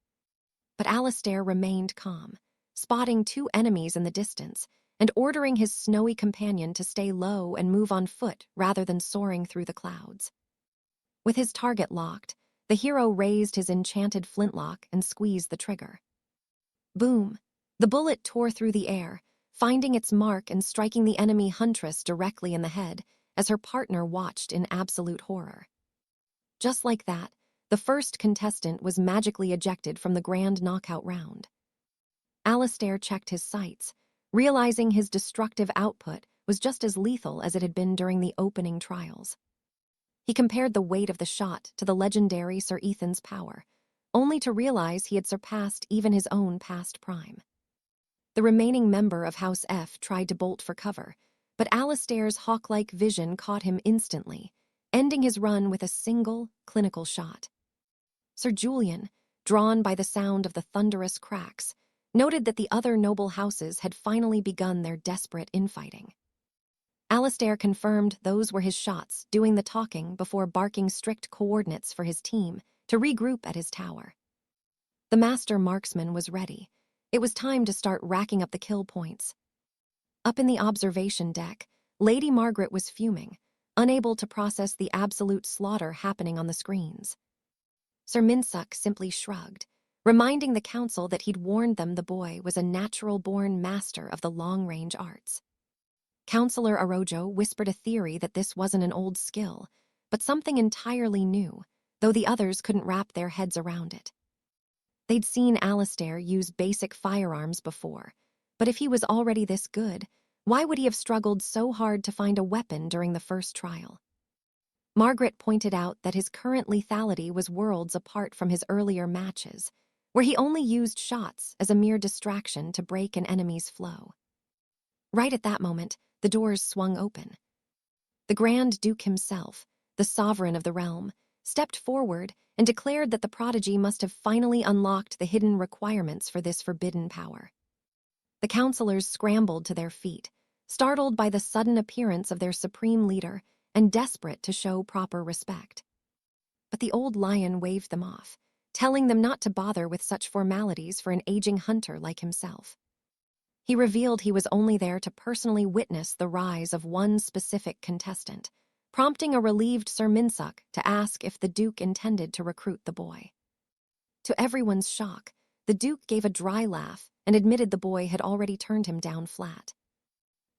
Speaker 1: But Alistair remained calm, spotting 2 enemies in the distance and ordering his snowy companion to stay low and move on foot rather than soaring through the clouds. With his target locked, the hero raised his enchanted flintlock and squeezed the trigger. Boom! The bullet tore through the air, finding its mark and striking the enemy huntress directly in the head as her partner watched in absolute horror. Just like that, the first contestant was magically ejected from the grand knockout round. Alistair checked his sights, realizing his destructive output was just as lethal as it had been during the opening trials. He compared the weight of the shot to the legendary Sir Ethan's power, only to realize he had surpassed even his own past prime. The remaining member of House F tried to bolt for cover, but Alistair's hawk-like vision caught him instantly, ending his run with a single, clinical shot. Sir Julian, drawn by the sound of the thunderous cracks, noted that the other noble houses had finally begun their desperate infighting. Alistair confirmed those were his shots, doing the talking before barking strict coordinates for his team to regroup at his tower. The master marksman was ready. It was time to start racking up the kill points. Up in the observation deck, Lady Margaret was fuming, unable to process the absolute slaughter happening on the screens. Sir Minsuk simply shrugged, reminding the council that he'd warned them the boy was a natural-born master of the long-range arts. Councillor Arojo whispered a theory that this wasn't an old skill, but something entirely new, though the others couldn't wrap their heads around it. They'd seen Alistair use basic firearms before, but if he was already this good, why would he have struggled so hard to find a weapon during the first trial? Margaret pointed out that his current lethality was worlds apart from his earlier matches, where he only used shots as a mere distraction to break an enemy's flow. Right at that moment, the doors swung open. The Grand Duke himself, the sovereign of the realm, stepped forward and declared that the prodigy must have finally unlocked the hidden requirements for this forbidden power. The councillors scrambled to their feet, startled by the sudden appearance of their supreme leader and desperate to show proper respect. But the old lion waved them off, telling them not to bother with such formalities for an aging hunter like himself. He revealed he was only there to personally witness the rise of one specific contestant, prompting a relieved Sir Minsuk to ask if the Duke intended to recruit the boy. To everyone's shock, the Duke gave a dry laugh and admitted the boy had already turned him down flat.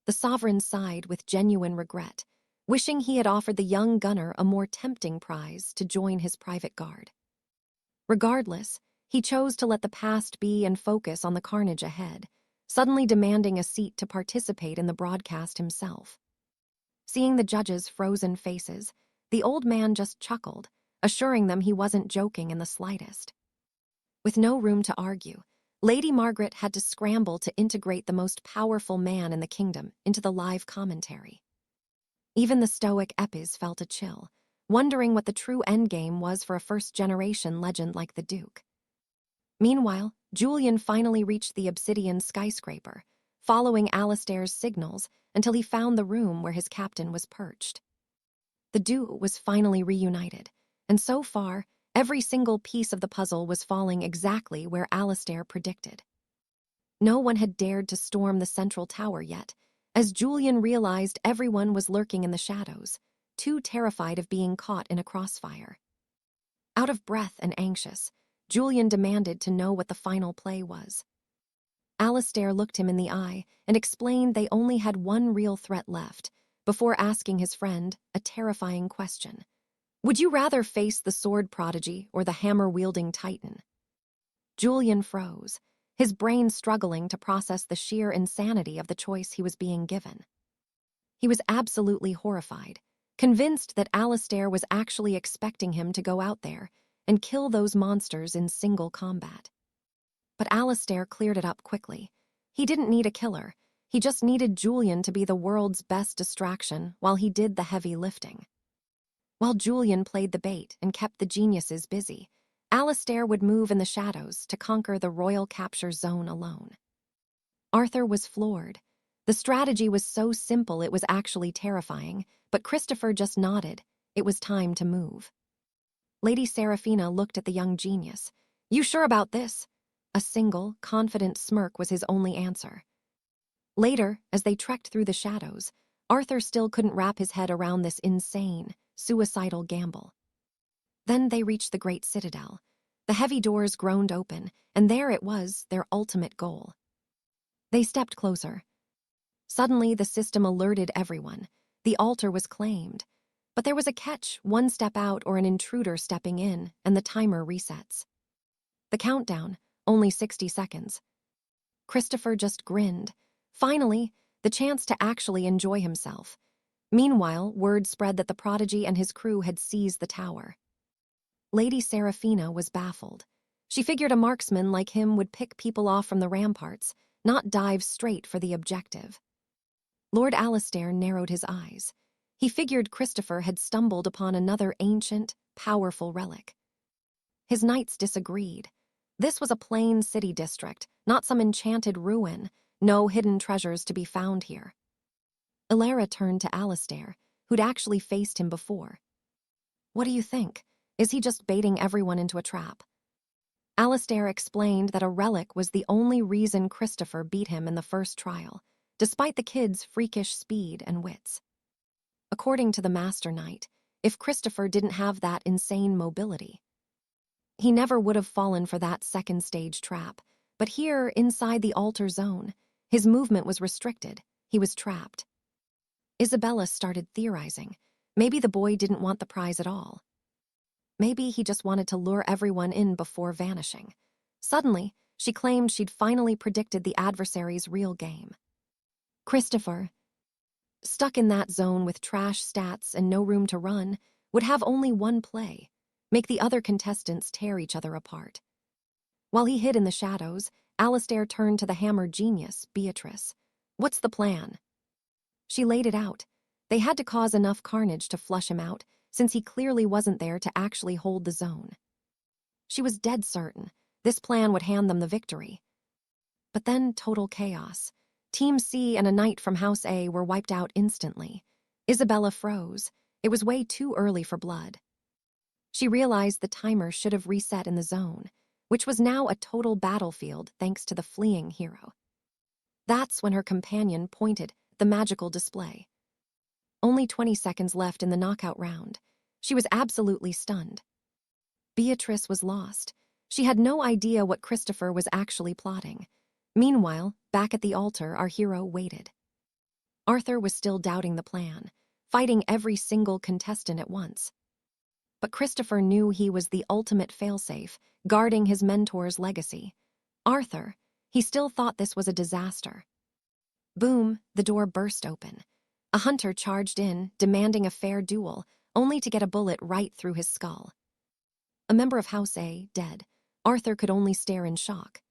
Speaker 1: The sovereign sighed with genuine regret, wishing he had offered the young gunner a more tempting prize to join his private guard. Regardless, he chose to let the past be and focus on the carnage ahead, suddenly demanding a seat to participate in the broadcast himself. Seeing the judges' frozen faces, the old man just chuckled, assuring them he wasn't joking in the slightest. With no room to argue, Lady Margaret had to scramble to integrate the most powerful man in the kingdom into the live commentary. Even the stoic 𝒆𝒈𝒄 felt a chill, wondering what the true endgame was for a first-generation legend like the Duke. Meanwhile, Julian finally reached the obsidian skyscraper, following Alistair's signals until he found the room where his captain was perched. The duo was finally reunited, and so far, every single piece of the puzzle was falling exactly where Alistair predicted. No one had dared to storm the central tower yet, as Julian realized everyone was lurking in the shadows, too terrified of being caught in a crossfire. Out of breath and anxious, Julian demanded to know what the final play was. Alistair looked him in the eye and explained they only had one real threat left, before asking his friend a terrifying question. Would you rather face the sword prodigy or the hammer-wielding titan? Julian froze, his brain struggling to process the sheer insanity of the choice he was being given. He was absolutely horrified, convinced that Alistair was actually expecting him to go out there and kill those monsters in single combat. But Alistair cleared it up quickly. He didn't need a killer. He just needed Julian to be the world's best distraction while he did the heavy lifting. While Julian played the bait and kept the geniuses busy, Alistair would move in the shadows to conquer the royal capture zone alone. Arthur was floored. The strategy was so simple it was actually terrifying, but Christopher just nodded. It was time to move. Lady Seraphina looked at the young genius. You sure about this? A single, confident smirk was his only answer. Later, as they trekked through the shadows, Arthur still couldn't wrap his head around this insane, suicidal gamble. Then they reached the great citadel. The heavy doors groaned open, and there it was, their ultimate goal. They stepped closer. Suddenly, the system alerted everyone. The altar was claimed. But there was a catch: one step out or an intruder stepping in, and the timer resets. The countdown, only 60 seconds. Christopher just grinned. Finally, the chance to actually enjoy himself. Meanwhile, word spread that the prodigy and his crew had seized the tower. Lady Seraphina was baffled. She figured a marksman like him would pick people off from the ramparts, not dive straight for the objective. Lord Alistair narrowed his eyes. He figured Christopher had stumbled upon another ancient, powerful relic. His knights disagreed. This was a plain city district, not some enchanted ruin. No hidden treasures to be found here. Ilara turned to Alistair, who'd actually faced him before. What do you think? Is he just baiting everyone into a trap? Alistair explained that a relic was the only reason Christopher beat him in the first trial, despite the kid's freakish speed and wits. According to the Master Knight, if Christopher didn't have that insane mobility, he never would have fallen for that second stage trap. But here, inside the altar zone, his movement was restricted. He was trapped. Isabella started theorizing. Maybe the boy didn't want the prize at all. Maybe he just wanted to lure everyone in before vanishing. Suddenly, she claimed she'd finally predicted the adversary's real game. Christopher, stuck in that zone with trash stats and no room to run, would have only one play: make the other contestants tear each other apart. While he hid in the shadows, Alistair turned to the hammer genius, Beatrice. What's the plan? She laid it out. They had to cause enough carnage to flush him out, since he clearly wasn't there to actually hold the zone. She was dead certain this plan would hand them the victory. But then total chaos. Team C and a knight from House A were wiped out instantly. Isabella froze. It was way too early for blood. She realized the timer should have reset in the zone, which was now a total battlefield thanks to the fleeing hero. That's when her companion pointed at the magical display. Only 20 seconds left in the knockout round. She was absolutely stunned. Beatrice was lost. She had no idea what Christopher was actually plotting. Meanwhile, back at the altar, our hero waited. Arthur was still doubting the plan, fighting every single contestant at once. But Christopher knew he was the ultimate failsafe, guarding his mentor's legacy. Arthur, he still thought this was a disaster. Boom, the door burst open. A hunter charged in, demanding a fair duel, only to get a bullet right through his skull. A member of House A, dead. Arthur could only stare in shock.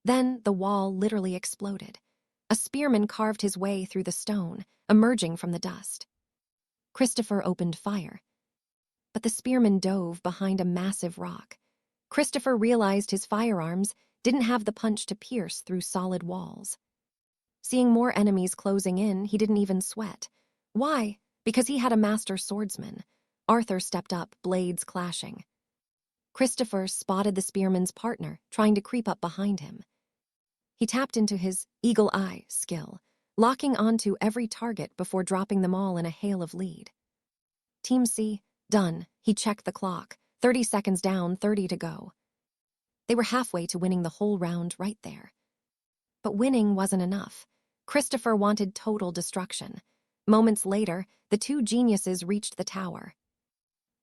Speaker 1: Then the wall literally exploded. A spearman carved his way through the stone, emerging from the dust. Christopher opened fire. But the spearman dove behind a massive rock. Christopher realized his firearms didn't have the punch to pierce through solid walls. Seeing more enemies closing in, he didn't even sweat. Why? Because he had a master swordsman. Arthur stepped up, blades clashing. Christopher spotted the spearman's partner, trying to creep up behind him. He tapped into his eagle eye skill, locking onto every target before dropping them all in a hail of lead. Team C, done. He checked the clock. 30 seconds down, 30 to go. They were halfway to winning the whole round right there. But winning wasn't enough. Christopher wanted total destruction. Moments later, the two geniuses reached the tower.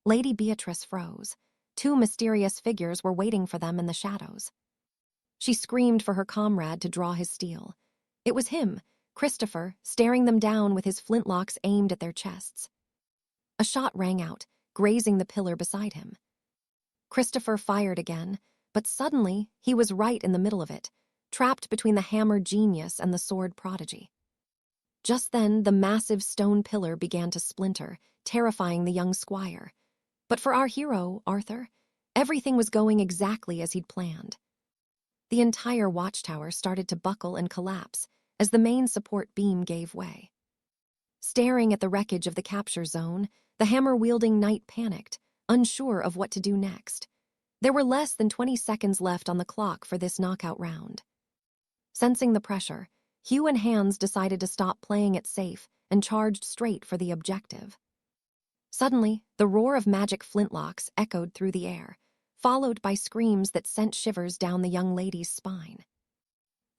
Speaker 1: Lady Beatrice froze. Two mysterious figures were waiting for them in the shadows. She screamed for her comrade to draw his steel. It was him, Christopher, staring them down with his flintlocks aimed at their chests. A shot rang out, grazing the pillar beside him. Christopher fired again, but suddenly he was right in the middle of it, trapped between the hammer genius and the sword prodigy. Just then, the massive stone pillar began to splinter, terrifying the young squire. But for our hero, Arthur, everything was going exactly as he'd planned. The entire watchtower started to buckle and collapse as the main support beam gave way. Staring at the wreckage of the capture zone, the hammer-wielding knight panicked, unsure of what to do next. There were less than 20 seconds left on the clock for this knockout round. Sensing the pressure, Hugh and Hans decided to stop playing it safe and charged straight for the objective. Suddenly, the roar of magic flintlocks echoed through the air, followed by screams that sent shivers down the young lady's spine.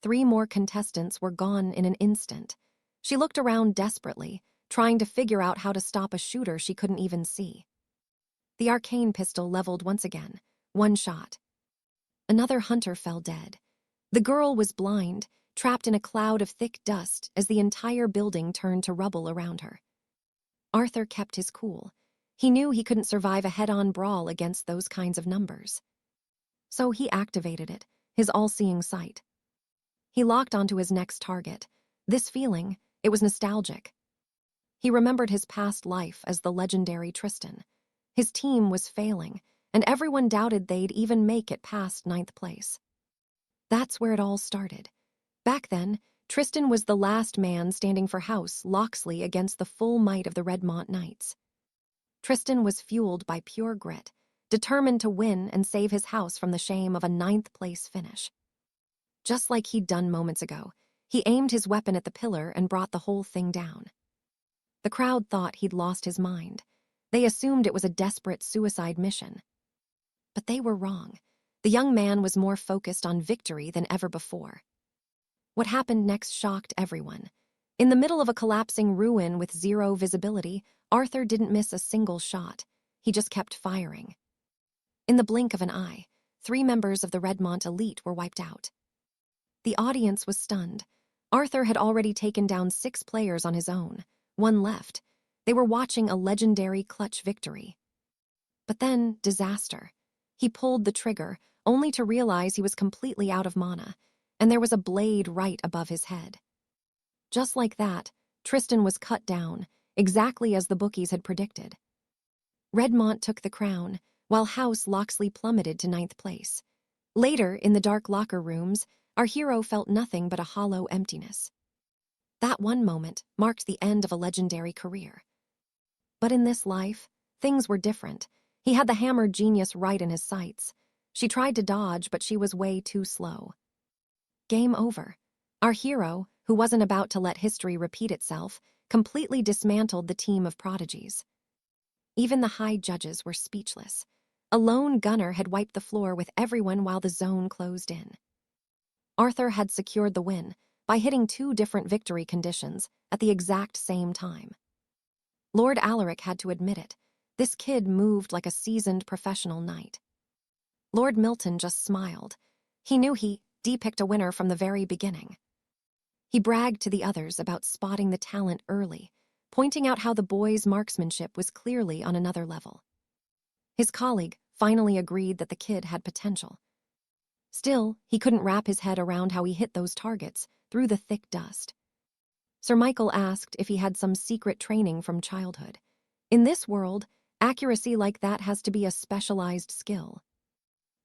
Speaker 1: 3 more contestants were gone in an instant. She looked around desperately, trying to figure out how to stop a shooter she couldn't even see. The arcane pistol leveled once again, 1 shot. Another hunter fell dead. The girl was blind, trapped in a cloud of thick dust as the entire building turned to rubble around her. Arthur kept his cool. He knew he couldn't survive a head-on brawl against those kinds of numbers. So he activated it, his all-seeing sight. He locked onto his next target. This feeling, it was nostalgic. He remembered his past life as the legendary Tristan. His team was failing, and everyone doubted they'd even make it past 9th place. That's where it all started. Back then, Tristan was the last man standing for House Locksley against the full might of the Redmont Knights. Tristan was fueled by pure grit, determined to win and save his house from the shame of a 9th place finish. Just like he'd done moments ago, he aimed his weapon at the pillar and brought the whole thing down. The crowd thought he'd lost his mind. They assumed it was a desperate suicide mission. But they were wrong. The young man was more focused on victory than ever before. What happened next shocked everyone. In the middle of a collapsing ruin with 0 visibility, Arthur didn't miss a single shot. He just kept firing. In the blink of an eye, 3 members of the Redmont elite were wiped out. The audience was stunned. Arthur had already taken down 6 players on his own, 1 left. They were watching a legendary clutch victory. But then, disaster. He pulled the trigger, only to realize he was completely out of mana, and there was a blade right above his head. Just like that, Tristan was cut down, exactly as the bookies had predicted. Redmont took the crown, while House Locksley plummeted to 9th place. Later, in the dark locker rooms, our hero felt nothing but a hollow emptiness. That one moment marked the end of a legendary career. But in this life, things were different. He had the hammer genius right in his sights. She tried to dodge, but she was way too slow. Game over. Our hero, who wasn't about to let history repeat itself, completely dismantled the team of prodigies. Even the high judges were speechless. A lone gunner had wiped the floor with everyone while the zone closed in. Arthur had secured the win by hitting 2 different victory conditions at the exact same time. Lord Alaric had to admit it. This kid moved like a seasoned professional knight. Lord Milton just smiled. He knew he picked a winner from the very beginning. He bragged to the others about spotting the talent early, pointing out how the boy's marksmanship was clearly on another level. His colleague finally agreed that the kid had potential. Still, he couldn't wrap his head around how he hit those targets through the thick dust. Sir Michael asked if he had some secret training from childhood. In this world, accuracy like that has to be a specialized skill.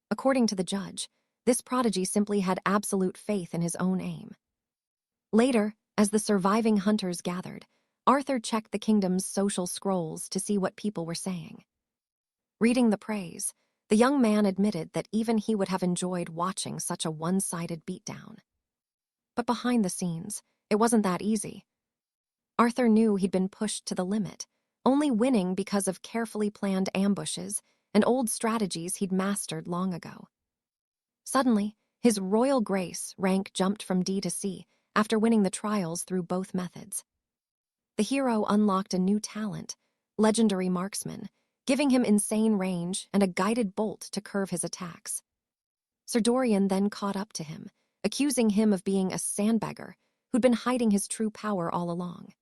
Speaker 1: According to the judge, this prodigy simply had absolute faith in his own aim. Later, as the surviving hunters gathered, Arthur checked the kingdom's social scrolls to see what people were saying. Reading the praise, the young man admitted that even he would have enjoyed watching such a one-sided beatdown. But behind the scenes, it wasn't that easy. Arthur knew he'd been pushed to the limit, only winning because of carefully planned ambushes and old strategies he'd mastered long ago. Suddenly, his Royal Grace rank jumped from D to C after winning the trials through both methods. The hero unlocked a new talent, Legendary Marksman, giving him insane range and a guided bolt to curve his attacks. Sir Dorian then caught up to him, accusing him of being a sandbagger who'd been hiding his true power all along.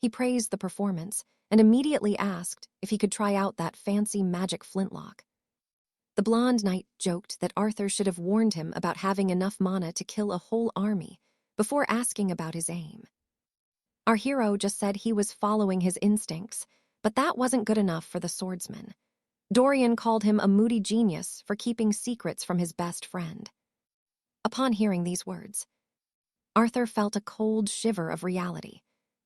Speaker 1: He praised the performance and immediately asked if he could try out that fancy magic flintlock. The blonde knight joked that Arthur should have warned him about having enough mana to kill a whole army before asking about his aim. Our hero just said he was following his instincts, but that wasn't good enough for the swordsman. Dorian called him a moody genius for keeping secrets from his best friend. Upon hearing these words, Arthur felt a cold shiver of reality.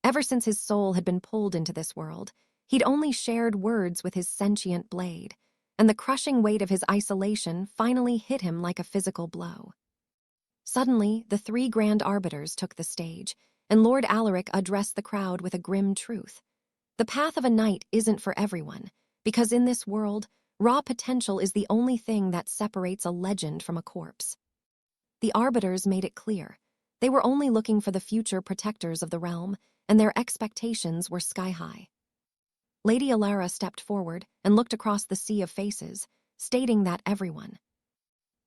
Speaker 1: Ever since his soul had been pulled into this world, he'd only shared words with his sentient blade, and the crushing weight of his isolation finally hit him like a physical blow. Suddenly, the three Grand Arbiters took the stage, and Lord Alaric addressed the crowd with a grim truth. The path of a knight isn't for everyone, because in this world, raw potential is the only thing that separates a legend from a corpse. The Arbiters made it clear. They were only looking for the future protectors of the realm, and their expectations were sky-high. Lady Alara stepped forward and looked across the sea of faces, stating that everyone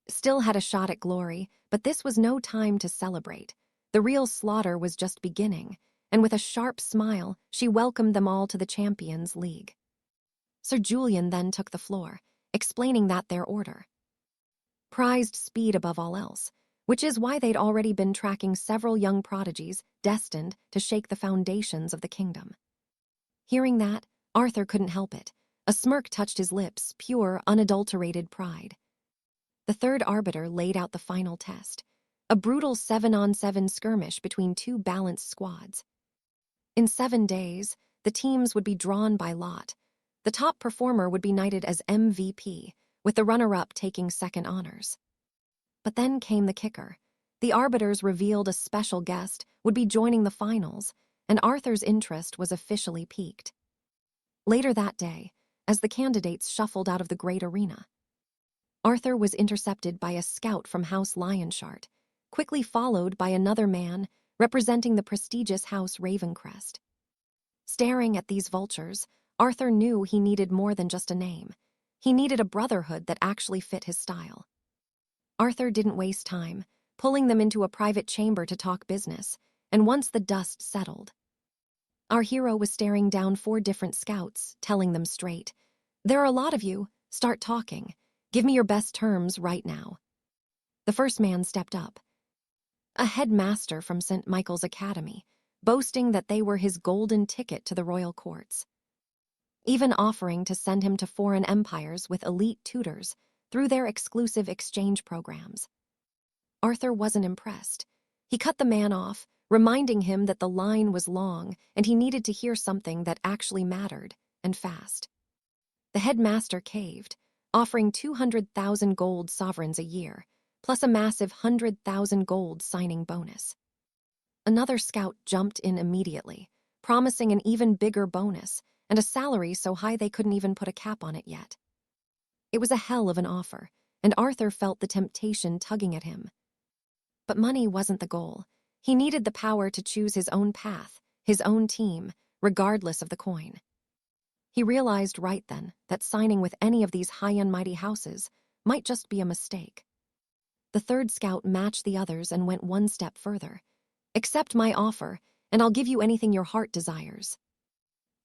Speaker 1: still had a shot at glory, but this was no time to celebrate. The real slaughter was just beginning, and with a sharp smile, she welcomed them all to the Champions League. Sir Julian then took the floor, explaining that their order prized speed above all else, which is why they'd already been tracking several young prodigies destined to shake the foundations of the kingdom. Hearing that, Arthur couldn't help it. A smirk touched his lips, pure, unadulterated pride. The third arbiter laid out the final test, a brutal 7-on-7 skirmish between two balanced squads. In 7 days, the teams would be drawn by lot. The top performer would be knighted as MVP, with the runner-up taking second honors. But then came the kicker. The arbiters revealed a special guest would be joining the finals, and Arthur's interest was officially piqued. Later that day, as the candidates shuffled out of the great arena, Arthur was intercepted by a scout from House Lionshart, quickly followed by another man representing the prestigious House Ravencrest. Staring at these vultures, Arthur knew he needed more than just a name. He needed a brotherhood that actually fit his style. Arthur didn't waste time, pulling them into a private chamber to talk business, and once the dust settled, our hero was staring down 4 different scouts, telling them straight, "There are a lot of you, start talking. Give me your best terms right now." The first man stepped up, a headmaster from St. Michael's Academy, boasting that they were his golden ticket to the royal courts, even offering to send him to foreign empires with elite tutors through their exclusive exchange programs. Arthur wasn't impressed. He cut the man off, reminding him that the line was long and he needed to hear something that actually mattered, and fast. The headmaster caved, offering 200,000 gold sovereigns a year, plus a massive 100,000 gold signing bonus. Another scout jumped in immediately, promising an even bigger bonus and a salary so high they couldn't even put a cap on it yet. It was a hell of an offer, and Arthur felt the temptation tugging at him. But money wasn't the goal. He needed the power to choose his own path, his own team, regardless of the coin. He realized right then that signing with any of these high and mighty houses might just be a mistake. The third scout matched the others and went one step further. "Accept my offer, and I'll give you anything your heart desires."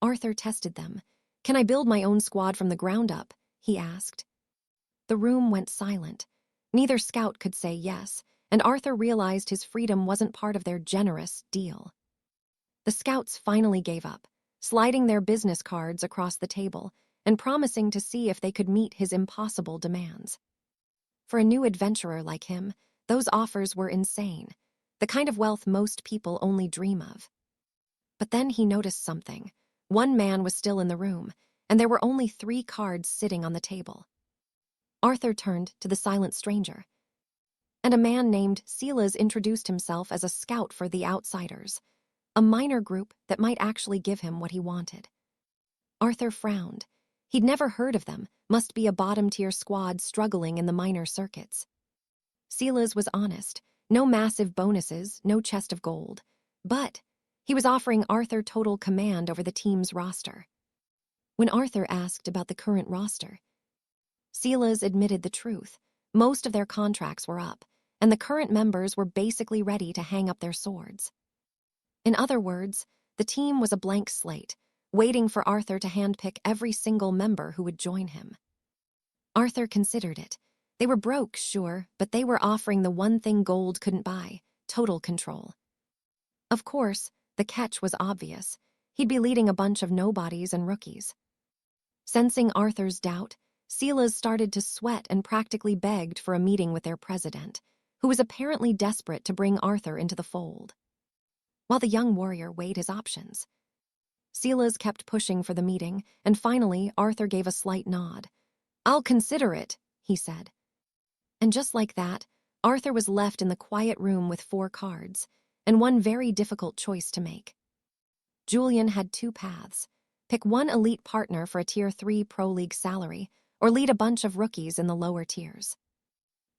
Speaker 1: Arthur tested them. "Can I build my own squad from the ground up?" he asked. The room went silent. Neither scout could say yes, and Arthur realized his freedom wasn't part of their generous deal. The scouts finally gave up, sliding their business cards across the table and promising to see if they could meet his impossible demands. For a new adventurer like him, those offers were insane, the kind of wealth most people only dream of. But then he noticed something. One man was still in the room, and there were only 3 cards sitting on the table. Arthur turned to the silent stranger, and a man named Silas introduced himself as a scout for the Outsiders, a minor group that might actually give him what he wanted. Arthur frowned. He'd never heard of them, must be a bottom-tier squad struggling in the minor circuits. Silas was honest. No massive bonuses, no chest of gold. But he was offering Arthur total command over the team's roster. When Arthur asked about the current roster, Silas admitted the truth. Most of their contracts were up, and the current members were basically ready to hang up their swords. In other words, the team was a blank slate, waiting for Arthur to handpick every single member who would join him. Arthur considered it. They were broke, sure, but they were offering the one thing gold couldn't buy: total control. Of course, the catch was obvious. He'd be leading a bunch of nobodies and rookies. Sensing Arthur's doubt, Silas started to sweat and practically begged for a meeting with their president, who was apparently desperate to bring Arthur into the fold. While the young warrior weighed his options, Silas kept pushing for the meeting, and finally Arthur gave a slight nod. "I'll consider it," he said. And just like that, Arthur was left in the quiet room with 4 cards, and one very difficult choice to make. Julian had 2 paths: pick one elite partner for a Tier 3 Pro League salary, or lead a bunch of rookies in the lower tiers.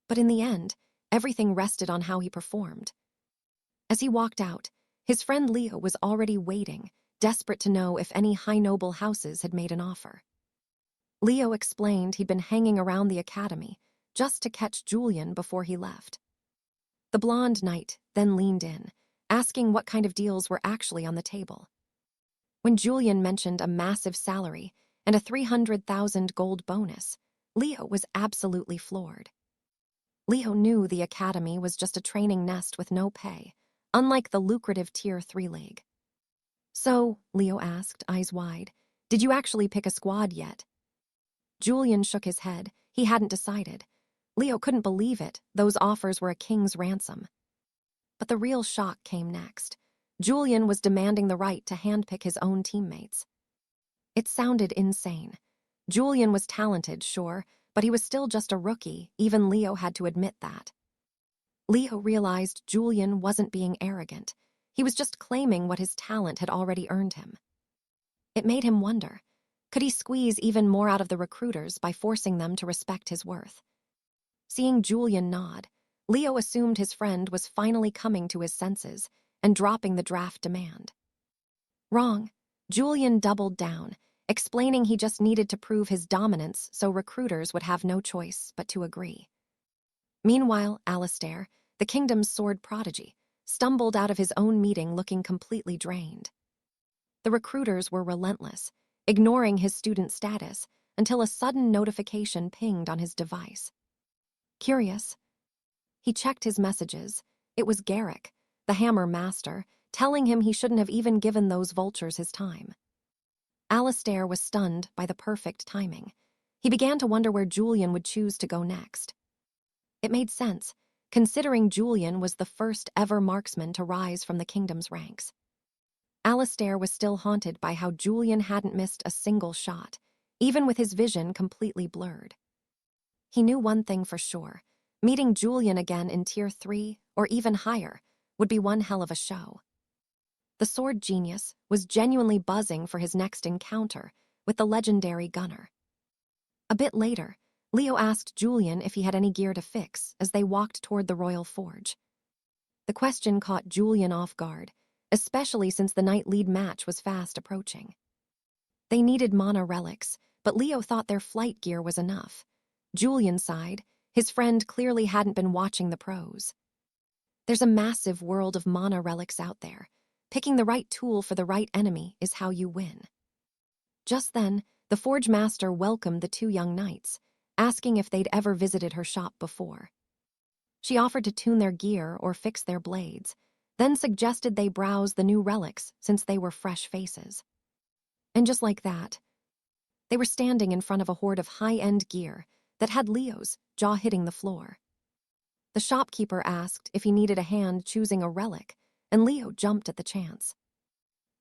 Speaker 1: But in the end, everything rested on how he performed. As he walked out, his friend Leo was already waiting, desperate to know if any high-noble houses had made an offer. Leo explained he'd been hanging around the academy just to catch Julian before he left. The blonde knight then leaned in, asking what kind of deals were actually on the table. When Julian mentioned a massive salary and a 300,000 gold bonus, Leo was absolutely floored. Leo knew the academy was just a training nest with no pay, unlike the lucrative Tier 3 league. "So," Leo asked, eyes wide, "did you actually pick a squad yet?" Julian shook his head. He hadn't decided. Leo couldn't believe it. Those offers were a king's ransom. But the real shock came next. Julian was demanding the right to handpick his own teammates. It sounded insane. Julian was talented, sure, but he was still just a rookie. Even Leo had to admit that. Leo realized Julian wasn't being arrogant. He was just claiming what his talent had already earned him. It made him wonder, could he squeeze even more out of the recruiters by forcing them to respect his worth? Seeing Julian nod, Leo assumed his friend was finally coming to his senses and dropping the draft demand. Wrong. Julian doubled down, explaining he just needed to prove his dominance so recruiters would have no choice but to agree. Meanwhile, Alistair, the kingdom's sword prodigy, stumbled out of his own meeting looking completely drained. The recruiters were relentless, ignoring his student status until a sudden notification pinged on his device. Curious, he checked his messages. It was Garrick, the hammer master, telling him he shouldn't have even given those vultures his time. Alistair was stunned by the perfect timing. He began to wonder where Julian would choose to go next. It made sense, considering Julian was the first ever marksman to rise from the kingdom's ranks. Alistair was still haunted by how Julian hadn't missed a single shot, even with his vision completely blurred. He knew one thing for sure: meeting Julian again in Tier 3, or even higher, would be one hell of a show. The sword genius was genuinely buzzing for his next encounter with the legendary gunner. A bit later, Leo asked Julian if he had any gear to fix as they walked toward the Royal Forge. The question caught Julian off guard, especially since the night lead match was fast approaching. They needed mana relics, but Leo thought their flight gear was enough. Julian sighed. His friend clearly hadn't been watching the pros. There's a massive world of mana relics out there. Picking the right tool for the right enemy is how you win. Just then, the Forge Master welcomed the 2 young knights, asking if they'd ever visited her shop before. She offered to tune their gear or fix their blades, then suggested they browse the new relics since they were fresh faces. And just like that, they were standing in front of a hoard of high-end gear that had Leo's jaw hitting the floor. The shopkeeper asked if he needed a hand choosing a relic, and Leo jumped at the chance.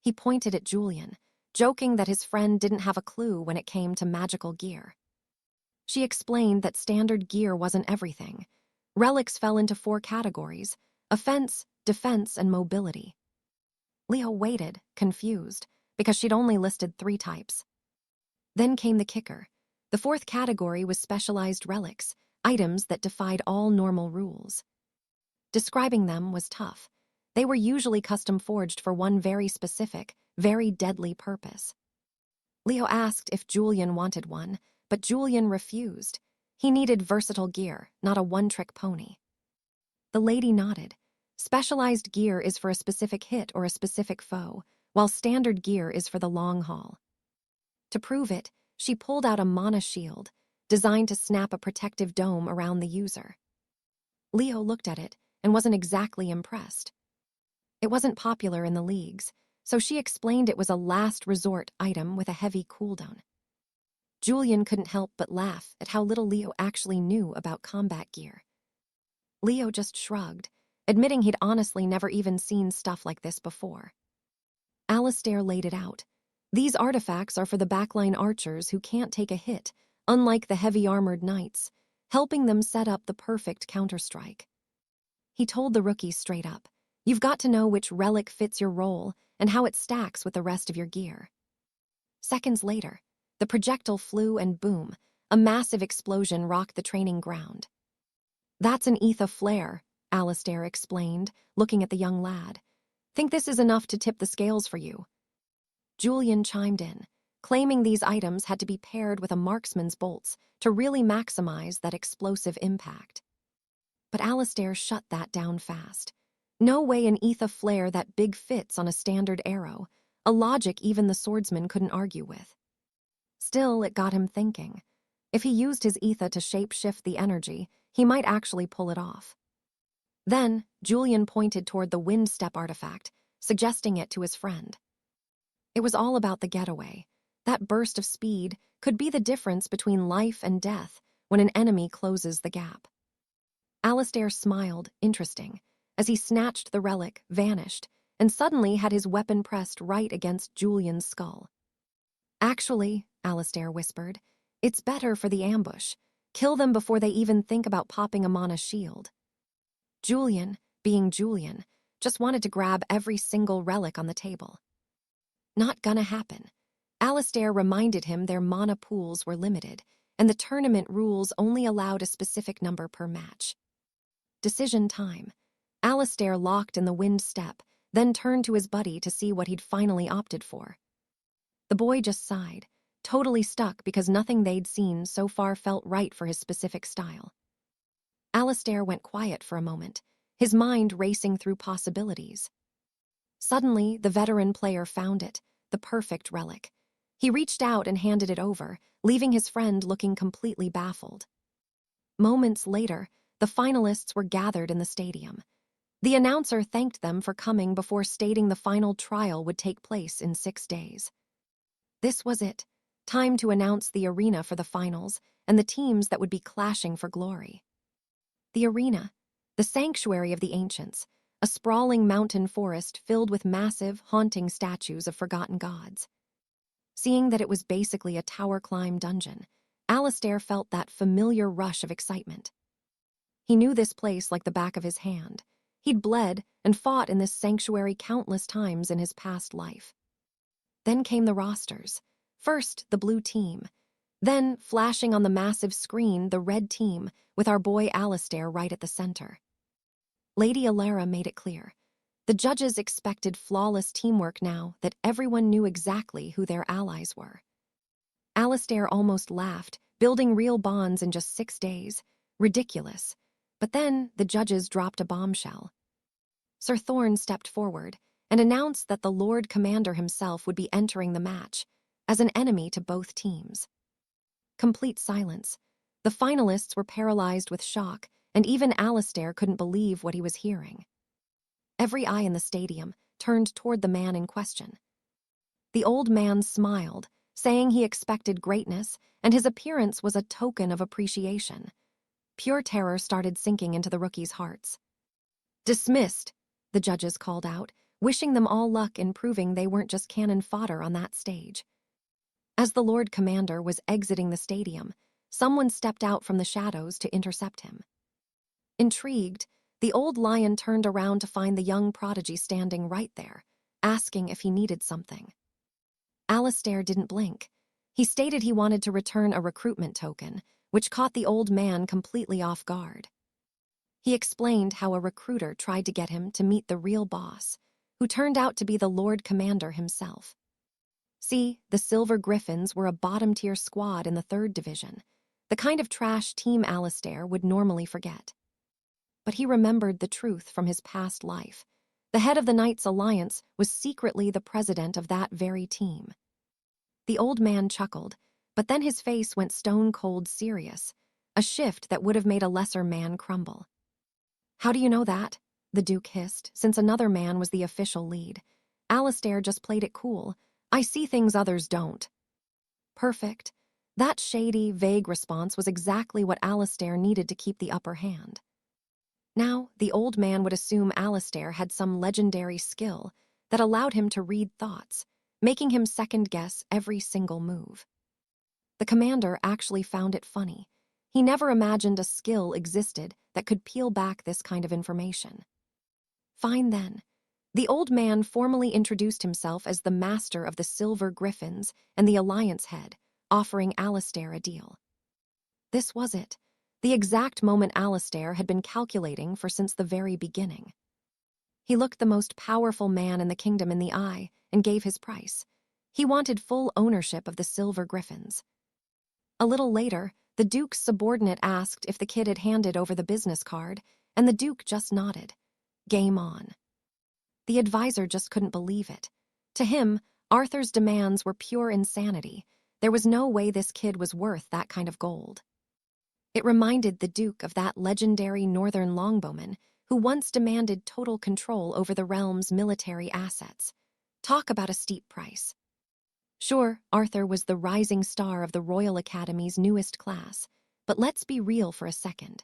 Speaker 1: He pointed at Julian, joking that his friend didn't have a clue when it came to magical gear. She explained that standard gear wasn't everything. Relics fell into 4 categories: offense, defense, and mobility. Leo waited, confused, because she'd only listed 3 types. Then came the kicker. The fourth category was specialized relics, items that defied all normal rules. Describing them was tough. They were usually custom forged for one very specific, very deadly purpose. Leo asked if Julian wanted one, but Julian refused. He needed versatile gear, not a one-trick pony. The lady nodded. Specialized gear is for a specific hit or a specific foe, while standard gear is for the long haul. To prove it, she pulled out a mana shield, designed to snap a protective dome around the user. Leo looked at it and wasn't exactly impressed. It wasn't popular in the leagues, so she explained it was a last resort item with a heavy cooldown. Julian couldn't help but laugh at how little Leo actually knew about combat gear. Leo just shrugged, admitting he'd honestly never even seen stuff like this before. Alistair laid it out. These artifacts are for the backline archers who can't take a hit, unlike the heavy-armored knights, helping them set up the perfect counterstrike. He told the rookies straight up, "You've got to know which relic fits your role and how it stacks with the rest of your gear." Seconds later, the projectile flew and boom, a massive explosion rocked the training ground. "That's an 𝒃𝒊𝒂, Alistair explained, looking at the young lad. "Think this is enough to tip the scales for you?" Julian chimed in, claiming these items had to be paired with a marksman's bolts to really maximize that explosive impact. But Alistair shut that down fast. No way an 𝒃𝒊𝒂 that big fits on a standard arrow, a logic even the swordsman couldn't argue with. Still, it got him thinking. If he used his 𝒃 to shape-shift the energy, he might actually pull it off. Then, Julian pointed toward the wind step artifact, suggesting it to his friend. It was all about the getaway. That burst of speed could be the difference between life and death when an enemy closes the gap. Alistair smiled, interesting, as he snatched the relic, vanished, and suddenly had his weapon pressed right against Julian's skull. "Actually," Alistair whispered, "it's better for the ambush. Kill them before they even think about popping a mana shield." Julian, being Julian, just wanted to grab every single relic on the table. Not gonna happen. Alistair reminded him their mana pools were limited, and the tournament rules only allowed a specific number per match. Decision time. Alistair locked in the wind step, then turned to his buddy to see what he'd finally opted for. The boy just sighed, totally stuck because nothing they'd seen so far felt right for his specific style. Alistair went quiet for a moment, his mind racing through possibilities. Suddenly, the veteran player found it, the perfect relic. He reached out and handed it over, leaving his friend looking completely baffled. Moments later, the finalists were gathered in the stadium. The announcer thanked them for coming before stating the final trial would take place in 6 days. This was it, time to announce the arena for the finals and the teams that would be clashing for glory. The arena, the sanctuary of the ancients, a sprawling mountain forest filled with massive, haunting statues of forgotten gods. Seeing that it was basically a tower climb dungeon, Alistair felt that familiar rush of excitement. He knew this place like the back of his hand. He'd bled and fought in this sanctuary countless times in his past life. Then came the rosters. First, the blue team. Then, flashing on the massive screen, the red team, with our boy Alistair right at the center. Lady Alara made it clear. The judges expected flawless teamwork now that everyone knew exactly who their allies were. Alistair almost laughed, building real bonds in just 6 days. Ridiculous. But then the judges dropped a bombshell. Sir Thorn stepped forward and announced that the Lord Commander himself would be entering the match, as an enemy to both teams. Complete silence. The finalists were paralyzed with shock, and even Alistair couldn't believe what he was hearing. Every eye in the stadium turned toward the man in question. The old man smiled, saying he expected greatness, and his appearance was a token of appreciation. Pure terror started sinking into the rookies' hearts. "Dismissed," the judges called out, wishing them all luck in proving they weren't just cannon fodder on that stage. As the Lord Commander was exiting the stadium, someone stepped out from the shadows to intercept him. Intrigued, the old lion turned around to find the young prodigy standing right there, asking if he needed something. Alistair didn't blink. He stated he wanted to return a recruitment token, which caught the old man completely off guard. He explained how a recruiter tried to get him to meet the real boss, who turned out to be the Lord Commander himself. See, the Silver Griffins were a bottom-tier squad in the 3rd Division, the kind of trash Team Alistair would normally forget. But he remembered the truth from his past life. The head of the Knights Alliance was secretly the president of that very team. The old man chuckled, but then his face went stone-cold serious, a shift that would have made a lesser man crumble. "How do you know that?" the Duke hissed, since another man was the official lead. "Alistair just played it cool. I see things others don't." Perfect. That shady, vague response was exactly what Alistair needed to keep the upper hand. Now, the old man would assume Alistair had some legendary skill that allowed him to read thoughts, making him second-guess every single move. The commander actually found it funny. He never imagined a skill existed that could peel back this kind of information. Fine then. The old man formally introduced himself as the master of the Silver Griffins and the Alliance head, offering Alistair a deal. This was it, the exact moment Alistair had been calculating for since the very beginning. He looked the most powerful man in the kingdom in the eye and gave his price. He wanted full ownership of the Silver Griffins. A little later, the Duke's subordinate asked if the kid had handed over the business card, and the Duke just nodded. Game on. The advisor just couldn't believe it. To him, Arthur's demands were pure insanity. There was no way this kid was worth that kind of gold. It reminded the Duke of that legendary northern longbowman who once demanded total control over the realm's military assets. Talk about a steep price. Sure, Arthur was the rising star of the Royal Academy's newest class, but let's be real for a second.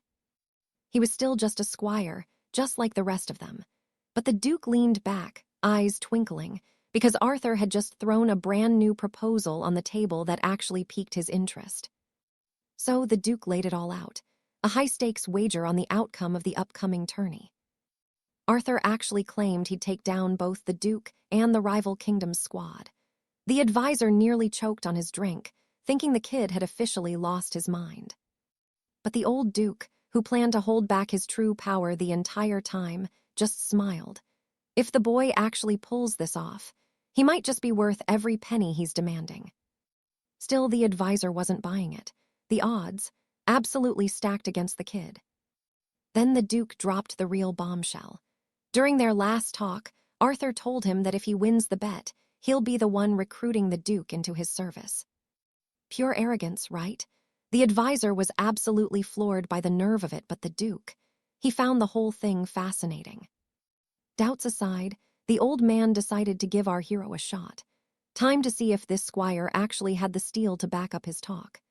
Speaker 1: He was still just a squire, just like the rest of them. But the Duke leaned back, eyes twinkling, because Arthur had just thrown a brand new proposal on the table that actually piqued his interest. So the Duke laid it all out, a high-stakes wager on the outcome of the upcoming tourney. Arthur actually claimed he'd take down both the Duke and the rival kingdom's squad. The advisor nearly choked on his drink, thinking the kid had officially lost his mind. But the old Duke, who planned to hold back his true power the entire time, just smiled. If the boy actually pulls this off, he might just be worth every penny he's demanding. Still, the advisor wasn't buying it. The odds, absolutely stacked against the kid. Then the Duke dropped the real bombshell. During their last talk, Arthur told him that if he wins the bet, he'll be the one recruiting the Duke into his service. Pure arrogance, right? The advisor was absolutely floored by the nerve of it, but the Duke, he found the whole thing fascinating. Doubts aside, the old man decided to give our hero a shot. Time to see if this squire actually had the steel to back up his talk.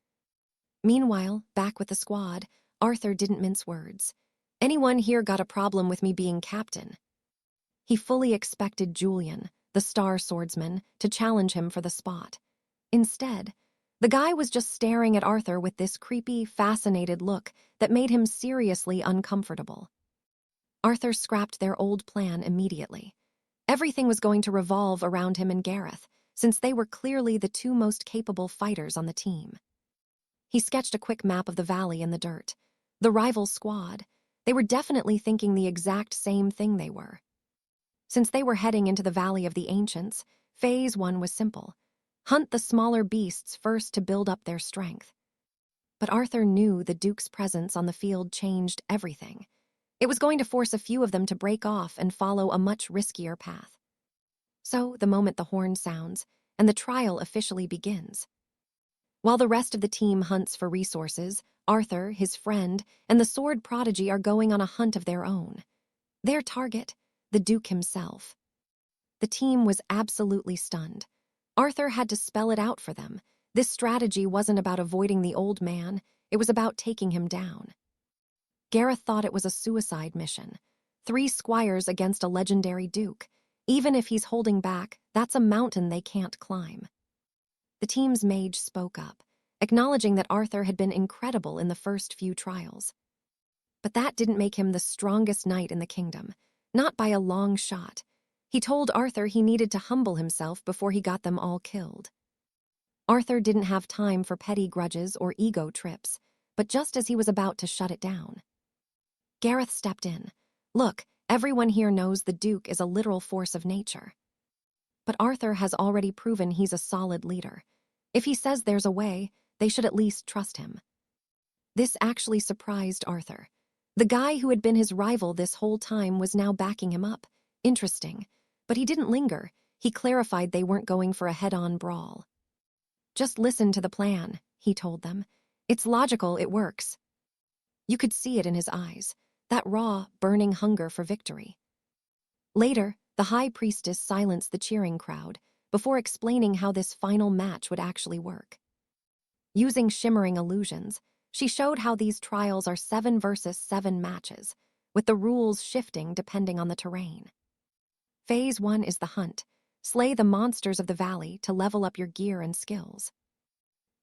Speaker 1: Meanwhile, back with the squad, Arthur didn't mince words. "Anyone here got a problem with me being captain?" He fully expected Julian, the star swordsman, to challenge him for the spot. Instead, the guy was just staring at Arthur with this creepy, fascinated look that made him seriously uncomfortable. Arthur scrapped their old plan immediately. Everything was going to revolve around him and Gareth, since they were clearly the two most capable fighters on the team. He sketched a quick map of the valley in the dirt. The rival squad, they were definitely thinking the exact same thing they were. Since they were heading into the Valley of the Ancients, Phase 1 was simple. Hunt the smaller beasts first to build up their strength. But Arthur knew the Duke's presence on the field changed everything. It was going to force a few of them to break off and follow a much riskier path. So, the moment the horn sounds, and the trial officially begins. While the rest of the team hunts for resources, Arthur, his friend, and the sword prodigy are going on a hunt of their own. Their target, the Duke himself. The team was absolutely stunned. Arthur had to spell it out for them. This strategy wasn't about avoiding the old man, it was about taking him down. Gareth thought it was a suicide mission. 3 squires against a legendary Duke. Even if he's holding back, that's a mountain they can't climb. The team's mage spoke up, acknowledging that Arthur had been incredible in the first few trials. But that didn't make him the strongest knight in the kingdom, not by a long shot. He told Arthur he needed to humble himself before he got them all killed. Arthur didn't have time for petty grudges or ego trips, but just as he was about to shut it down, Gareth stepped in. Look, everyone here knows the Duke is a literal force of nature. But Arthur has already proven he's a solid leader. If he says there's a way, they should at least trust him. This actually surprised Arthur. The guy who had been his rival this whole time was now backing him up. Interesting. But he didn't linger. He clarified they weren't going for a head-on brawl. Just listen to the plan, he told them. It's logical, it works. You could see it in his eyes, that raw, burning hunger for victory. Later, the High Priestess silenced the cheering crowd before explaining how this final match would actually work. Using shimmering illusions, she showed how these trials are 7 versus 7 matches, with the rules shifting depending on the terrain. Phase 1 is the hunt. Slay the monsters of the valley to level up your gear and skills.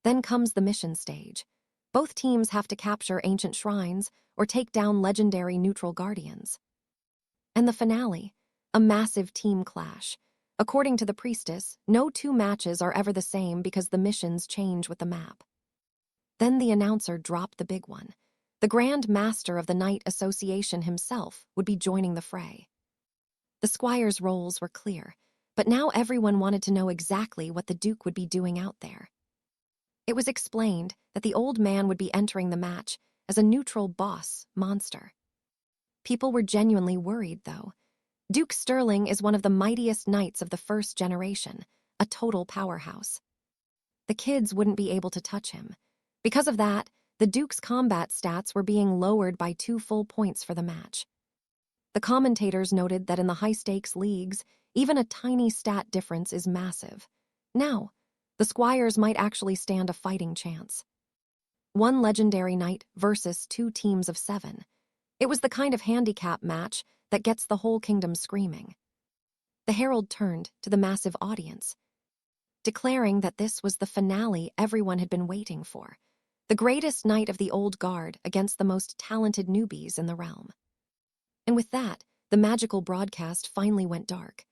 Speaker 1: Then comes the mission stage. Both teams have to capture ancient shrines or take down legendary neutral guardians. And the finale, a massive team clash. According to the priestess, no 2 matches are ever the same because the missions change with the map. Then the announcer dropped the big one. The Grand Master of the Knight Association himself would be joining the fray. The squire's roles were clear, but now everyone wanted to know exactly what the Duke would be doing out there. It was explained that the old man would be entering the match as a neutral boss monster. People were genuinely worried, though. Duke Sterling is one of the mightiest knights of the first generation, a total powerhouse. The kids wouldn't be able to touch him. Because of that, the Duke's combat stats were being lowered by 2 full points for the match. The commentators noted that in the high-stakes leagues, even a tiny stat difference is massive. Now, the squires might actually stand a fighting chance. 1 legendary knight versus 2 teams of 7. It was the kind of handicap match that gets the whole kingdom screaming. The herald turned to the massive audience, declaring that this was the finale everyone had been waiting for. The greatest knight of the old guard against the most talented newbies in the realm. And with that, the magical broadcast finally went dark.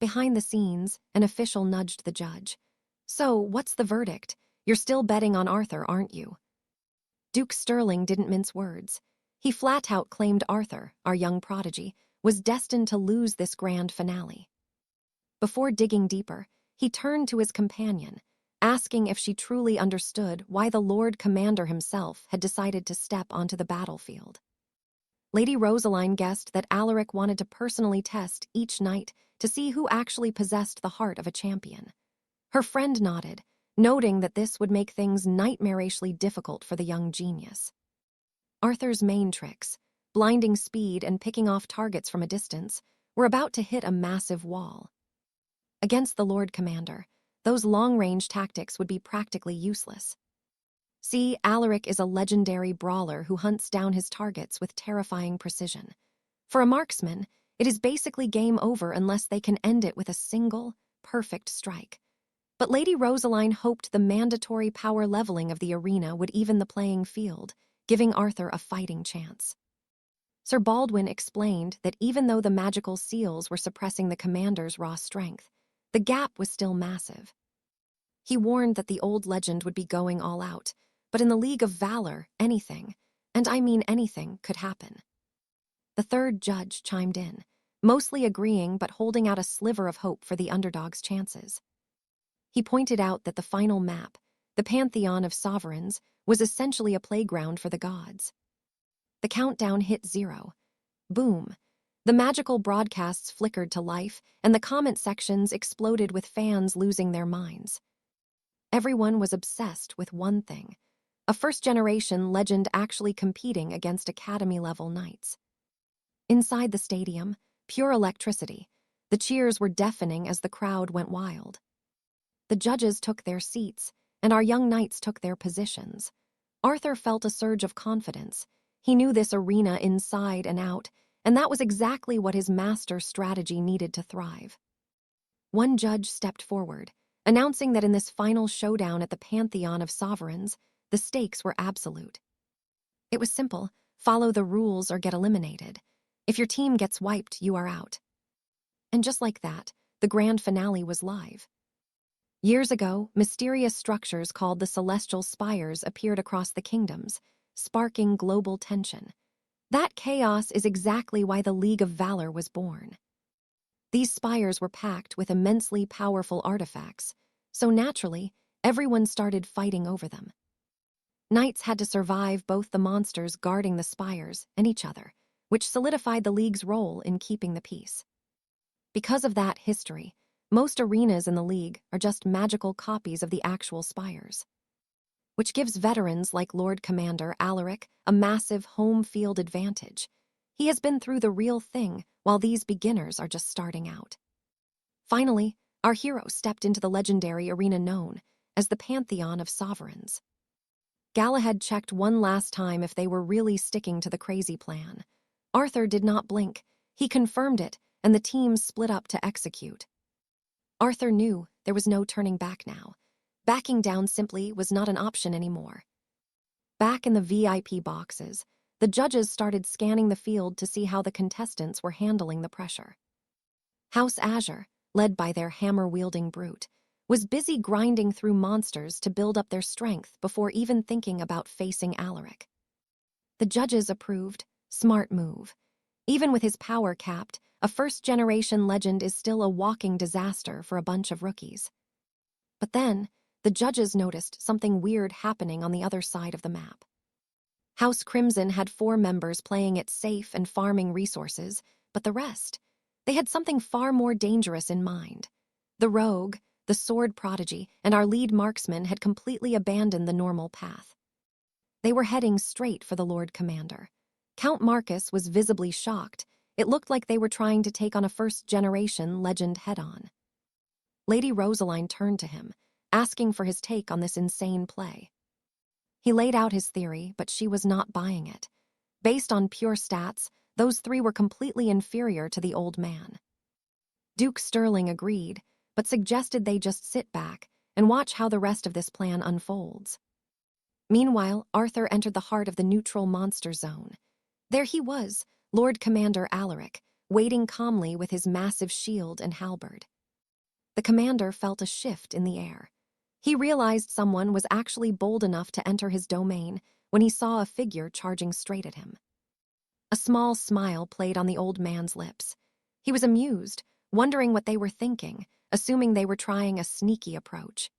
Speaker 1: Behind the scenes, an official nudged the judge. So, what's the verdict? You're still betting on Arthur, aren't you? Duke Sterling didn't mince words. He flat-out claimed Arthur, our young prodigy, was destined to lose this grand finale. Before digging deeper, he turned to his companion, asking if she truly understood why the Lord Commander himself had decided to step onto the battlefield. Lady Rosaline guessed that Alaric wanted to personally test each knight to see who actually possessed the heart of a champion. Her friend nodded, noting that this would make things nightmarishly difficult for the young genius. Arthur's main tricks, blinding speed and picking off targets from a distance, were about to hit a massive wall. Against the Lord Commander, those long-range tactics would be practically useless. See, Alaric is a legendary brawler who hunts down his targets with terrifying precision. For a marksman, it is basically game over unless they can end it with a single, perfect strike. But Lady Rosaline hoped the mandatory power leveling of the arena would even the playing field, giving Arthur a fighting chance. Sir Baldwin explained that even though the magical seals were suppressing the commander's raw strength, the gap was still massive. He warned that the old legend would be going all out, but in the League of Valor, anything, and I mean anything, could happen. The third judge chimed in, mostly agreeing but holding out a sliver of hope for the underdog's chances. He pointed out that the final map, the Pantheon of Sovereigns, was essentially a playground for the gods. The countdown hit 0. Boom. The magical broadcasts flickered to life, and the comment sections exploded with fans losing their minds. Everyone was obsessed with one thing: a first-generation legend actually competing against academy-level knights. Inside the stadium, pure electricity. The cheers were deafening as the crowd went wild. The judges took their seats, and our young knights took their positions. Arthur felt a surge of confidence. He knew this arena inside and out, and that was exactly what his master strategy needed to thrive. One judge stepped forward, announcing that in this final showdown at the Pantheon of Sovereigns, the stakes were absolute. It was simple: follow the rules or get eliminated. If your team gets wiped, you are out. And just like that, the grand finale was live. Years ago, mysterious structures called the Celestial Spires appeared across the kingdoms, sparking global tension. That chaos is exactly why the League of Valor was born. These spires were packed with immensely powerful artifacts, so naturally, everyone started fighting over them. Knights had to survive both the monsters guarding the spires and each other, which solidified the League's role in keeping the peace. Because of that history, most arenas in the League are just magical copies of the actual spires, which gives veterans like Lord Commander Alaric a massive home field advantage. He has been through the real thing, while these beginners are just starting out. Finally, our hero stepped into the legendary arena known as the Pantheon of Sovereigns. Galahad checked one last time if they were really sticking to the crazy plan. Arthur did not blink. He confirmed it, and the teams split up to execute. Arthur knew there was no turning back now. Backing down simply was not an option anymore. Back in the VIP boxes, the judges started scanning the field to see how the contestants were handling the pressure. House Azure, led by their hammer-wielding brute, was busy grinding through monsters to build up their strength before even thinking about facing Alaric. The judges approved. Smart move. Even with his power capped, a first-generation legend is still a walking disaster for a bunch of rookies. But then, the judges noticed something weird happening on the other side of the map. House Crimson had 4 members playing it safe and farming resources, but the rest, they had something far more dangerous in mind. The rogue, the sword prodigy, and our lead marksman had completely abandoned the normal path. They were heading straight for the Lord Commander. Count Marcus was visibly shocked. It looked like they were trying to take on a first-generation legend head-on. Lady Rosaline turned to him, asking for his take on this insane play. He laid out his theory, but she was not buying it. Based on pure stats, those 3 were completely inferior to the old man. Duke Sterling agreed, but suggested they just sit back and watch how the rest of this plan unfolds. Meanwhile, Arthur entered the heart of the neutral monster zone. There he was, Lord Commander Alaric, waiting calmly with his massive shield and halberd. The commander felt a shift in the air. He realized someone was actually bold enough to enter his domain when he saw a figure charging straight at him. A small smile played on the old man's lips. He was amused, wondering what they were thinking, assuming they were trying a sneaky approach.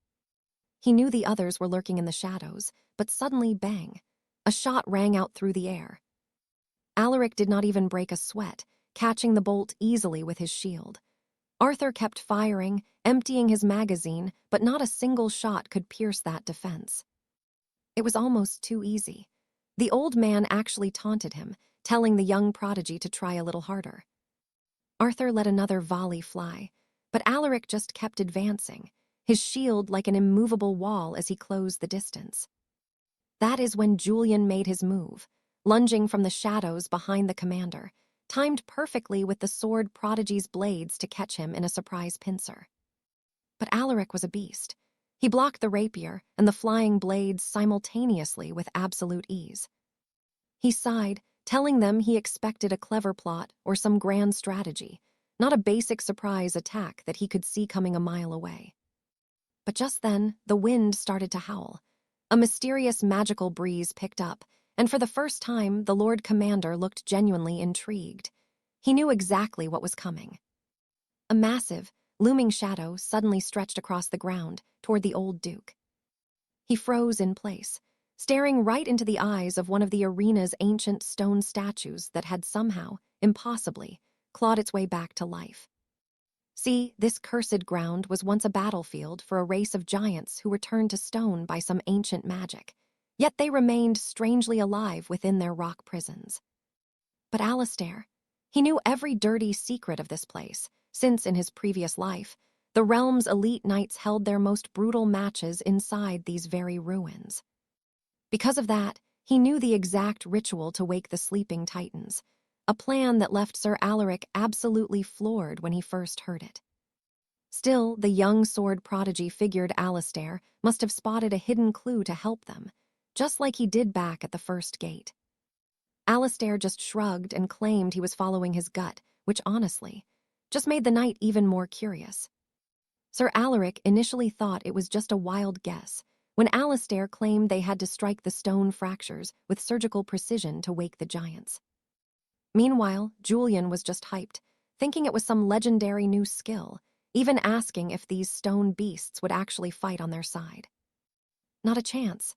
Speaker 1: He knew the others were lurking in the shadows, but suddenly, bang, a shot rang out through the air. Alaric did not even break a sweat, catching the bolt easily with his shield. Arthur kept firing, emptying his magazine, but not a single shot could pierce that defense. It was almost too easy. The old man actually taunted him, telling the young prodigy to try a little harder. Arthur let another volley fly, but Alaric just kept advancing, his shield like an immovable wall as he closed the distance. That is when Julian made his move, lunging from the shadows behind the commander, timed perfectly with the sword prodigy's blades to catch him in a surprise pincer. But Alaric was a beast. He blocked the rapier and the flying blades simultaneously with absolute ease. He sighed, telling them he expected a clever plot or some grand strategy, not a basic surprise attack that he could see coming a mile away. But just then, the wind started to howl. A mysterious magical breeze picked up, and for the first time, the Lord Commander looked genuinely intrigued. He knew exactly what was coming. A massive, looming shadow suddenly stretched across the ground toward the old Duke. He froze in place, staring right into the eyes of one of the arena's ancient stone statues that had somehow, impossibly, clawed its way back to life. See, this cursed ground was once a battlefield for a race of giants who were turned to stone by some ancient magic, yet they remained strangely alive within their rock prisons. But Alistair, he knew every dirty secret of this place, since in his previous life, the realm's elite knights held their most brutal matches inside these very ruins. Because of that, he knew the exact ritual to wake the sleeping titans, a plan that left Sir Alaric absolutely floored when he first heard it. Still, the young sword prodigy figured Alistair must have spotted a hidden clue to help them, just like he did back at the first gate. Alistair just shrugged and claimed he was following his gut, which honestly just made the knight even more curious. Sir Alaric initially thought it was just a wild guess when Alastair claimed they had to strike the stone fractures with surgical precision to wake the giants. Meanwhile, Julian was just hyped, thinking it was some legendary new skill, even asking if these stone beasts would actually fight on their side. Not a chance.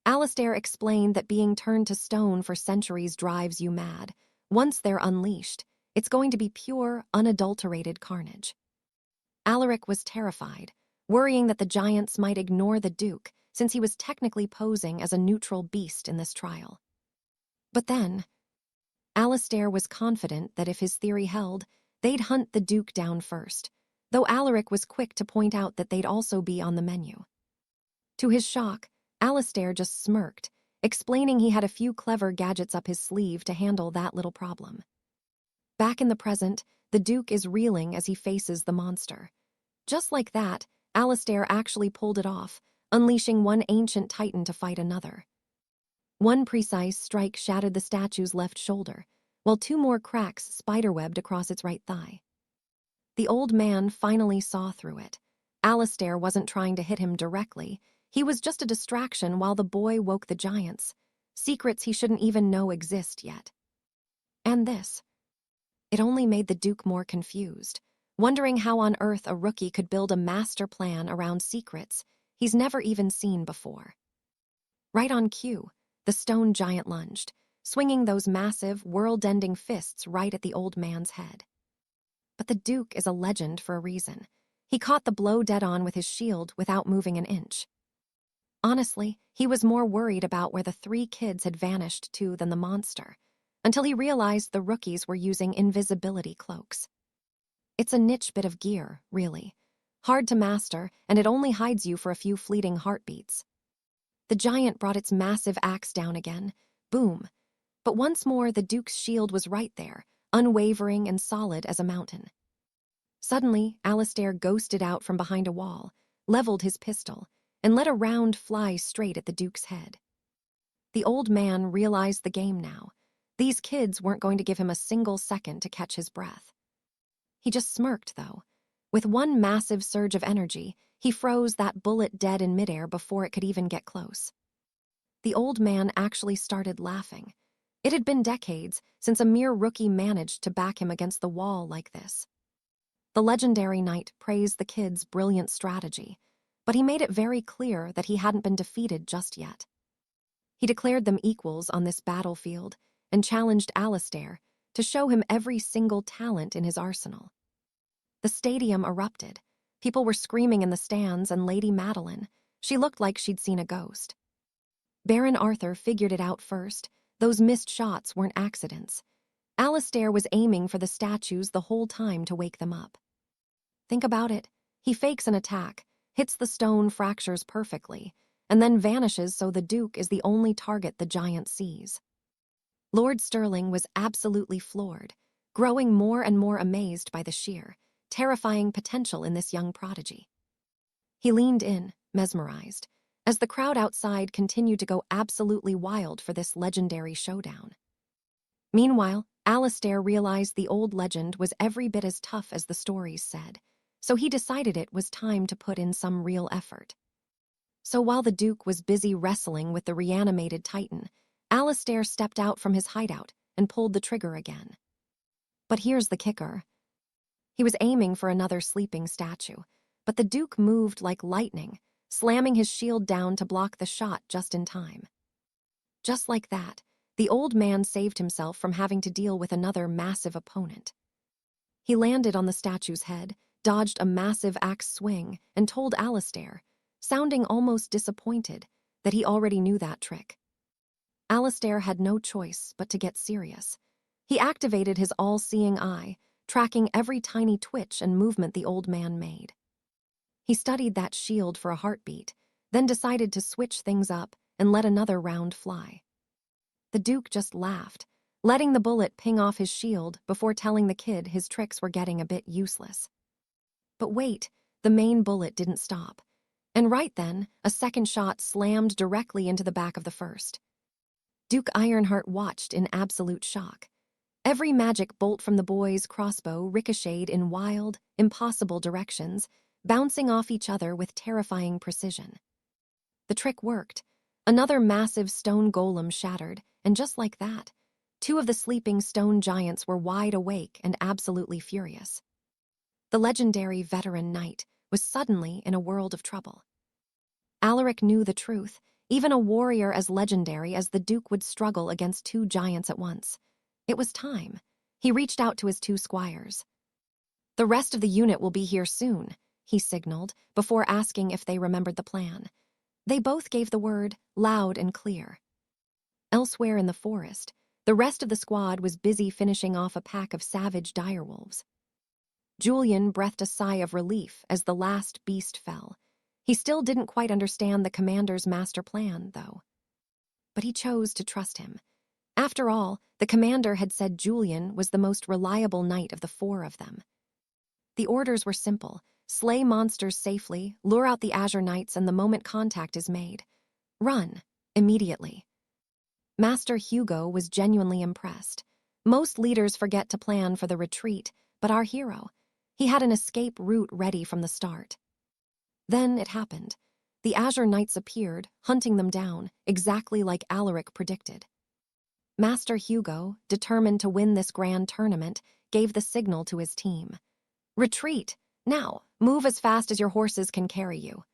Speaker 1: Alastair explained that being turned to stone for centuries drives you mad. Once they're unleashed, it's going to be pure, unadulterated carnage. Alaric was terrified, worrying that the giants might ignore the Duke since he was technically posing as a neutral beast in this trial. But then, Alastair was confident that if his theory held, they'd hunt the Duke down first, though Alaric was quick to point out that they'd also be on the menu. To his shock, Alastair just smirked, explaining he had a few clever gadgets up his sleeve to handle that little problem. Back in the present, the Duke is reeling as he faces the monster. Just like that, Alastair actually pulled it off, unleashing one ancient titan to fight another. One precise strike shattered the statue's left shoulder, while two more cracks spiderwebbed across its right thigh. The old man finally saw through it. Alastair wasn't trying to hit him directly. He was just a distraction while the boy woke the giants, secrets he shouldn't even know exist yet. And this. It only made the Duke more confused, wondering how on earth a rookie could build a master plan around secrets he's never even seen before. Right on cue, the stone giant lunged, swinging those massive, world-ending fists right at the old man's head. But the Duke is a legend for a reason. He caught the blow dead on with his shield without moving an inch. Honestly, he was more worried about where the three kids had vanished to than the monster, until he realized the rookies were using invisibility cloaks. It's a niche bit of gear, really. Hard to master, and it only hides you for a few fleeting heartbeats. The giant brought its massive axe down again. Boom. But once more, the Duke's shield was right there, unwavering and solid as a mountain. Suddenly, Alastair ghosted out from behind a wall, leveled his pistol, and let a round fly straight at the Duke's head. The old man realized the game now. These kids weren't going to give him a single second to catch his breath. He just smirked, though. With one massive surge of energy, he froze that bullet dead in midair before it could even get close. The old man actually started laughing. It had been decades since a mere rookie managed to back him against the wall like this. The legendary knight praised the kid's brilliant strategy, but he made it very clear that he hadn't been defeated just yet. He declared them equals on this battlefield and challenged Alastair to show him every single talent in his arsenal. The stadium erupted. People were screaming in the stands, and Lady Madeline, she looked like she'd seen a ghost. Baron Arthur figured it out first. Those missed shots weren't accidents. Alastair was aiming for the statues the whole time to wake them up. Think about it. He fakes an attack, hits the stone fractures perfectly, and then vanishes so the Duke is the only target the giant sees. Lord Stirling was absolutely floored, growing more and more amazed by the sheer, terrifying potential in this young prodigy. He leaned in, mesmerized, as the crowd outside continued to go absolutely wild for this legendary showdown. Meanwhile, Alastair realized the old legend was every bit as tough as the stories said, so he decided it was time to put in some real effort. So while the Duke was busy wrestling with the reanimated Titan, Alastair stepped out from his hideout and pulled the trigger again. But here's the kicker. He was aiming for another sleeping statue, but the Duke moved like lightning, slamming his shield down to block the shot just in time. Just like that, the old man saved himself from having to deal with another massive opponent. He landed on the statue's head, dodged a massive axe swing, and told Alastair, sounding almost disappointed, that he already knew that trick. Alastair had no choice but to get serious. He activated his all-seeing eye, tracking every tiny twitch and movement the old man made. He studied that shield for a heartbeat, then decided to switch things up and let another round fly. The Duke just laughed, letting the bullet ping off his shield before telling the kid his tricks were getting a bit useless. But wait, the main bullet didn't stop. And right then, a second shot slammed directly into the back of the first. Duke Ironheart watched in absolute shock. Every magic bolt from the boy's crossbow ricocheted in wild, impossible directions, bouncing off each other with terrifying precision. The trick worked. Another massive stone golem shattered, and just like that, two of the sleeping stone giants were wide awake and absolutely furious. The legendary veteran knight was suddenly in a world of trouble. Alaric knew the truth. Even a warrior as legendary as the Duke would struggle against two giants at once. It was time. He reached out to his two squires. "The rest of the unit will be here soon," he signaled, before asking if they remembered the plan. They both gave the word, loud and clear. Elsewhere in the forest, the rest of the squad was busy finishing off a pack of savage direwolves. Julian breathed a sigh of relief as the last beast fell. He still didn't quite understand the commander's master plan, though. But he chose to trust him. After all, the commander had said Julian was the most reliable knight of the four of them. The orders were simple: slay monsters safely, lure out the Azure Knights, and the moment contact is made, run immediately. Master Hugo was genuinely impressed. Most leaders forget to plan for the retreat, but our hero, he had an escape route ready from the start. Then it happened. The Azure Knights appeared, hunting them down, exactly like Alaric predicted. Master Hugo, determined to win this grand tournament, gave the signal to his team. "Retreat! Now, move as fast as your horses can carry you."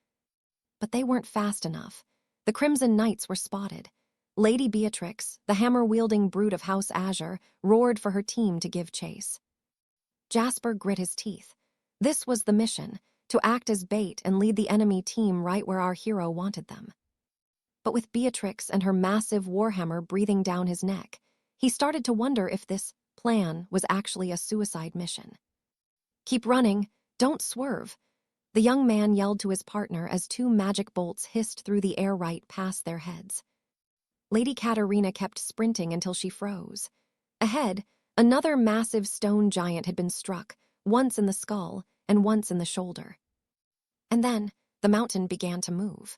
Speaker 1: But they weren't fast enough. The Crimson Knights were spotted. Lady Beatrix, the hammer-wielding brute of House Azure, roared for her team to give chase. Jasper grit his teeth. This was the mission: to act as bait and lead the enemy team right where our hero wanted them. But with Beatrix and her massive warhammer breathing down his neck, he started to wonder if this plan was actually a suicide mission. "Keep running, don't swerve," the young man yelled to his partner as two magic bolts hissed through the air right past their heads. Lady Katarina kept sprinting until she froze. Ahead, another massive stone giant had been struck, once in the skull and once in the shoulder. And then the mountain began to move.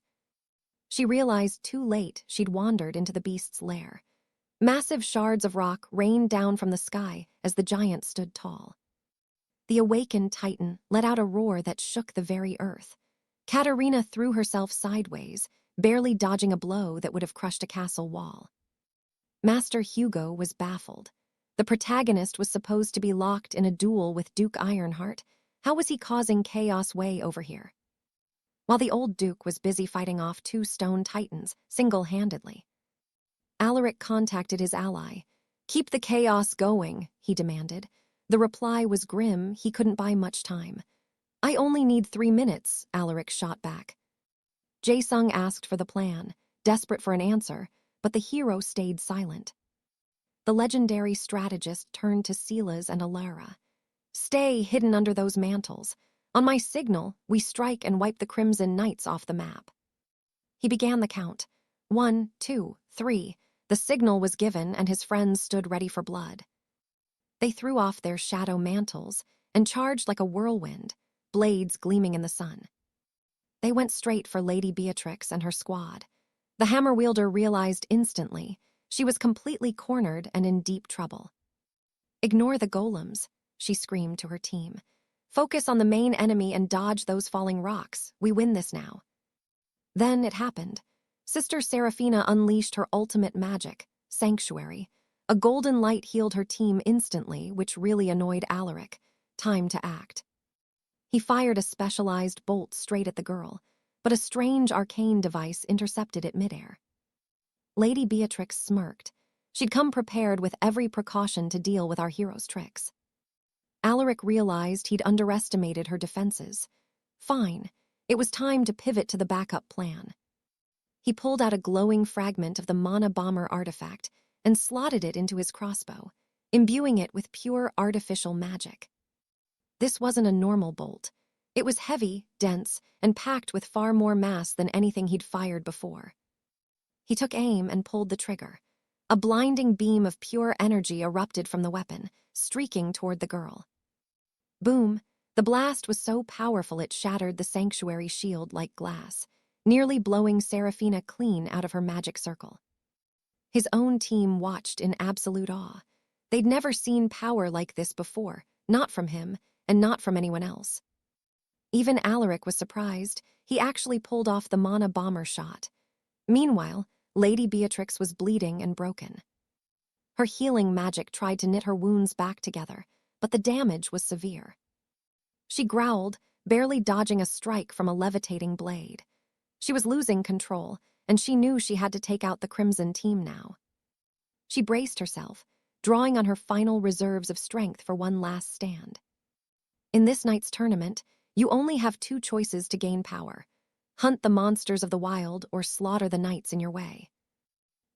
Speaker 1: She realized too late she'd wandered into the beast's lair. Massive shards of rock rained down from the sky as the giant stood tall. The awakened Titan let out a roar that shook the very earth. Katarina threw herself sideways, barely dodging a blow that would have crushed a castle wall. Master Hugo was baffled. The protagonist was supposed to be locked in a duel with Duke Ironheart. How was he causing chaos way over here? While the old Duke was busy fighting off two stone titans single-handedly. Alaric contacted his ally. "Keep the chaos going," he demanded. The reply was grim. He couldn't buy much time. "I only need 3 minutes," Alaric shot back. Jae-sung asked for the plan, desperate for an answer, but the hero stayed silent. The legendary strategist turned to Silas and Alara. "Stay hidden under those mantles. On my signal, we strike and wipe the Crimson Knights off the map." He began the count. 1, 2, 3. The signal was given, and his friends stood ready for blood. They threw off their shadow mantles and charged like a whirlwind, blades gleaming in the sun. They went straight for Lady Beatrix and her squad. The hammer wielder realized instantly she was completely cornered and in deep trouble. "Ignore the golems," she screamed to her team. "Focus on the main enemy and dodge those falling rocks. We win this now." Then it happened. Sister Seraphina unleashed her ultimate magic, Sanctuary. A golden light healed her team instantly, which really annoyed Alaric. Time to act. He fired a specialized bolt straight at the girl, but a strange arcane device intercepted it midair. Lady Beatrix smirked. She'd come prepared with every precaution to deal with our hero's tricks. Alaric realized he'd underestimated her defenses. Fine. It was time to pivot to the backup plan. He pulled out a glowing fragment of the Mana Bomber artifact and slotted it into his crossbow, imbuing it with pure artificial magic. This wasn't a normal bolt. It was heavy, dense, and packed with far more mass than anything he'd fired before. He took aim and pulled the trigger. A blinding beam of pure energy erupted from the weapon, streaking toward the girl. Boom! The blast was so powerful it shattered the sanctuary shield like glass, nearly blowing Seraphina clean out of her magic circle. His own team watched in absolute awe. They'd never seen power like this before, not from him, and not from anyone else. Even Alaric was surprised. He actually pulled off the mana bomber shot. Meanwhile, Lady Beatrix was bleeding and broken. Her healing magic tried to knit her wounds back together, but the damage was severe. She growled, barely dodging a strike from a levitating blade. She was losing control, and she knew she had to take out the Crimson team now. She braced herself, drawing on her final reserves of strength for one last stand. In this night's tournament, you only have two choices to gain power: hunt the monsters of the wild or slaughter the knights in your way.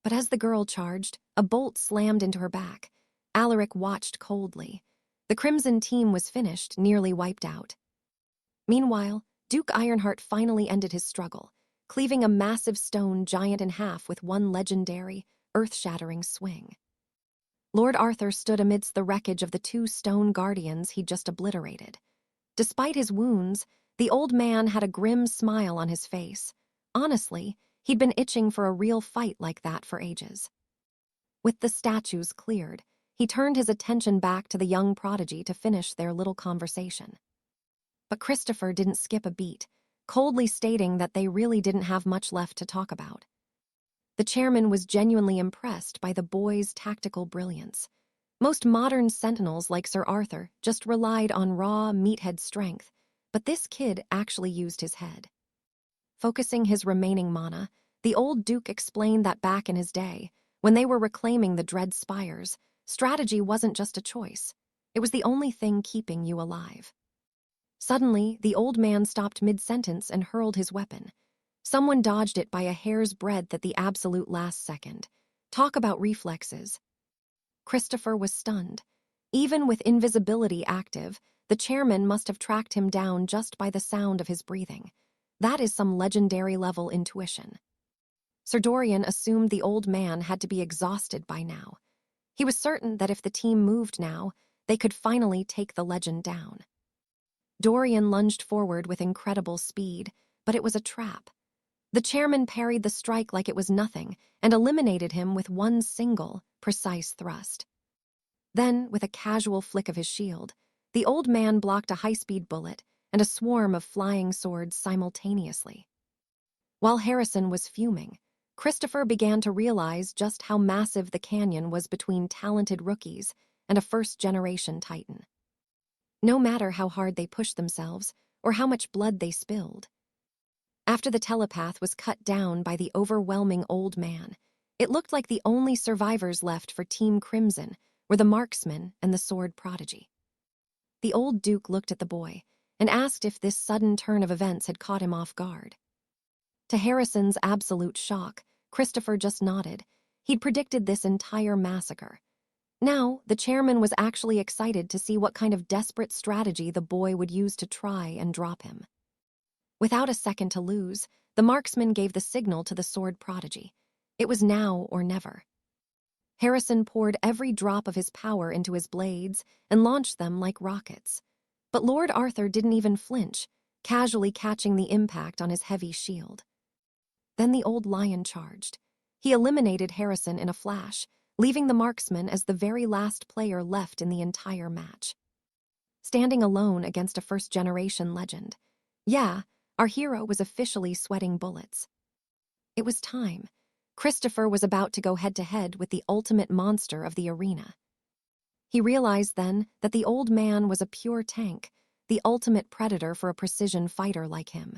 Speaker 1: But as the girl charged, a bolt slammed into her back. Alaric watched coldly. The Crimson team was finished, nearly wiped out. Meanwhile, Duke Ironheart finally ended his struggle, cleaving a massive stone giant in half with one legendary, earth-shattering swing. Lord Arthur stood amidst the wreckage of the two stone guardians he'd just obliterated. Despite his wounds, the old man had a grim smile on his face. Honestly, he'd been itching for a real fight like that for ages. With the statues cleared, he turned his attention back to the young prodigy to finish their little conversation. But Christopher didn't skip a beat, coldly stating that they really didn't have much left to talk about. The chairman was genuinely impressed by the boy's tactical brilliance. Most modern sentinels like Sir Arthur just relied on raw, meathead strength, but this kid actually used his head. Focusing his remaining mana, the old duke explained that back in his day, when they were reclaiming the dread spires, strategy wasn't just a choice. It was the only thing keeping you alive. Suddenly, the old man stopped mid-sentence and hurled his weapon. Someone dodged it by a hair's breadth at the absolute last second. Talk about reflexes. Christopher was stunned. Even with invisibility active, the chairman must have tracked him down just by the sound of his breathing. That is some legendary-level intuition. Sir Dorian assumed the old man had to be exhausted by now. He was certain that if the team moved now, they could finally take the legend down. Dorian lunged forward with incredible speed, but it was a trap. The chairman parried the strike like it was nothing and eliminated him with one single, precise thrust. Then, with a casual flick of his shield, the old man blocked a high-speed bullet and a swarm of flying swords simultaneously. While Harrison was fuming, Christopher began to realize just how massive the canyon was between talented rookies and a first-generation titan. No matter how hard they pushed themselves or how much blood they spilled. After the telepath was cut down by the overwhelming old man, it looked like the only survivors left for Team Crimson were the marksman and the sword prodigy. The old duke looked at the boy and asked if this sudden turn of events had caught him off guard. To Harrison's absolute shock, Christopher just nodded. He'd predicted this entire massacre. Now, the chairman was actually excited to see what kind of desperate strategy the boy would use to try and drop him. Without a second to lose, the marksman gave the signal to the sword prodigy. It was now or never. Harrison poured every drop of his power into his blades and launched them like rockets. But Lord Arthur didn't even flinch, casually catching the impact on his heavy shield. Then the old lion charged. He eliminated Harrison in a flash, leaving the marksman as the very last player left in the entire match. Standing alone against a first-generation legend. Yeah, our hero was officially sweating bullets. It was time. Christopher was about to go head-to-head with the ultimate monster of the arena. He realized then that the old man was a pure tank, the ultimate predator for a precision fighter like him.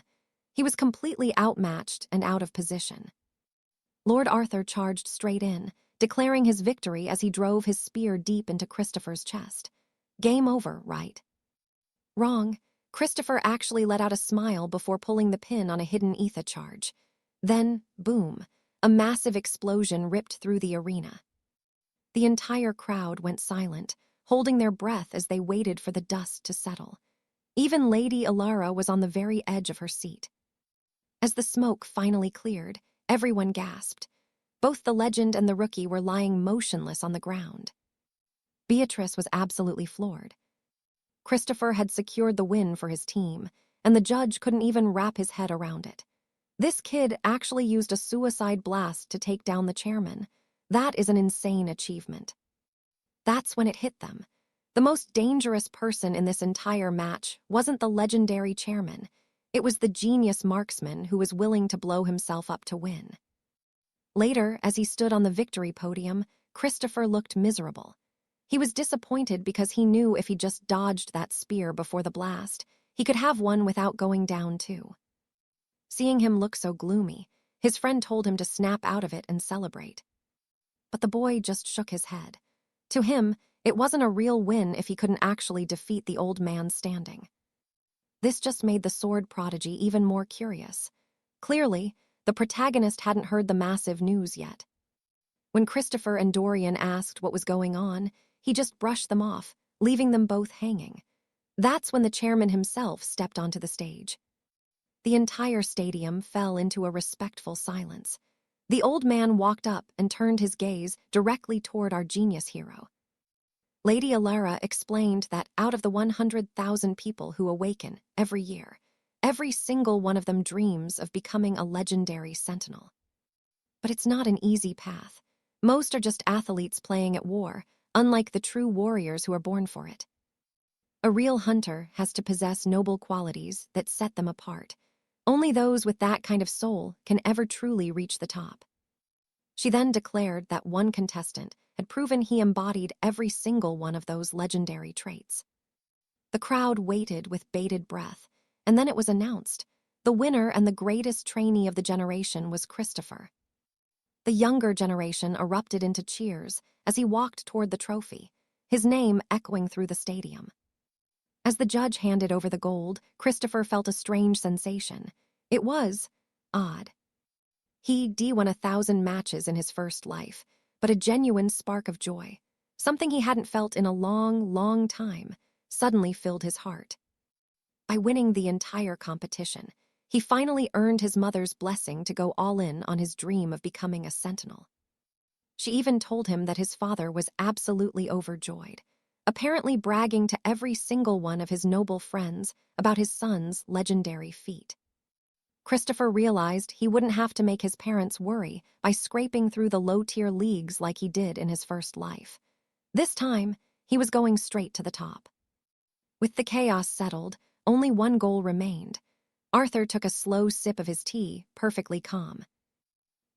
Speaker 1: He was completely outmatched and out of position. Lord Arthur charged straight in, declaring his victory as he drove his spear deep into Christopher's chest. Game over, right? Wrong. Christopher actually let out a smile before pulling the pin on a hidden ether charge. Then, boom, a massive explosion ripped through the arena. The entire crowd went silent, holding their breath as they waited for the dust to settle. Even Lady Alara was on the very edge of her seat. As the smoke finally cleared, everyone gasped. Both the legend and the rookie were lying motionless on the ground. Beatrice was absolutely floored. Christopher had secured the win for his team, and the judge couldn't even wrap his head around it. This kid actually used a suicide blast to take down the chairman. That is an insane achievement. That's when it hit them. The most dangerous person in this entire match wasn't the legendary chairman. It was the genius marksman who was willing to blow himself up to win. Later, as he stood on the victory podium, Christopher looked miserable. He was disappointed because he knew if he just dodged that spear before the blast, he could have one without going down too. Seeing him look so gloomy, his friend told him to snap out of it and celebrate. But the boy just shook his head. To him, it wasn't a real win if he couldn't actually defeat the old man standing. This just made the sword prodigy even more curious. Clearly, the protagonist hadn't heard the massive news yet. When Christopher and Dorian asked what was going on, he just brushed them off, leaving them both hanging. That's when the chairman himself stepped onto the stage. The entire stadium fell into a respectful silence. The old man walked up and turned his gaze directly toward our genius hero. Lady Alara explained that out of the 100,000 people who awaken every year, every single one of them dreams of becoming a legendary sentinel. But it's not an easy path. Most are just athletes playing at war, unlike the true warriors who are born for it. A real hunter has to possess noble qualities that set them apart. Only those with that kind of soul can ever truly reach the top. She then declared that one contestant had proven he embodied every single one of those legendary traits. The crowd waited with bated breath, and then it was announced. The winner and the greatest trainee of the generation was Christopher. The younger generation erupted into cheers as he walked toward the trophy, his name echoing through the stadium. As the judge handed over the gold, Christopher felt a strange sensation. It was odd. He'd won 1,000 matches in his first life, but a genuine spark of joy, something he hadn't felt in a long, long time, suddenly filled his heart. By winning the entire competition, he finally earned his mother's blessing to go all in on his dream of becoming a sentinel. She even told him that his father was absolutely overjoyed, apparently bragging to every single one of his noble friends about his son's legendary feat. Christopher realized he wouldn't have to make his parents worry by scraping through the low-tier leagues like he did in his first life. This time, he was going straight to the top. With the chaos settled, only one goal remained. Arthur took a slow sip of his tea, perfectly calm.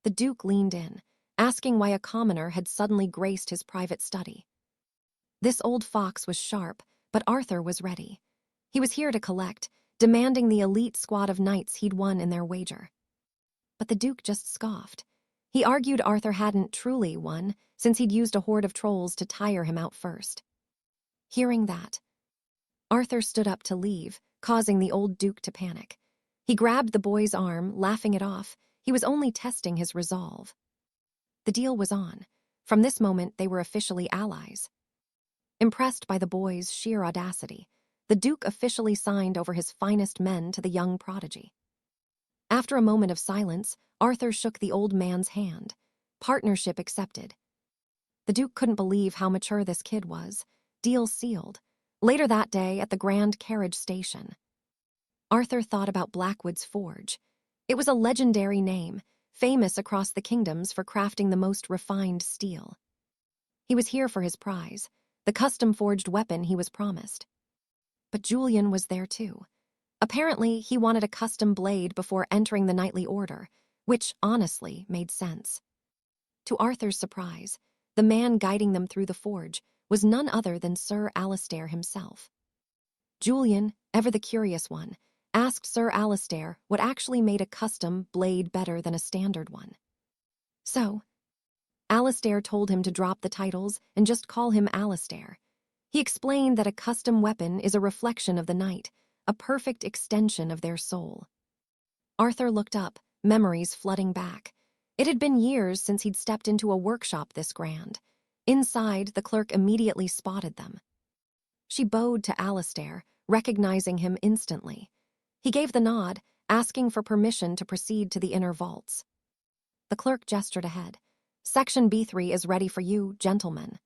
Speaker 1: The Duke leaned in, asking why a commoner had suddenly graced his private study. This old fox was sharp, but Arthur was ready. He was here to collect, demanding the elite squad of knights he'd won in their wager. But the Duke just scoffed. He argued Arthur hadn't truly won, since he'd used a horde of trolls to tire him out first. Hearing that, Arthur stood up to leave, causing the old Duke to panic. He grabbed the boy's arm, laughing it off. He was only testing his resolve. The deal was on. From this moment, they were officially allies. Impressed by the boy's sheer audacity, the Duke officially signed over his finest men to the young prodigy. After a moment of silence, Arthur shook the old man's hand. Partnership accepted. The Duke couldn't believe how mature this kid was. Deal sealed. Later that day at the Grand Carriage Station, Arthur thought about Blackwood's Forge. It was a legendary name, famous across the kingdoms for crafting the most refined steel. He was here for his prize, the custom-forged weapon he was promised. But Julian was there too. Apparently, he wanted a custom blade before entering the knightly order, which honestly made sense. To Arthur's surprise, the man guiding them through the forge was none other than Sir Alistair himself. Julian, ever the curious one, asked Sir Alistair what actually made a custom blade better than a standard one. So, Alistair told him to drop the titles and just call him Alistair. He explained that a custom weapon is a reflection of the knight, a perfect extension of their soul. Arthur looked up, memories flooding back. It had been years since he'd stepped into a workshop this grand. Inside, the clerk immediately spotted them. She bowed to Alistair, recognizing him instantly. He gave the nod, asking for permission to proceed to the inner vaults. The clerk gestured ahead. "Section B3 is ready for you, gentlemen."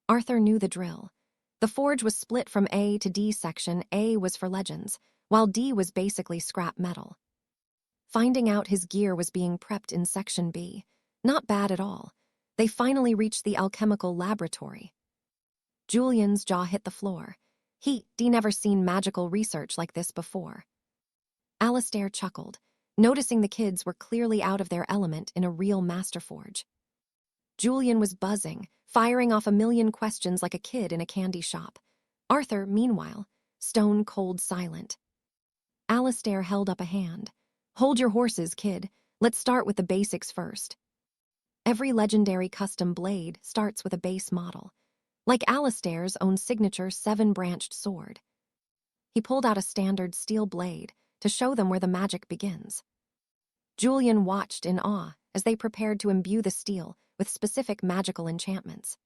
Speaker 1: Arthur knew the drill. The forge was split from A to D section. A was for legends, while D was basically scrap metal. Finding out his gear was being prepped in Section B, not bad at all. They finally reached the alchemical laboratory. Julian's jaw hit the floor. He'd never seen magical research like this before. Alistair chuckled, noticing the kids were clearly out of their element in a real masterforge. Julian was buzzing, firing off a million questions like a kid in a candy shop. Arthur, meanwhile, stone-cold silent. Alistair held up a hand. "Hold your horses, kid. Let's start with the basics first." Every legendary custom blade starts with a base model, like Alistair's own signature 7-branched sword. He pulled out a standard steel blade to show them where the magic begins. Julian watched in awe as they prepared to imbue the steel with specific magical enchantments.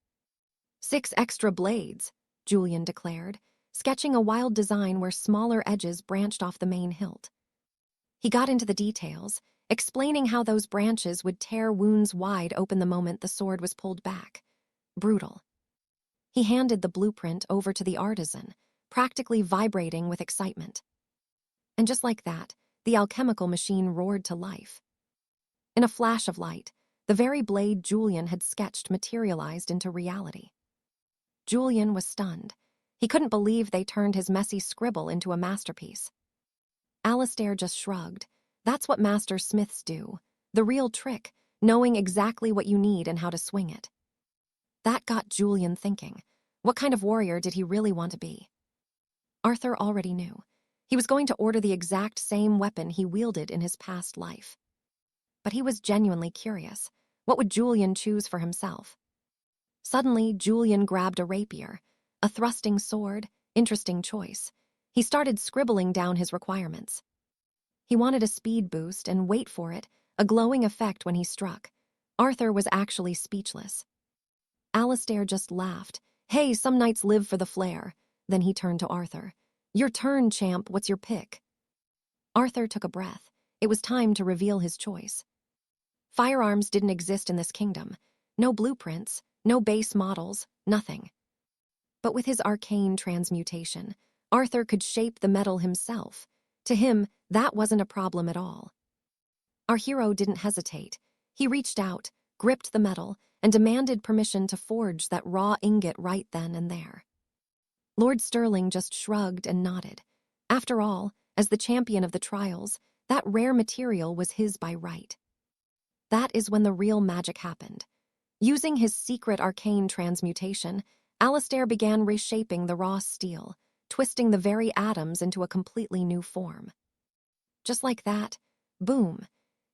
Speaker 1: 6 extra blades, Julian declared, sketching a wild design where smaller edges branched off the main hilt. He got into the details, explaining how those branches would tear wounds wide open the moment the sword was pulled back. Brutal. He handed the blueprint over to the artisan, practically vibrating with excitement. And just like that, the alchemical machine roared to life. In a flash of light, the very blade Julian had sketched materialized into reality. Julian was stunned. He couldn't believe they turned his messy scribble into a masterpiece. Alistair just shrugged. That's what master smiths do. The real trick, knowing exactly what you need and how to swing it. That got Julian thinking. What kind of warrior did he really want to be? Arthur already knew. He was going to order the exact same weapon he wielded in his past life. But he was genuinely curious. What would Julian choose for himself? Suddenly, Julian grabbed a rapier. A thrusting sword, interesting choice. He started scribbling down his requirements. He wanted a speed boost and, wait for it, a glowing effect when he struck. Arthur was actually speechless. Alistair just laughed. "Hey, some knights live for the flair." Then he turned to Arthur. "Your turn, champ. What's your pick?" Arthur took a breath. It was time to reveal his choice. Firearms didn't exist in this kingdom. No blueprints, no base models, nothing. But with his arcane transmutation, Arthur could shape the metal himself. To him, that wasn't a problem at all. Our hero didn't hesitate. He reached out, gripped the metal, and demanded permission to forge that raw ingot right then and there. Lord Sterling just shrugged and nodded. After all, as the champion of the trials, that rare material was his by right. That is when the real magic happened. Using his secret arcane transmutation, Alistair began reshaping the raw steel, twisting the very atoms into a completely new form. Just like that, boom,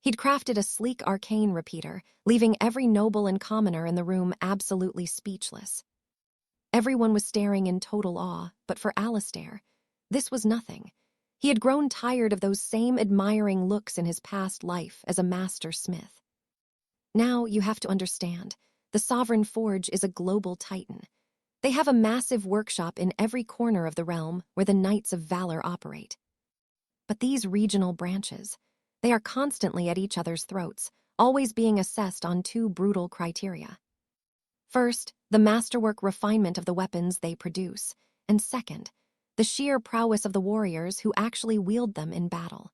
Speaker 1: he'd crafted a sleek arcane repeater, leaving every noble and commoner in the room absolutely speechless. Everyone was staring in total awe, but for Alistair, this was nothing. He had grown tired of those same admiring looks in his past life as a master smith. Now you have to understand, the Sovereign Forge is a global titan. They have a massive workshop in every corner of the realm where the Knights of Valor operate. But these regional branches, they are constantly at each other's throats, always being assessed on 2 brutal criteria. First, the masterwork refinement of the weapons they produce, and second, the sheer prowess of the warriors who actually wield them in battle.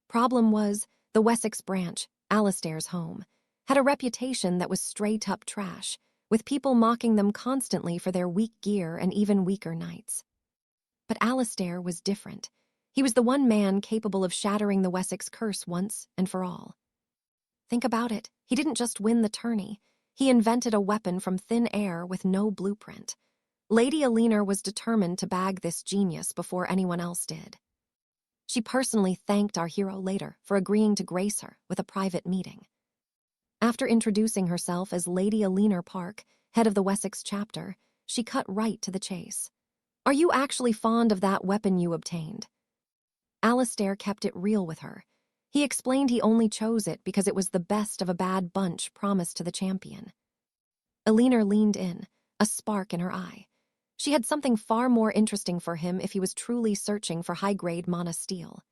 Speaker 1: Problem was, the Wessex branch, Alistair's home, had a reputation that was straight-up trash, with people mocking them constantly for their weak gear and even weaker knights. But Alistair was different. He was the one man capable of shattering the Wessex curse once and for all. Think about it. He didn't just win the tourney. He invented a weapon from thin air with no blueprint. Lady Alina was determined to bag this genius before anyone else did. She personally thanked our hero later for agreeing to grace her with a private meeting. After introducing herself as Lady Alina Park, head of the Wessex chapter, she cut right to the chase. "Are you actually fond of that weapon you obtained?" Alistair kept it real with her. He explained he only chose it because it was the best of a bad bunch promised to the champion. Alina leaned in, a spark in her eye. She had something far more interesting for him if he was truly searching for high-grade mana steel.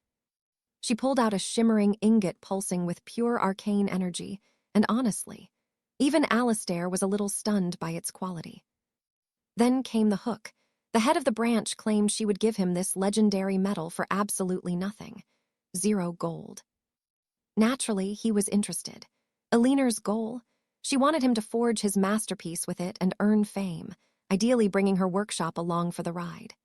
Speaker 1: She pulled out a shimmering ingot pulsing with pure arcane energy, and honestly, even Alistair was a little stunned by its quality. Then came the hook. The head of the branch claimed she would give him this legendary metal for absolutely nothing. 0 gold. Naturally, he was interested. Alina's goal? She wanted him to forge his masterpiece with it and earn fame. ideally bringing her workshop along for the ride.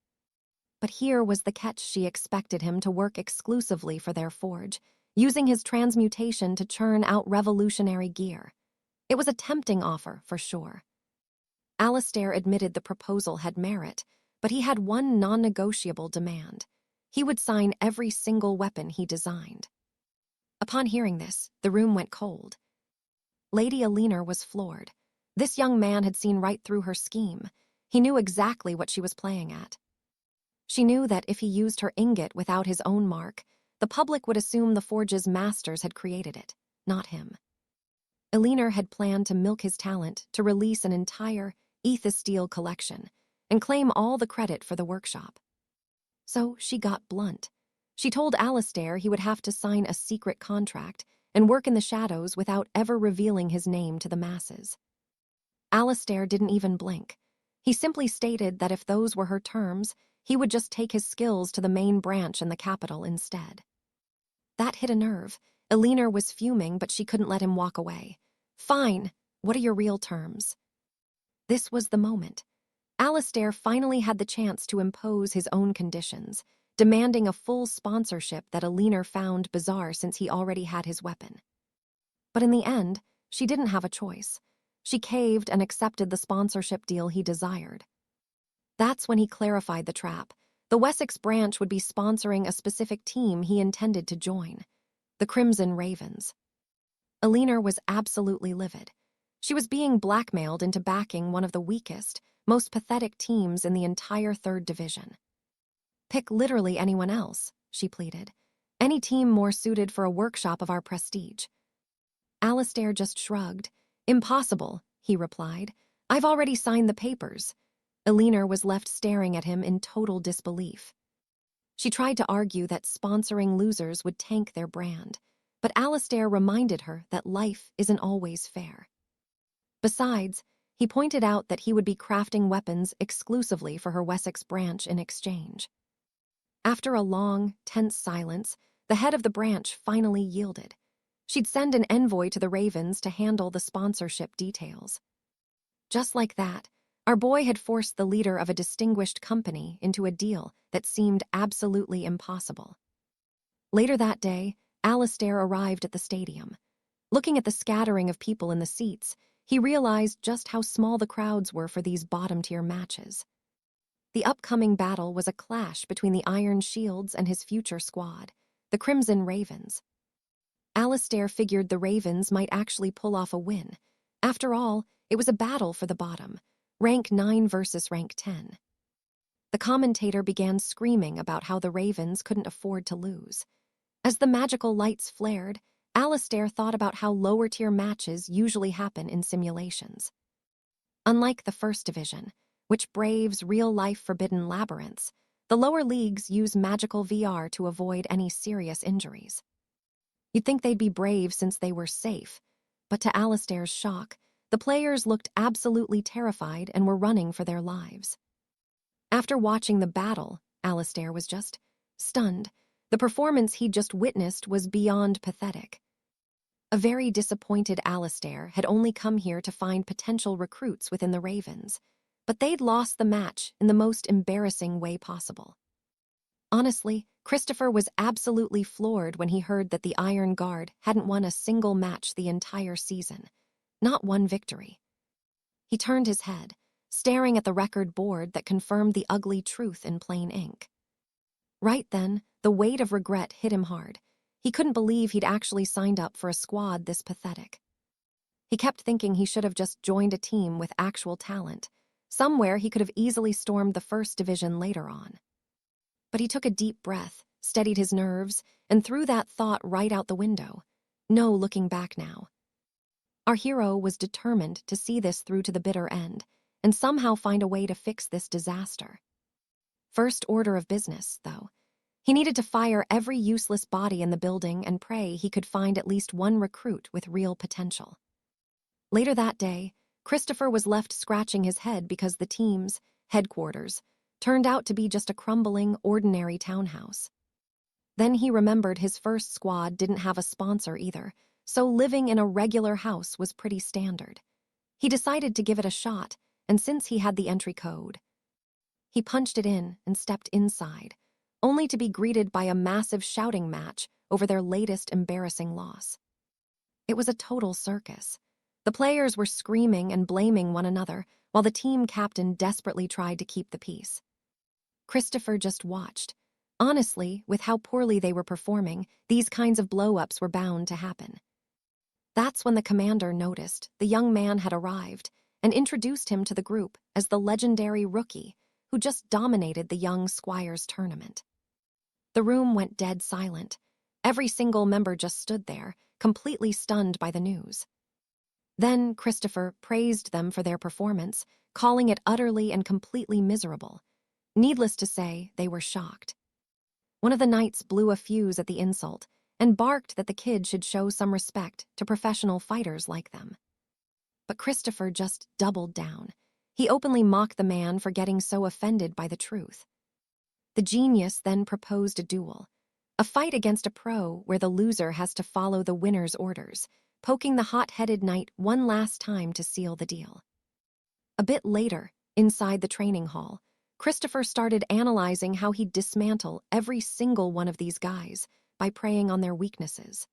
Speaker 1: But here was the catch: she expected him to work exclusively for their forge, using his transmutation to churn out revolutionary gear. It was a tempting offer, for sure. Alistair admitted the proposal had merit, but he had one non-negotiable demand. He would sign every single weapon he designed. Upon hearing this, the room went cold. Lady Alina was floored. This young man had seen right through her scheme. He knew exactly what she was playing at. She knew that if he used her ingot without his own mark, the public would assume the forge's masters had created it, not him. Alina had planned to milk his talent to release an entire 𝒆𝒊𝒎𝒃𝒂 collection and claim all the credit for the workshop. So she got blunt. She told Alistair he would have to sign a secret contract and work in the shadows without ever revealing his name to the masses. Alistair didn't even blink. He simply stated that if those were her terms, he would just take his skills to the main branch in the capital instead. That hit a nerve. Alina was fuming, but she couldn't let him walk away. Fine, what are your real terms? This was the moment. Alistair finally had the chance to impose his own conditions, demanding a full sponsorship that Alina found bizarre since he already had his weapon. But in the end, she didn't have a choice. She caved and accepted the sponsorship deal he desired. That's when he clarified the trap. The Wessex branch would be sponsoring a specific team he intended to join, the Crimson Ravens. Alina was absolutely livid. She was being blackmailed into backing one of the weakest, most pathetic teams in the entire 3rd Division. Pick literally anyone else, she pleaded. Any team more suited for a workshop of our prestige. Alistair just shrugged. Impossible, he replied. I've already signed the papers. Alina was left staring at him in total disbelief. She tried to argue that sponsoring losers would tank their brand, but Alistair reminded her that life isn't always fair. Besides, he pointed out that he would be crafting weapons exclusively for her Wessex branch in exchange. After a long, tense silence, the head of the branch finally yielded. She'd send an envoy to the Ravens to handle the sponsorship details. Just like that, our boy had forced the leader of a distinguished company into a deal that seemed absolutely impossible. Later that day, Alistair arrived at the stadium. Looking at the scattering of people in the seats, he realized just how small the crowds were for these bottom-tier matches. The upcoming battle was a clash between the Iron Shields and his future squad, the Crimson Ravens. Alistair figured the Ravens might actually pull off a win. After all, it was a battle for the bottom, rank 9 versus rank 10. The commentator began screaming about how the Ravens couldn't afford to lose. As the magical lights flared, Alistair thought about how lower-tier matches usually happen in simulations. Unlike the 1st Division, which braves real-life forbidden labyrinths, the lower leagues use magical VR to avoid any serious injuries. You'd think they'd be brave since they were safe, but to Alistair's shock, the players looked absolutely terrified and were running for their lives. After watching the battle, Alistair was just stunned. The performance he'd just witnessed was beyond pathetic. A very disappointed Alistair had only come here to find potential recruits within the Ravens, but they'd lost the match in the most embarrassing way possible. Honestly, Christopher was absolutely floored when he heard that the Iron Guard hadn't won a single match the entire season, not one victory. He turned his head, staring at the record board that confirmed the ugly truth in plain ink. Right then, the weight of regret hit him hard. He couldn't believe he'd actually signed up for a squad this pathetic. He kept thinking he should have just joined a team with actual talent. Somewhere he could have easily stormed the 1st Division later on. But he took a deep breath, steadied his nerves, and threw that thought right out the window. No looking back now. Our hero was determined to see this through to the bitter end, and somehow find a way to fix this disaster. First order of business, though. He needed to fire every useless body in the building and pray he could find at least one recruit with real potential. Later that day, Christopher was left scratching his head because the team's headquarters turned out to be just a crumbling, ordinary townhouse. Then he remembered his first squad didn't have a sponsor either, so living in a regular house was pretty standard. He decided to give it a shot and since he had the entry code, he punched it in and stepped inside, only to be greeted by a massive shouting match over their latest embarrassing loss. It was a total circus. The players were screaming and blaming one another, while the team captain desperately tried to keep the peace. Christopher just watched. Honestly, with how poorly they were performing, these kinds of blow-ups were bound to happen. That's when the commander noticed the young man had arrived and introduced him to the group as the legendary rookie who just dominated the young squire's tournament. The room went dead silent. Every single member just stood there, completely stunned by the news. Then Christopher praised them for their performance, calling it utterly and completely miserable. Needless to say, they were shocked. One of the knights blew a fuse at the insult and barked that the kid should show some respect to professional fighters like them. But Christopher just doubled down. He openly mocked the man for getting so offended by the truth. The genius then proposed a duel, a fight against a pro where the loser has to follow the winner's orders, poking the hot-headed knight one last time to seal the deal. A bit later, inside the training hall, Christopher started analyzing how he'd dismantle every single one of these guys by preying on their weaknesses.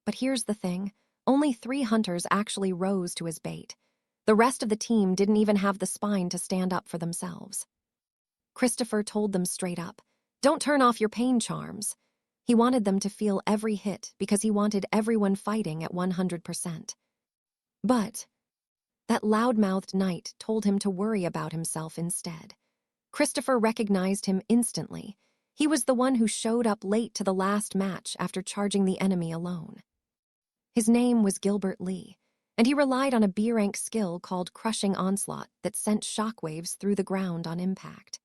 Speaker 1: But here's the thing, only 3 hunters actually rose to his bait. The rest of the team didn't even have the spine to stand up for themselves. Christopher told them straight up, "Don't turn off your pain charms." He wanted them to feel every hit because he wanted everyone fighting at 100%. But that loud-mouthed knight told him to worry about himself instead. Christopher recognized him instantly. He was the one who showed up late to the last match after charging the enemy alone. His name was 𝒊𝒐𝒕, and he relied on a B-rank skill called Crushing Onslaught that sent shockwaves through the ground on impact.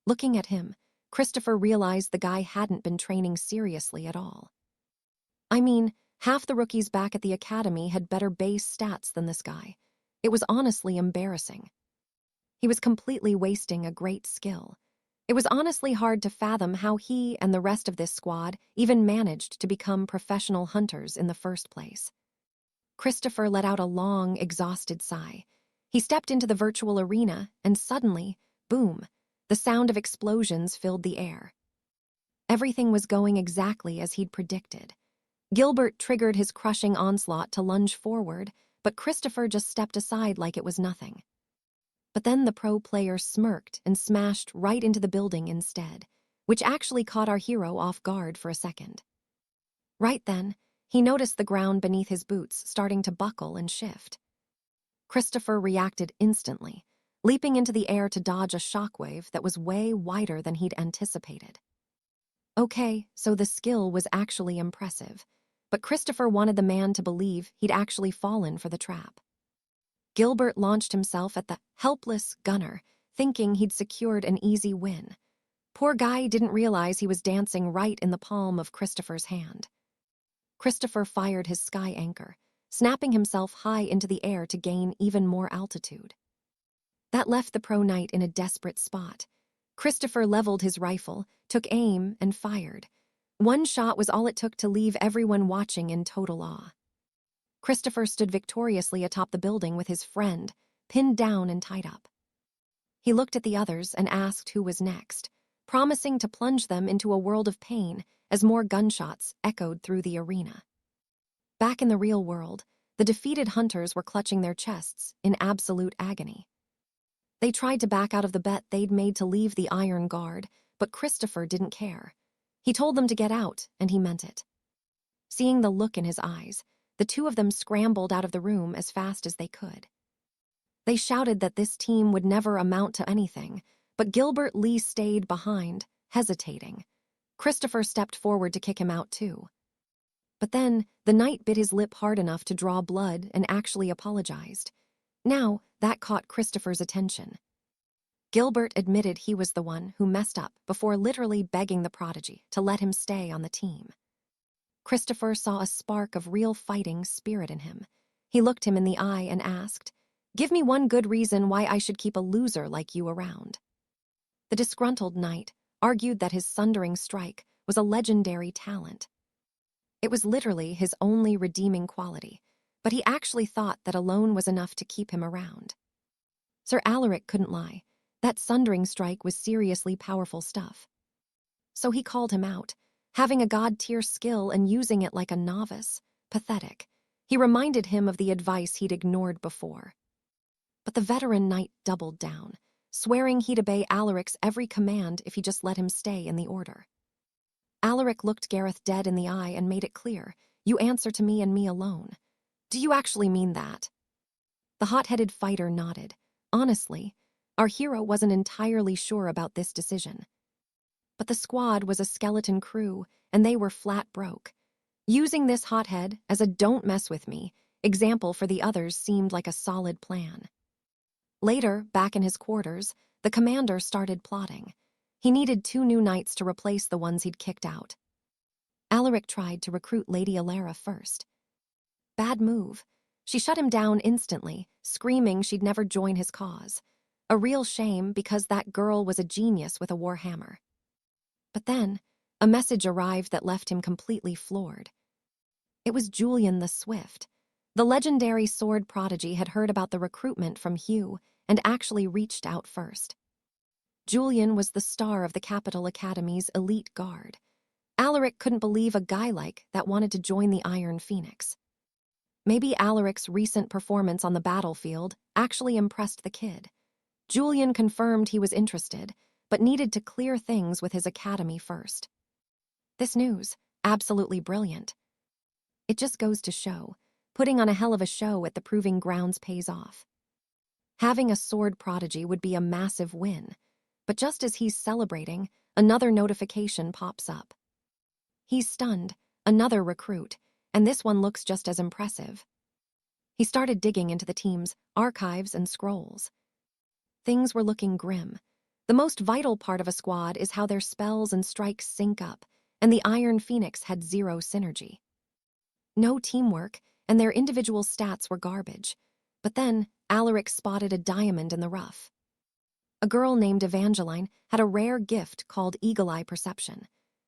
Speaker 1: Looking at him, Christopher realized the guy hadn't been training seriously at all. I mean, half the rookies back at the academy had better base stats than this guy. It was honestly embarrassing. He was completely wasting a great skill. It was honestly hard to fathom how he and the rest of this squad even managed to become professional hunters in the first place. Christopher let out a long, exhausted sigh. He stepped into the virtual arena, and suddenly, boom, the sound of explosions filled the air. Everything was going exactly as he'd predicted. Gilbert triggered his crushing onslaught to lunge forward, but Christopher just stepped aside like it was nothing. But then the pro player smirked and smashed right into the building instead, which actually caught our hero off guard for a second. Right then, he noticed the ground beneath his boots starting to buckle and shift. Christopher reacted instantly, leaping into the air to dodge a shockwave that was way wider than he'd anticipated. Okay, so the skill was actually impressive, but Christopher wanted the man to believe he'd actually fallen for the trap. Gilbert launched himself at the helpless gunner, thinking he'd secured an easy win. Poor guy didn't realize he was dancing right in the palm of Christopher's hand. Christopher fired his sky anchor, snapping himself high into the air to gain even more altitude. That left the pro knight in a desperate spot. Christopher leveled his rifle, took aim, and fired. One shot was all it took to leave everyone watching in total awe. Christopher stood victoriously atop the building with his friend, pinned down and tied up. He looked at the others and asked who was next, promising to plunge them into a world of pain as more gunshots echoed through the arena. Back in the real world, the defeated hunters were clutching their chests in absolute agony. They tried to back out of the bet they'd made to leave the Iron Guard, but Christopher didn't care. He told them to get out, and he meant it. Seeing the look in his eyes, the two of them scrambled out of the room as fast as they could. They shouted that this team would never amount to anything, but 𝒊𝒐𝒕 stayed behind, hesitating. Christopher stepped forward to kick him out too. But then, the knight bit his lip hard enough to draw blood and actually apologized. Now, that caught Christopher's attention. Gilbert admitted he was the one who messed up before literally begging the prodigy to let him stay on the team. Christopher saw a spark of real fighting spirit in him. He looked him in the eye and asked, "Give me one good reason why I should keep a loser like you around." The disgruntled knight argued that his sundering strike was a legendary talent. It was literally his only redeeming quality, but he actually thought that alone was enough to keep him around. Sir Alaric couldn't lie. That sundering strike was seriously powerful stuff. So he called him out, having a god-tier skill and using it like a novice. Pathetic. He reminded him of the advice he'd ignored before. But the veteran knight doubled down, swearing he'd obey Alaric's every command if he just let him stay in the order. Alaric looked Gareth dead in the eye and made it clear, "You answer to me and me alone." "Do you actually mean that?" The hot-headed fighter nodded. Honestly, our hero wasn't entirely sure about this decision. But the squad was a skeleton crew, and they were flat broke. Using this hothead as a "don't mess with me" example for the others seemed like a solid plan. Later, back in his quarters, the commander started plotting. He needed 2 new knights to replace the ones he'd kicked out. Alaric tried to recruit Lady Alara first. Bad move. She shut him down instantly, screaming she'd never join his cause. A real shame because that girl was a genius with a warhammer. But then, a message arrived that left him completely floored. It was Julian the Swift. The legendary sword prodigy had heard about the recruitment from Hugh and actually reached out first. Julian was the star of the Capital Academy's elite guard. Alaric couldn't believe a guy like that wanted to join the Iron Phoenix. Maybe Alaric's recent performance on the battlefield actually impressed the kid. Julian confirmed he was interested, but needed to clear things with his academy first. This news, absolutely brilliant. It just goes to show, putting on a hell of a show at the proving grounds pays off. Having a sword prodigy would be a massive win, but just as he's celebrating, another notification pops up. He's stunned, another recruit, and this one looks just as impressive. He started digging into the team's archives and scrolls. Things were looking grim. The most vital part of a squad is how their spells and strikes sync up, and the Iron Phoenix had 0 synergy. No teamwork, and their individual stats were garbage. But then, Alaric spotted a diamond in the rough. A girl named Evangeline had a rare gift called eagle-eye perception.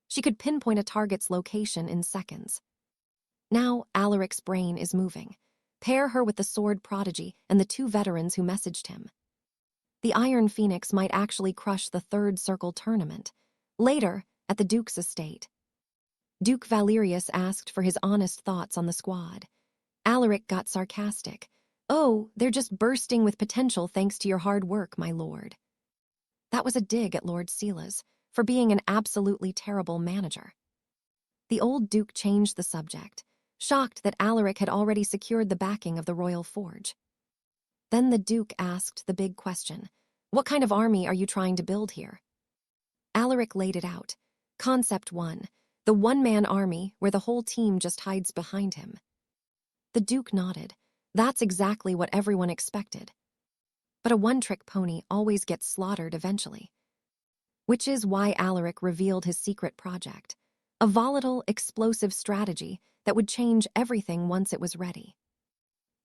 Speaker 1: She could pinpoint a target's location in seconds. Now, Alaric's brain is moving. Pair her with the sword prodigy and the 2 veterans who messaged him. The Iron Phoenix might actually crush the 3rd Circle tournament. Later, at the Duke's estate, Duke Valerius asked for his honest thoughts on the squad. Alaric got sarcastic. "Oh, they're just bursting with potential thanks to your hard work, my lord." That was a dig at Lord Silas for being an absolutely terrible manager. The old Duke changed the subject, shocked that Alaric had already secured the backing of the Royal Forge. Then the Duke asked the big question, "What kind of army are you trying to build here?" Alaric laid it out. Concept 1, the one-man army where the whole team just hides behind him. The Duke nodded. That's exactly what everyone expected. But a one-trick pony always gets slaughtered eventually. Which is why Alaric revealed his secret project, a volatile, explosive strategy that would change everything once it was ready.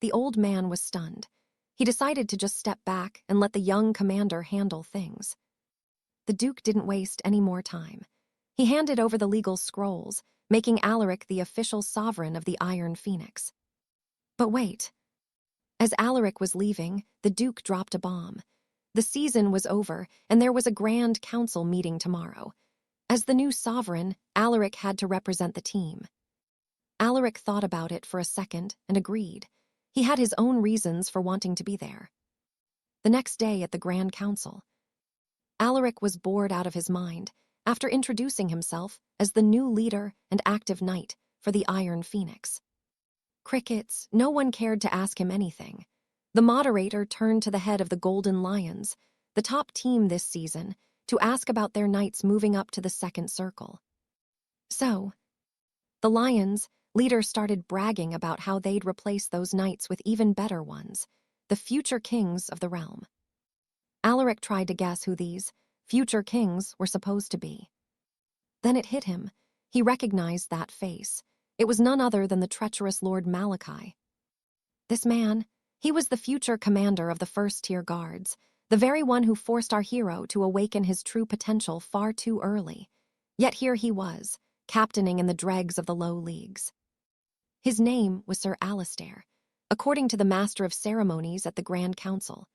Speaker 1: The old man was stunned. He decided to just step back and let the young commander handle things. The Duke didn't waste any more time. He handed over the legal scrolls, making Alaric the official sovereign of the Iron Phoenix. But wait. As Alaric was leaving, the Duke dropped a bomb. The season was over, and there was a grand council meeting tomorrow. As the new sovereign, Alaric had to represent the team. Alaric thought about it for a second and agreed. He had his own reasons for wanting to be there. The next day at the Grand Council, Alaric was bored out of his mind after introducing himself as the new leader and active knight for the Iron Phoenix. Crickets, no one cared to ask him anything. The moderator turned to the head of the Golden Lions, the top team this season, to ask about their knights moving up to the 2nd Circle. So, the Lions' leader started bragging about how they'd replace those knights with even better ones, the future kings of the realm. Alaric tried to guess who these future kings were supposed to be. Then it hit him. He recognized that face. It was none other than the treacherous Lord Malachi. This man, he was the future commander of the first-tier guards, the very one who forced our hero to awaken his true potential far too early. Yet here he was, captaining in the dregs of the low leagues. His name was Sir Alistair, according to the Master of Ceremonies at the Grand Council.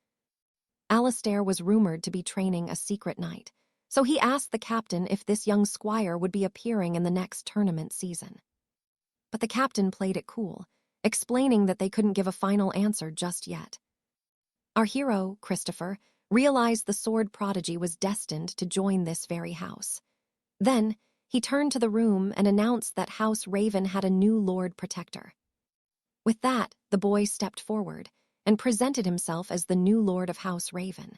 Speaker 1: Alistair was rumored to be training a secret knight, so he asked the captain if this young squire would be appearing in the next tournament season. But the captain played it cool, explaining that they couldn't give a final answer just yet. Our hero, Christopher, realized the sword prodigy was destined to join this very house. Then, he turned to the room and announced that House Raven had a new Lord Protector. With that, the boy stepped forward and presented himself as the new Lord of House Raven.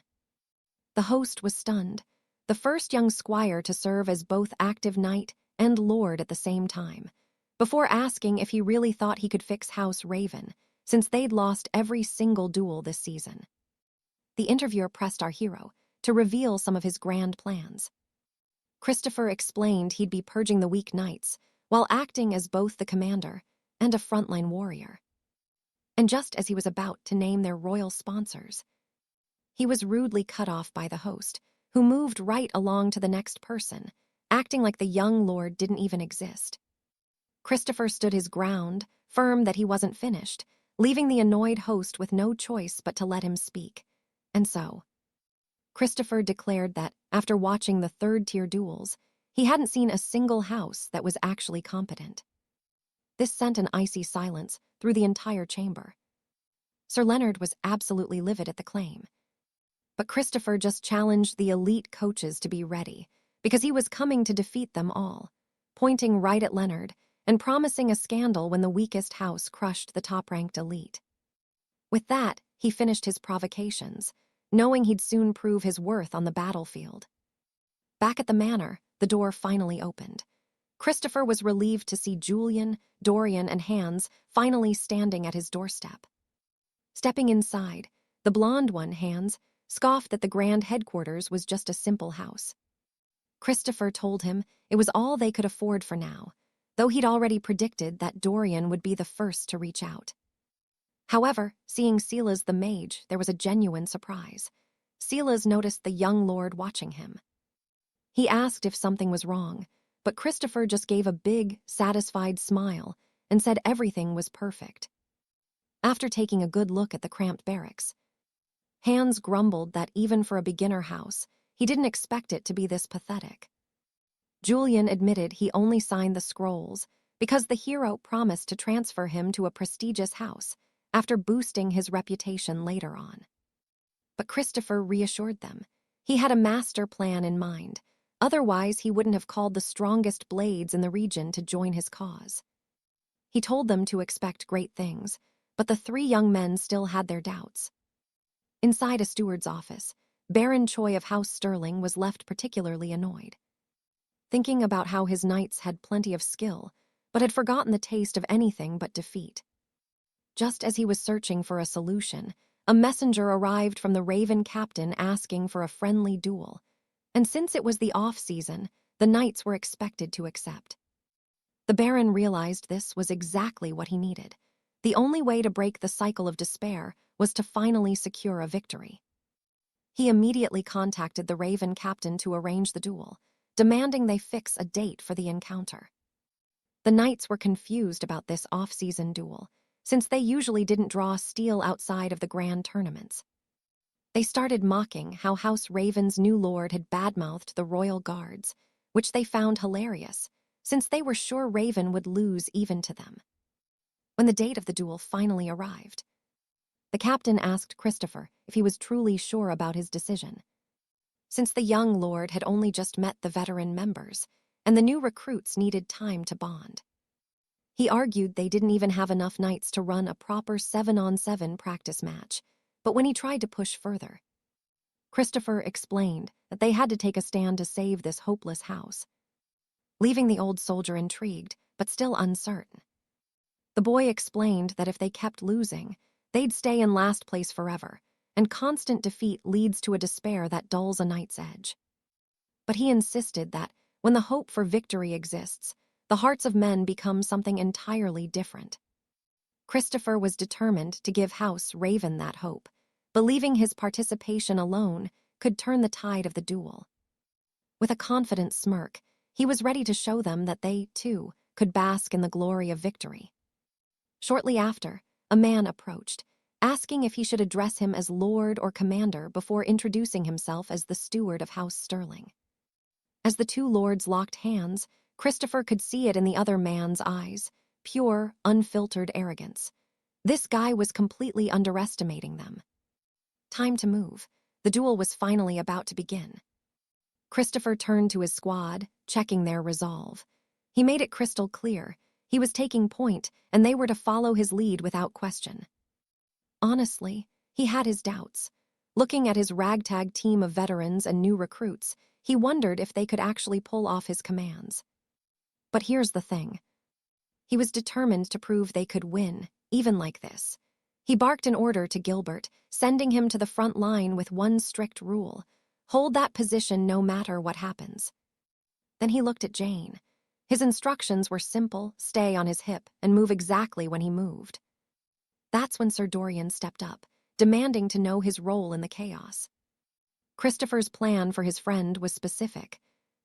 Speaker 1: The host was stunned, the first young squire to serve as both active knight and lord at the same time, before asking if he really thought he could fix House Raven, since they'd lost every single duel this season. The interviewer pressed our hero to reveal some of his grand plans. Christopher explained he'd be purging the weak knights while acting as both the commander and a frontline warrior. And just as he was about to name their royal sponsors, he was rudely cut off by the host, who moved right along to the next person, acting like the young lord didn't even exist. Christopher stood his ground, firm that he wasn't finished, leaving the annoyed host with no choice but to let him speak. And so, Christopher declared that, after watching the third-tier duels, he hadn't seen a single house that was actually competent. This sent an icy silence through the entire chamber. Sir Leonard was absolutely livid at the claim. But Christopher just challenged the elite coaches to be ready, because he was coming to defeat them all, pointing right at Leonard and promising a scandal when the weakest house crushed the top-ranked elite. With that, he finished his provocations, knowing he'd soon prove his worth on the battlefield. Back at the manor, the door finally opened. Christopher was relieved to see Julian, Dorian, and Hans finally standing at his doorstep. Stepping inside, the blonde one, Hans, scoffed that the grand headquarters was just a simple house. Christopher told him it was all they could afford for now, though he'd already predicted that Dorian would be the first to reach out. However, seeing Silas the mage, there was a genuine surprise. Silas noticed the young lord watching him. He asked if something was wrong, but Christopher just gave a big, satisfied smile and said everything was perfect. After taking a good look at the cramped barracks, Hans grumbled that even for a beginner house, he didn't expect it to be this pathetic. Julian admitted he only signed the scrolls because the hero promised to transfer him to a prestigious house after boosting his reputation later on. But Christopher reassured them. He had a master plan in mind, otherwise he wouldn't have called the strongest blades in the region to join his cause. He told them to expect great things, but the three young men still had their doubts. Inside a steward's office, Baron Choi of House Sterling was left particularly annoyed. Thinking about how his knights had plenty of skill, but had forgotten the taste of anything but defeat. Just as he was searching for a solution, a messenger arrived from the Raven captain asking for a friendly duel, and since it was the off-season, the knights were expected to accept. The Baron realized this was exactly what he needed. The only way to break the cycle of despair was to finally secure a victory. He immediately contacted the Raven captain to arrange the duel, demanding they fix a date for the encounter. The knights were confused about this off-season duel, since they usually didn't draw steel outside of the grand tournaments. They started mocking how House Raven's new lord had badmouthed the royal guards, which they found hilarious, since they were sure Raven would lose even to them. When the date of the duel finally arrived, the captain asked Christopher if he was truly sure about his decision. Since the young lord had only just met the veteran members, and the new recruits needed time to bond. He argued they didn't even have enough knights to run a proper 7-on-7 practice match, but when he tried to push further, Christopher explained that they had to take a stand to save this hopeless house, leaving the old soldier intrigued, but still uncertain. The boy explained that if they kept losing, they'd stay in last place forever, and constant defeat leads to a despair that dulls a knight's edge. But he insisted that, when the hope for victory exists, the hearts of men become something entirely different. Christopher was determined to give House Raven that hope, believing his participation alone could turn the tide of the duel. With a confident smirk, he was ready to show them that they, too, could bask in the glory of victory. Shortly after, a man approached, asking if he should address him as Lord or Commander before introducing himself as the steward of House Sterling. As the two lords locked hands, Christopher could see it in the other man's eyes, pure, unfiltered arrogance. This guy was completely underestimating them. Time to move. The duel was finally about to begin. Christopher turned to his squad, checking their resolve. He made it crystal clear. He was taking point, and they were to follow his lead without question. Honestly, he had his doubts. Looking at his ragtag team of veterans and new recruits, he wondered if they could actually pull off his commands. But here's the thing. He was determined to prove they could win, even like this. He barked an order to Gilbert, sending him to the front line with one strict rule: hold that position no matter what happens. Then he looked at Jane. His instructions were simple: stay on his hip and move exactly when he moved. That's when Sir Dorian stepped up, demanding to know his role in the chaos. Christopher's plan for his friend was specific.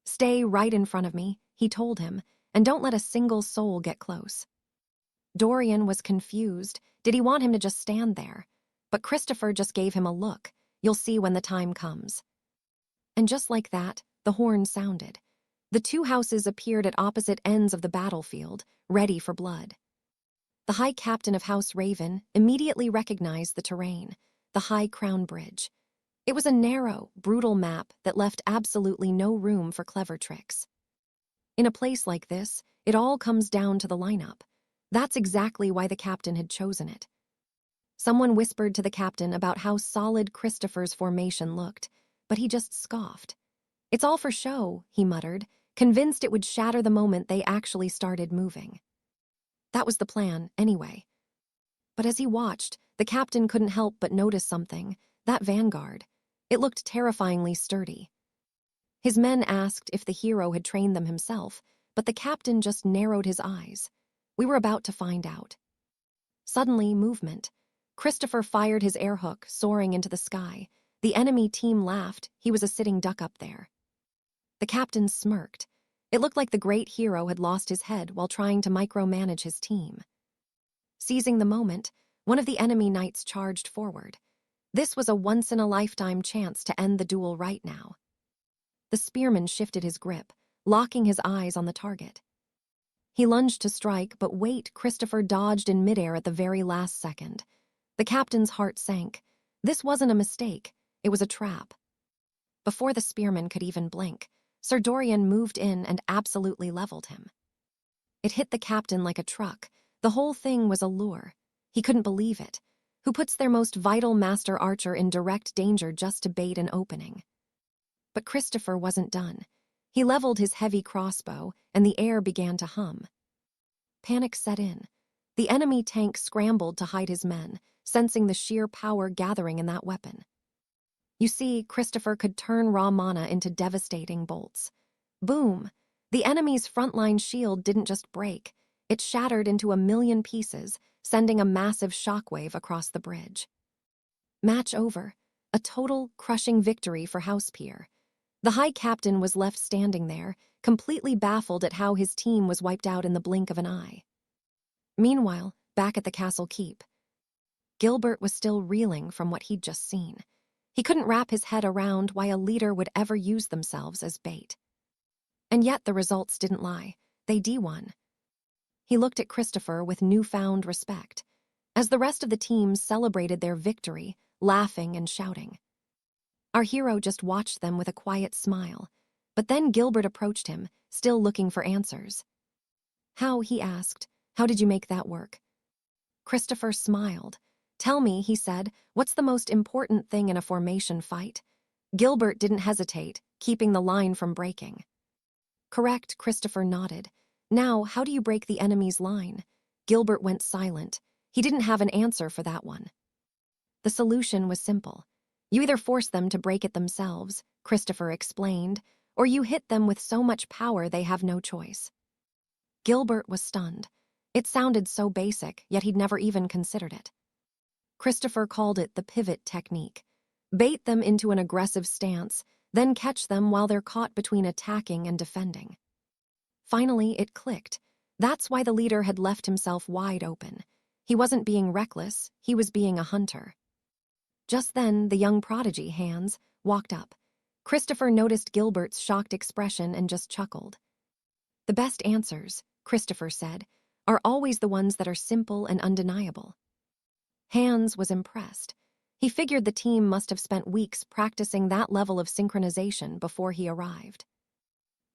Speaker 1: Stay right in front of me, he told him, and don't let a single soul get close. Dorian was confused. Did he want him to just stand there? But Christopher just gave him a look. You'll see when the time comes. And just like that, the horn sounded. The two houses appeared at opposite ends of the battlefield, ready for blood. The High Captain of House Raven immediately recognized the terrain, the High Crown Bridge. It was a narrow, brutal map that left absolutely no room for clever tricks. In a place like this, it all comes down to the lineup. That's exactly why the captain had chosen it. Someone whispered to the captain about how solid Christopher's formation looked, but he just scoffed. It's all for show, he muttered, convinced it would shatter the moment they actually started moving. That was the plan, anyway. But as he watched, the captain couldn't help but notice something: that vanguard. It looked terrifyingly sturdy. His men asked if the hero had trained them himself, but the captain just narrowed his eyes. We were about to find out. Suddenly, movement. Christopher fired his airhook, soaring into the sky. The enemy team laughed. He was a sitting duck up there. The captain smirked. It looked like the great hero had lost his head while trying to micromanage his team. Seizing the moment, one of the enemy knights charged forward. This was a once-in-a-lifetime chance to end the duel right now. The spearman shifted his grip, locking his eyes on the target. He lunged to strike, but wait, Christopher dodged in midair at the very last second. The captain's heart sank. This wasn't a mistake, it was a trap. Before the spearman could even blink, Sir Dorian moved in and absolutely leveled him. It hit the captain like a truck. The whole thing was a lure. He couldn't believe it. Who puts their most vital master archer in direct danger just to bait an opening? But Christopher wasn't done. He leveled his heavy crossbow, and the air began to hum. Panic set in. The enemy tank scrambled to hide his men, sensing the sheer power gathering in that weapon. You see, Christopher could turn raw mana into devastating bolts. Boom! The enemy's frontline shield didn't just break. It shattered into a million pieces, sending a massive shockwave across the bridge. Match over. A total, crushing victory for House Peer. The High Captain was left standing there, completely baffled at how his team was wiped out in the blink of an eye. Meanwhile, back at the castle keep, Gilbert was still reeling from what he'd just seen. He couldn't wrap his head around why a leader would ever use themselves as bait. And yet the results didn't lie. They D1. He looked at Christopher with newfound respect, as the rest of the team celebrated their victory, laughing and shouting. Our hero just watched them with a quiet smile, but then Gilbert approached him, still looking for answers. How, he asked, how did you make that work? Christopher smiled. Tell me, he said, what's the most important thing in a formation fight? Gilbert didn't hesitate, keeping the line from breaking. Correct, Christopher nodded. Now, how do you break the enemy's line? Gilbert went silent. He didn't have an answer for that one. The solution was simple. You either force them to break it themselves, Christopher explained, or you hit them with so much power they have no choice. Gilbert was stunned. It sounded so basic, yet he'd never even considered it. Christopher called it the pivot technique. Bait them into an aggressive stance, then catch them while they're caught between attacking and defending. Finally, it clicked. That's why the leader had left himself wide open. He wasn't being reckless, he was being a hunter. Just then, the young prodigy, Hans, walked up. Christopher noticed Gilbert's shocked expression and just chuckled. "The best answers," Christopher said, "are always the ones that are simple and undeniable." Hans was impressed. He figured the team must have spent weeks practicing that level of synchronization before he arrived.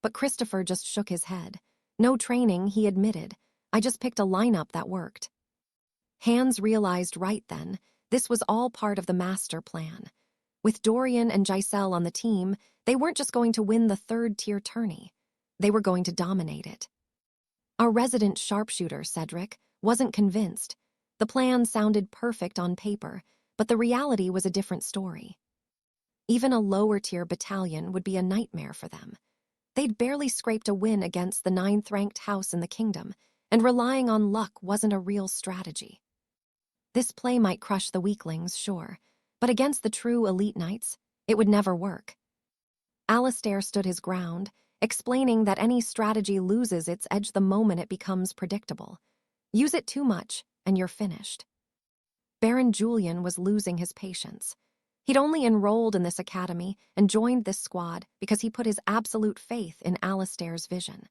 Speaker 1: But Christopher just shook his head. "No training," he admitted. "I just picked a lineup that worked." Hans realized right then, this was all part of the master plan. With Dorian and Giselle on the team, they weren't just going to win the third-tier tourney. They were going to dominate it. Our resident sharpshooter, Cedric, wasn't convinced. The plan sounded perfect on paper, but the reality was a different story. Even a lower-tier battalion would be a nightmare for them. They'd barely scraped a win against the 9th-ranked house in the kingdom, and relying on luck wasn't a real strategy. This play might crush the weaklings, sure, but against the true elite knights, it would never work. Alistair stood his ground, explaining that any strategy loses its edge the moment it becomes predictable. Use it too much, and you're finished. Baron Julian was losing his patience. He'd only enrolled in this academy and joined this squad because he put his absolute faith in Alistair's vision.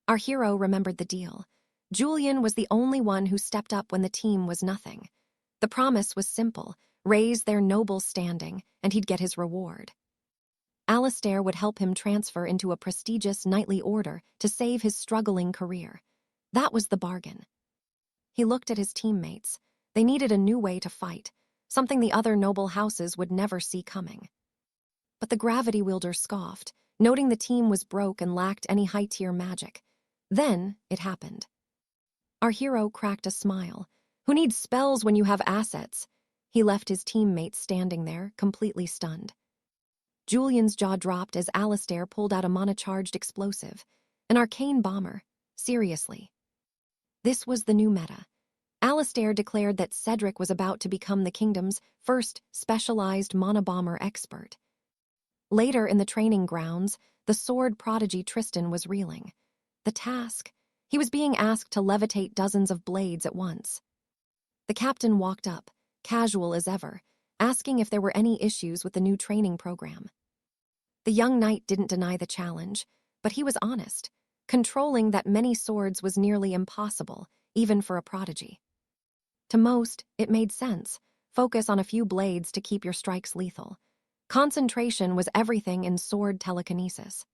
Speaker 1: Our hero remembered the deal. Julian was the only one who stepped up when the team was nothing. The promise was simple: raise their noble standing, and he'd get his reward. Alistair would help him transfer into a prestigious knightly order to save his struggling career. That was the bargain. He looked at his teammates. They needed a new way to fight, something the other noble houses would never see coming. But the gravity wielder scoffed, noting the team was broke and lacked any high-tier magic. Then it happened. Our hero cracked a smile. "Who needs spells when you have assets?" He left his teammates standing there, completely stunned. Julian's jaw dropped as Alistair pulled out a mana-charged explosive. An arcane bomber. Seriously. This was the new meta. Alistair declared that Cedric was about to become the kingdom's first specialized mana-bomber expert. Later in the training grounds, the sword prodigy Tristan was reeling. The task? He was being asked to levitate dozens of blades at once. The captain walked up, casual as ever, asking if there were any issues with the new training program. The young knight didn't deny the challenge, but he was honest. Controlling that many swords was nearly impossible, even for a prodigy. To most, it made sense. Focus on a few blades to keep your strikes lethal. Concentration was everything in sword telekinesis.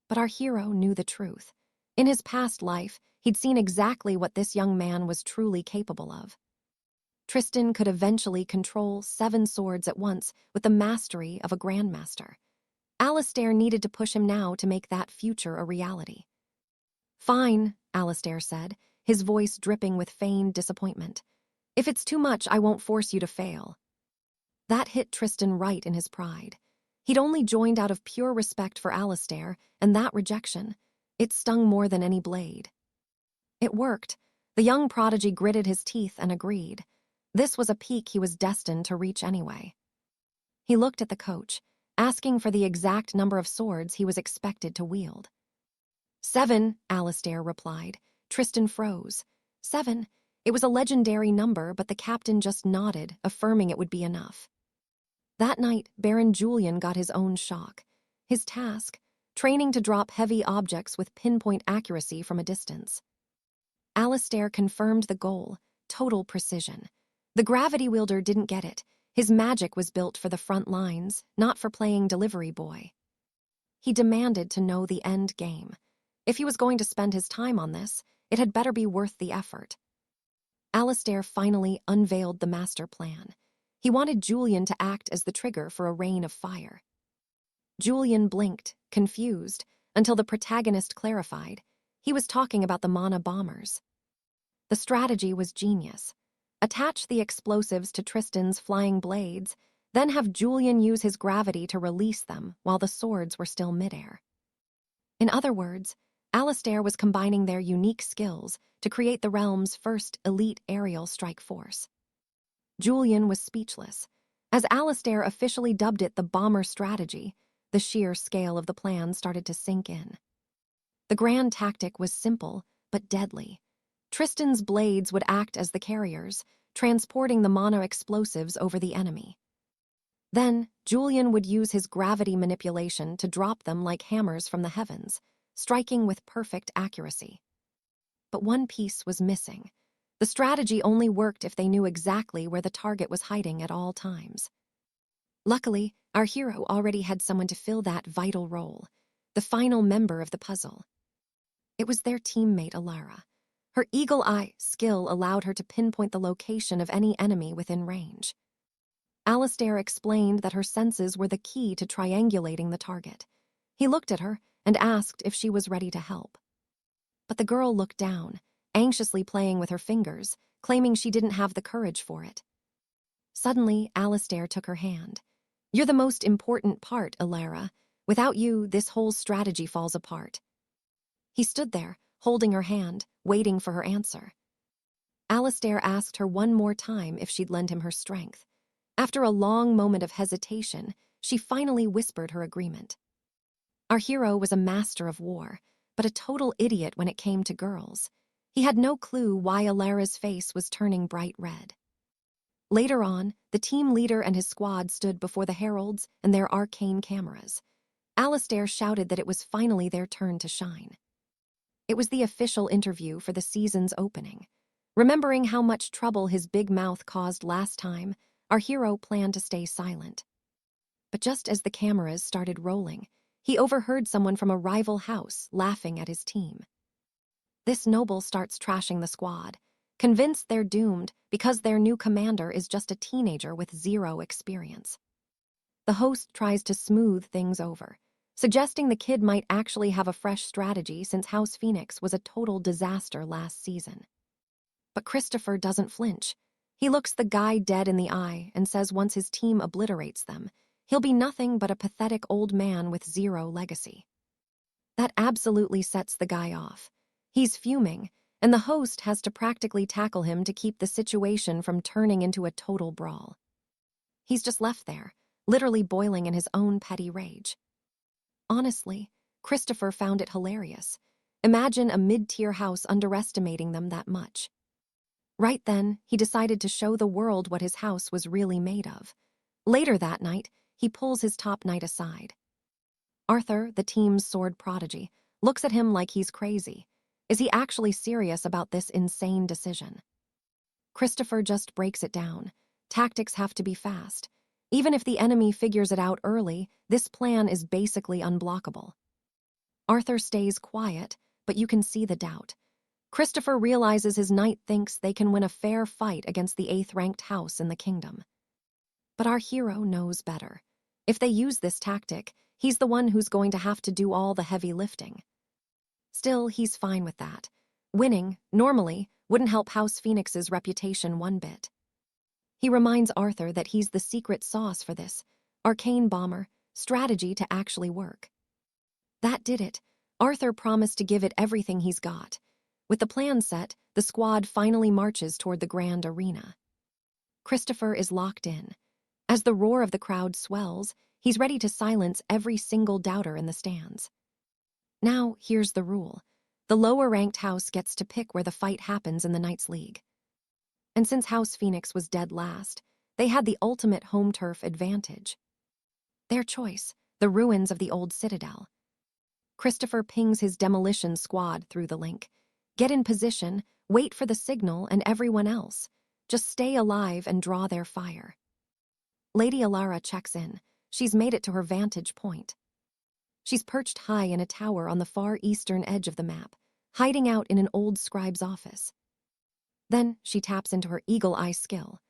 Speaker 1: But our hero knew the truth. In his past life, he'd seen exactly what this young man was truly capable of. Tristan could eventually control 7 swords at once with the mastery of a grandmaster. Alistair needed to push him now to make that future a reality. "Fine," Alistair said, his voice dripping with feigned disappointment. "If it's too much, I won't force you to fail." That hit Tristan right in his pride. He'd only joined out of pure respect for Alistair, and that rejection, it stung more than any blade. It worked. The young prodigy gritted his teeth and agreed. This was a peak he was destined to reach anyway. He looked at the coach, asking for the exact number of swords he was expected to wield. 7, Alistair replied. Tristan froze. 7. It was a legendary number, but the captain just nodded, affirming it would be enough. That night, Baron Julian got his own shock. His task, training to drop heavy objects with pinpoint accuracy from a distance. Alistair confirmed the goal, total precision. The gravity wielder didn't get it. His magic was built for the front lines, not for playing delivery boy. He demanded to know the end game. If he was going to spend his time on this, it had better be worth the effort. Alistair finally unveiled the master plan. He wanted Julian to act as the trigger for a rain of fire. Julian blinked, confused, until the protagonist clarified. He was talking about the mana bombers. The strategy was genius. Attach the explosives to Tristan's flying blades, then have Julian use his gravity to release them while the swords were still midair. In other words, Alistair was combining their unique skills to create the realm's first elite aerial strike force. Julian was speechless. As Alistair officially dubbed it the bomber strategy, the sheer scale of the plan started to sink in. The grand tactic was simple, but deadly. Tristan's blades would act as the carriers, transporting the mana explosives over the enemy. Then, Julian would use his gravity manipulation to drop them like hammers from the heavens, striking with perfect accuracy. But one piece was missing. The strategy only worked if they knew exactly where the target was hiding at all times. Luckily, our hero already had someone to fill that vital role, the final member of the puzzle. It was their teammate Alara. Her eagle eye skill allowed her to pinpoint the location of any enemy within range. Alistair explained that her senses were the key to triangulating the target. He looked at her and asked if she was ready to help. But the girl looked down, anxiously playing with her fingers, claiming she didn't have the courage for it. Suddenly, Alistair took her hand. "You're the most important part, Alara. Without you, this whole strategy falls apart." He stood there, holding her hand, waiting for her answer. Alistair asked her one more time if she'd lend him her strength. After a long moment of hesitation, she finally whispered her agreement. Our hero was a master of war, but a total idiot when it came to girls. He had no clue why Alara's face was turning bright red. Later on, the team leader and his squad stood before the heralds and their arcane cameras. Alistair shouted that it was finally their turn to shine. It was the official interview for the season's opening. Remembering how much trouble his big mouth caused last time, our hero planned to stay silent. But just as the cameras started rolling, he overheard someone from a rival house laughing at his team. This noble starts trashing the squad, convinced they're doomed because their new commander is just a teenager with zero experience. The host tries to smooth things over, suggesting the kid might actually have a fresh strategy since House Phoenix was a total disaster last season. But Christopher doesn't flinch. He looks the guy dead in the eye and says once his team obliterates them, he'll be nothing but a pathetic old man with zero legacy. That absolutely sets the guy off. He's fuming, and the host has to practically tackle him to keep the situation from turning into a total brawl. He's just left there, literally boiling in his own petty rage. Honestly, Christopher found it hilarious. Imagine a mid-tier house underestimating them that much. Right then, he decided to show the world what his house was really made of. Later that night, he pulls his top knight aside. Arthur, the team's sword prodigy, looks at him like he's crazy. Is he actually serious about this insane decision? Christopher just breaks it down. Tactics have to be fast. Even if the enemy figures it out early, this plan is basically unblockable. Arthur stays quiet, but you can see the doubt. Christopher realizes his knight thinks they can win a fair fight against the 8th-ranked house in the kingdom. But our hero knows better. If they use this tactic, he's the one who's going to have to do all the heavy lifting. Still, he's fine with that. Winning, normally, wouldn't help House Phoenix's reputation one bit. He reminds Arthur that he's the secret sauce for this arcane bomber strategy to actually work. That did it. Arthur promised to give it everything he's got. With the plan set, the squad finally marches toward the grand arena. Christopher is locked in. As the roar of the crowd swells, he's ready to silence every single doubter in the stands. Now, here's the rule. The lower-ranked house gets to pick where the fight happens in the Knights League. And since House Phoenix was dead last, they had the ultimate home turf advantage. Their choice, the ruins of the old citadel. Christopher pings his demolition squad through the link. Get in position, wait for the signal, and everyone else. Just stay alive and draw their fire. Lady Alara checks in. She's made it to her vantage point. She's perched high in a tower on the far eastern edge of the map, hiding out in an old scribe's office. Then she taps into her eagle eye skill.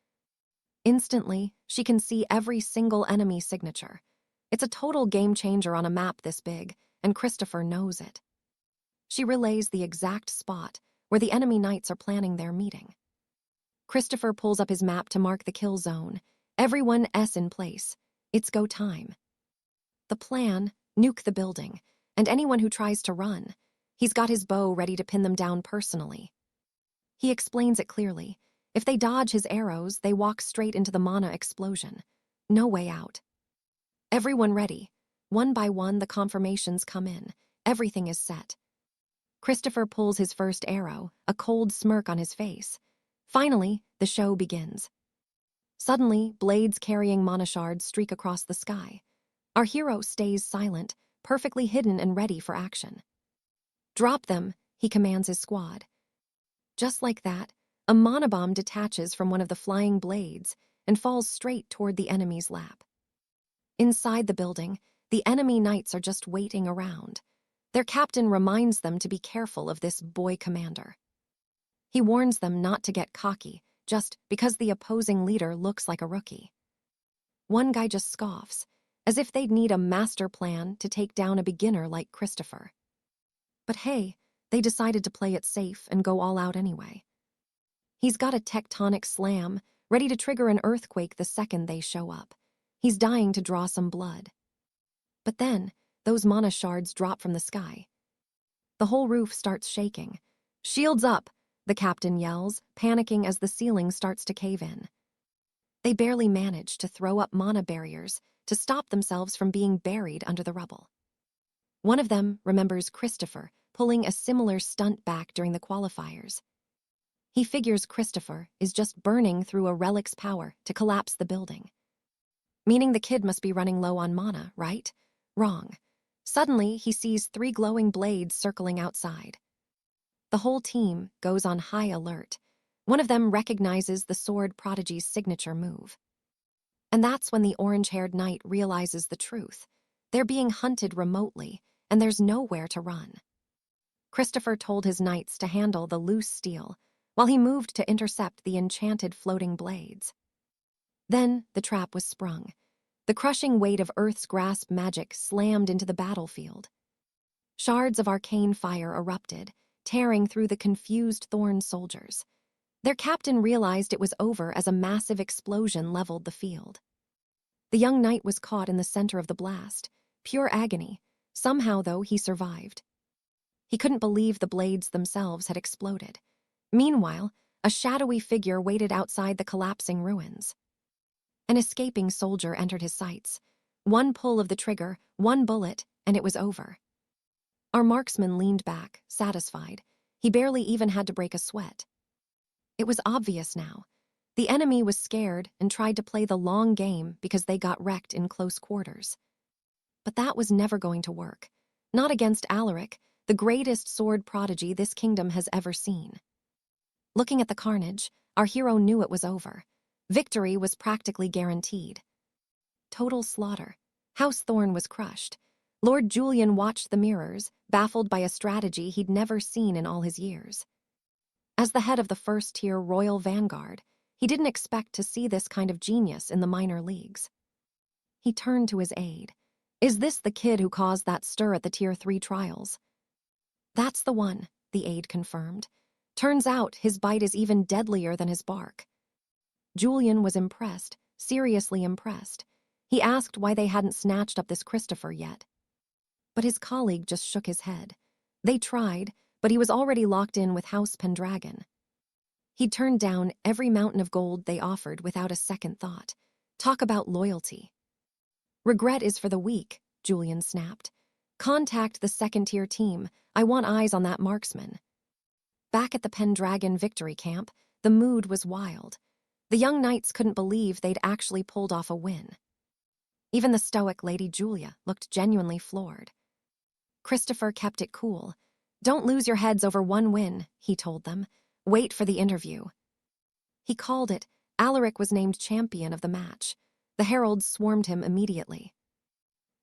Speaker 1: Instantly, she can see every single enemy signature. It's a total game changer on a map this big, and Christopher knows it. She relays the exact spot where the enemy knights are planning their meeting. Christopher pulls up his map to mark the kill zone. Everyone S in place. It's go time. The plan, nuke the building, and anyone who tries to run. He's got his bow ready to pin them down personally. He explains it clearly. If they dodge his arrows, they walk straight into the mana explosion. No way out. Everyone ready. One by one, the confirmations come in. Everything is set. Christopher pulls his first arrow, a cold smirk on his face. Finally, the show begins. Suddenly, blades carrying mana shards streak across the sky. Our hero stays silent, perfectly hidden and ready for action. "Drop them," he commands his squad. Just like that, a mana bomb detaches from one of the flying blades and falls straight toward the enemy's lap. Inside the building, the enemy knights are just waiting around. Their captain reminds them to be careful of this boy commander. He warns them not to get cocky, just because the opposing leader looks like a rookie. One guy just scoffs, as if they'd need a master plan to take down a beginner like Christopher. But hey, they decided to play it safe and go all out anyway. He's got a tectonic slam, ready to trigger an earthquake the second they show up. He's dying to draw some blood. But then, those mana shards drop from the sky. The whole roof starts shaking. "Shields up," the captain yells, panicking as the ceiling starts to cave in. They barely manage to throw up mana barriers to stop themselves from being buried under the rubble. One of them remembers Christopher pulling a similar stunt back during the qualifiers. He figures Christopher is just burning through a relic's power to collapse the building. Meaning the kid must be running low on mana, right? Wrong. Suddenly, he sees 3 glowing blades circling outside. The whole team goes on high alert. One of them recognizes the 𝒆𝒊𝒕𝒉's signature move. And that's when the orange-haired knight realizes the truth. They're being hunted remotely, and there's nowhere to run. Christopher told his knights to handle the loose steel, while he moved to intercept the enchanted floating blades. Then the trap was sprung. The crushing weight of Earth's grasp magic slammed into the battlefield. Shards of arcane fire erupted, tearing through the confused Thorn soldiers. Their captain realized it was over as a massive explosion leveled the field. The young knight was caught in the center of the blast, pure agony. Somehow, though, he survived. He couldn't believe the blades themselves had exploded. Meanwhile, a shadowy figure waited outside the collapsing ruins. An escaping soldier entered his sights. One pull of the trigger, one bullet, and it was over. Our marksman leaned back, satisfied. He barely even had to break a sweat. It was obvious now. The enemy was scared and tried to play the long game because they got wrecked in close quarters. But that was never going to work. Not against Alaric, the greatest sword prodigy this kingdom has ever seen. Looking at the carnage, our hero knew it was over. Victory was practically guaranteed. Total slaughter. House Thorn was crushed. Lord Julian watched the mirrors, baffled by a strategy he'd never seen in all his years. As the head of the first-tier royal vanguard, he didn't expect to see this kind of genius in the minor leagues. He turned to his aide. "Is this the kid who caused that stir at the Tier 3 trials?" "That's the one," the aide confirmed. "Turns out his bite is even deadlier than his bark." Julian was impressed, seriously impressed. He asked why they hadn't snatched up this Christopher yet. But his colleague just shook his head. They tried, but he was already locked in with House Pendragon. He'd turned down every mountain of gold they offered without a second thought. Talk about loyalty. "Regret is for the weak," Julian snapped. "Contact the second-tier team. I want eyes on that marksman." Back at the Pendragon victory camp, the mood was wild. The young knights couldn't believe they'd actually pulled off a win. Even the stoic Lady Julia looked genuinely floored. Christopher kept it cool. "Don't lose your heads over one win," he told them. "Wait for the interview." He called it. Alaric was named champion of the match. The heralds swarmed him immediately.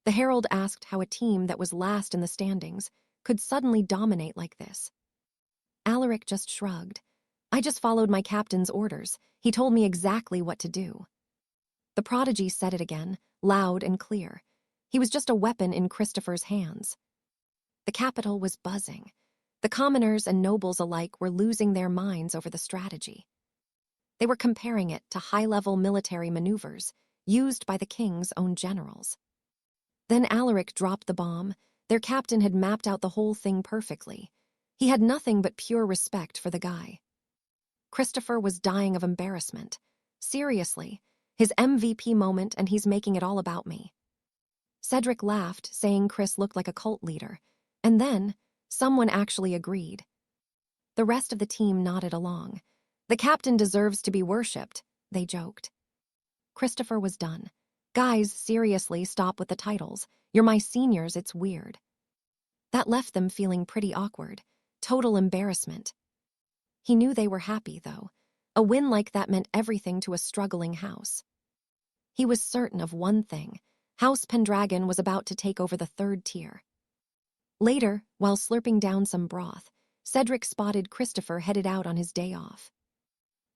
Speaker 1: The herald asked how a team that was last in the standings could suddenly dominate like this. Alaric just shrugged. "I just followed my captain's orders. He told me exactly what to do." The prodigy said it again, loud and clear. He was just a weapon in Christopher's hands. The capital was buzzing. The commoners and nobles alike were losing their minds over the strategy. They were comparing it to high-level military maneuvers used by the king's own generals. Then Alaric dropped the bomb. Their captain had mapped out the whole thing perfectly. He had nothing but pure respect for the guy. Christopher was dying of embarrassment. Seriously, his MVP moment, and he's making it all about me. Cedric laughed, saying Chris looked like a cult leader. And then, Someone actually agreed. The rest of the team nodded along. "The captain deserves to be worshipped," they joked. Christopher was done. "Guys, seriously, stop with the titles. You're my seniors, it's weird." That left them feeling pretty awkward. Total embarrassment. He knew they were happy, though. A win like that meant everything to a struggling house. He was certain of one thing. House Pendragon was about to take over the third tier. Later, while slurping down some broth, Cedric spotted Christopher headed out on his day off.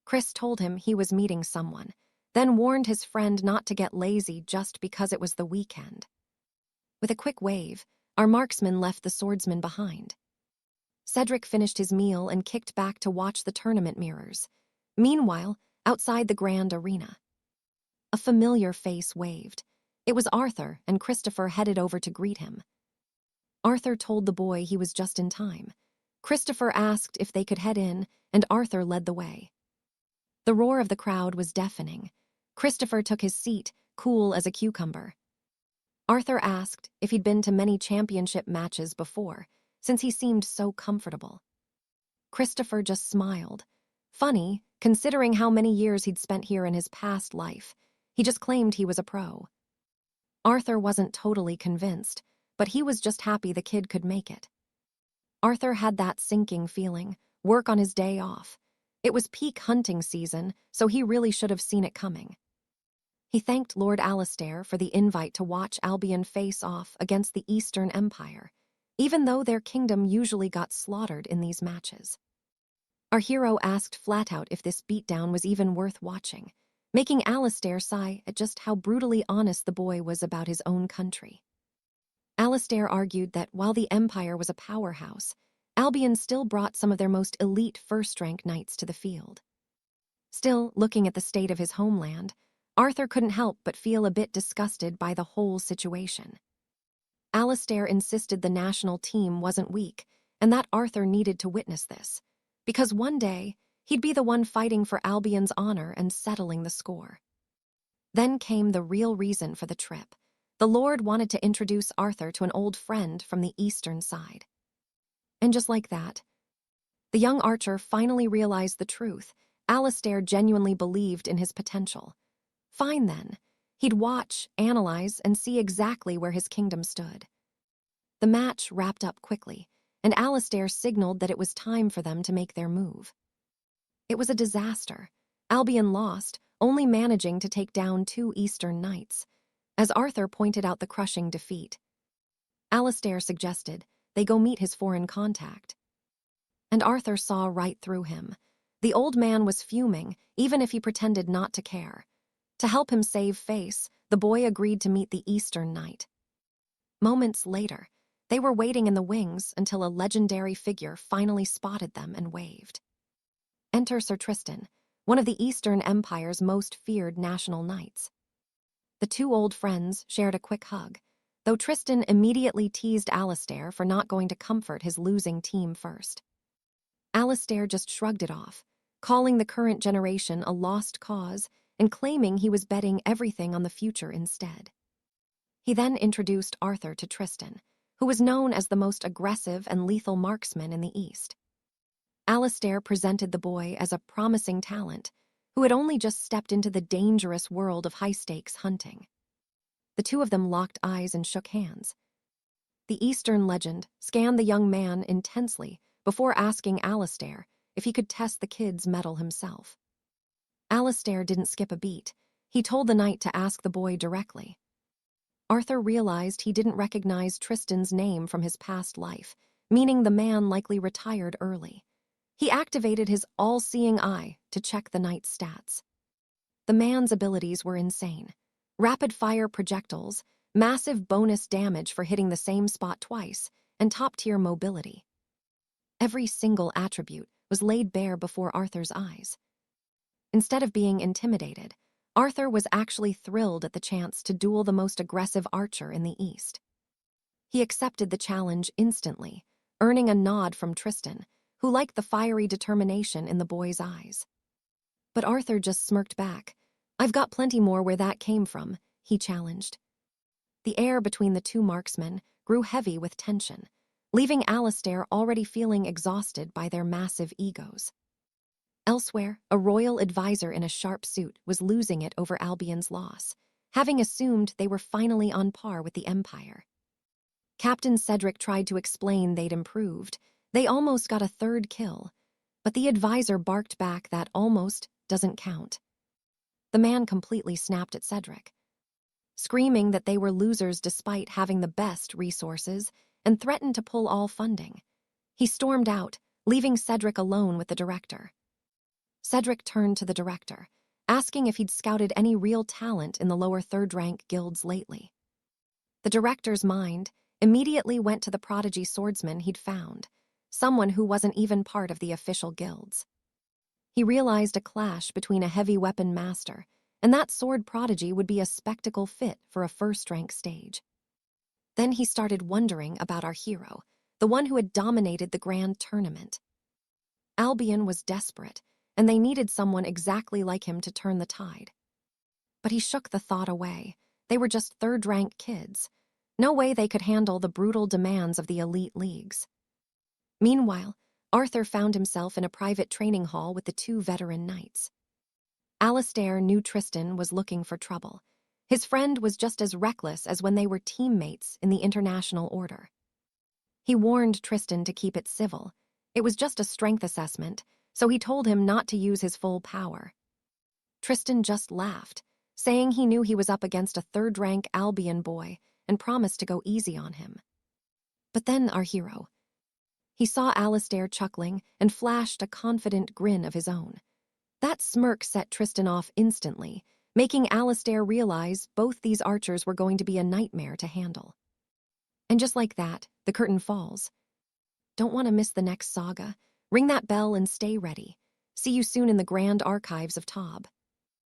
Speaker 1: Chris told him he was meeting someone, then warned his friend not to get lazy just because it was the weekend. With a quick wave, our marksman left the swordsman behind. Cedric finished his meal and kicked back to watch the tournament mirrors. Meanwhile, outside the grand arena, a familiar face waved. It was Arthur, and Christopher headed over to greet him. Arthur told the boy he was just in time. Christopher asked if they could head in, and Arthur led the way. The roar of the crowd was deafening. Christopher took his seat, cool as a cucumber. Arthur asked if he'd been to many championship matches before, since he seemed so comfortable. Christopher just smiled. Funny, considering how many years he'd spent here in his past life. He just claimed he was a pro. Arthur wasn't totally convinced, but he was just happy the kid could make it. Arthur had that sinking feeling, work on his day off. It was peak hunting season, so he really should have seen it coming. He thanked Lord Alistair for the invite to watch Albion face off against the Eastern Empire, even though their kingdom usually got slaughtered in these matches. Our hero asked flat out if this beatdown was even worth watching, making Alistair sigh at just how brutally honest the boy was about his own country. Alistair argued that while the Empire was a powerhouse, Albion still brought some of their most elite first-rank knights to the field. Still, looking at the state of his homeland, Arthur couldn't help but feel a bit disgusted by the whole situation. Alistair insisted the national team wasn't weak, and that Arthur needed to witness this, because one day, he'd be the one fighting for Albion's honor and settling the score. Then came the real reason for the trip. The Lord wanted to introduce Arthur to an old friend from the eastern side. And just like that, the young archer finally realized the truth. Alistair genuinely believed in his potential. Fine then. He'd watch, analyze, and see exactly where his kingdom stood. The match wrapped up quickly, and Alistair signaled that it was time for them to make their move. It was a disaster. Albion lost, only managing to take down 2 Eastern knights, as Arthur pointed out the crushing defeat. Alistair suggested they go meet his foreign contact. And Arthur saw right through him. The old man was fuming, even if he pretended not to care. To help him save face, the boy agreed to meet the Eastern Knight. Moments later, they were waiting in the wings until a legendary figure finally spotted them and waved. Enter Sir Tristan, one of the Eastern Empire's most feared national knights. The 2 old friends shared a quick hug, though Tristan immediately teased Alistair for not going to comfort his losing team first. Alistair just shrugged it off, calling the current generation a lost cause and claiming he was betting everything on the future instead. He then introduced Arthur to Tristan, who was known as the most aggressive and lethal marksman in the East. Alistair presented the boy as a promising talent who had only just stepped into the dangerous world of high-stakes hunting. The 2 of them locked eyes and shook hands. The Eastern legend scanned the young man intensely before asking Alistair if he could test the kid's mettle himself. Alistair didn't skip a beat. He told the knight to ask the boy directly. Arthur realized he didn't recognize Tristan's name from his past life, meaning the man likely retired early. He activated his all-seeing eye to check the knight's stats. The man's abilities were insane. Rapid-fire projectiles, massive bonus damage for hitting the same spot twice, and top-tier mobility. Every single attribute was laid bare before Arthur's eyes. Instead of being intimidated, Arthur was actually thrilled at the chance to duel the most aggressive archer in the East. He accepted the challenge instantly, earning a nod from Tristan, who liked the fiery determination in the boy's eyes. But Arthur just smirked back. "I've got plenty more where that came from," he challenged. The air between the 2 marksmen grew heavy with tension. leaving Alistair already feeling exhausted by their massive egos. Elsewhere, a royal advisor in a sharp suit was losing it over Albion's loss, having assumed they were finally on par with the Empire. Captain Cedric tried to explain they'd improved. They almost got a third kill, but the advisor barked back that almost doesn't count. The man completely snapped at Cedric, screaming that they were losers despite having the best resources, and threatened to pull all funding. He stormed out, leaving Cedric alone with the director. Cedric turned to the director, asking if he'd scouted any real talent in the lower third-rank guilds lately. The director's mind immediately went to the prodigy swordsman he'd found, someone who wasn't even part of the official guilds. He realized a clash between a heavy weapon master, and that sword prodigy would be a spectacle fit for a first-rank stage. Then he started wondering about our hero, the one who had dominated the grand tournament. Albion was desperate, and they needed someone exactly like him to turn the tide. But he shook the thought away. They were just third-rank kids. No way they could handle the brutal demands of the elite leagues. Meanwhile, Arthur found himself in a private training hall with the two veteran knights. Alistair knew Tristan was looking for trouble. His friend was just as reckless as when they were teammates in the International Order. He warned Tristan to keep it civil. It was just a strength assessment, so he told him not to use his full power. Tristan just laughed, saying he knew he was up against a third-rank Albion boy and promised to go easy on him. But then our hero. He saw Alistair chuckling and flashed a confident grin of his own. That smirk set Tristan off instantly, making Alistair realize both these archers were going to be a nightmare to handle. And just like that, the curtain falls. Don't want to miss the next saga? Ring that bell and stay ready. See you soon in the grand archives of 𝒕𝒉.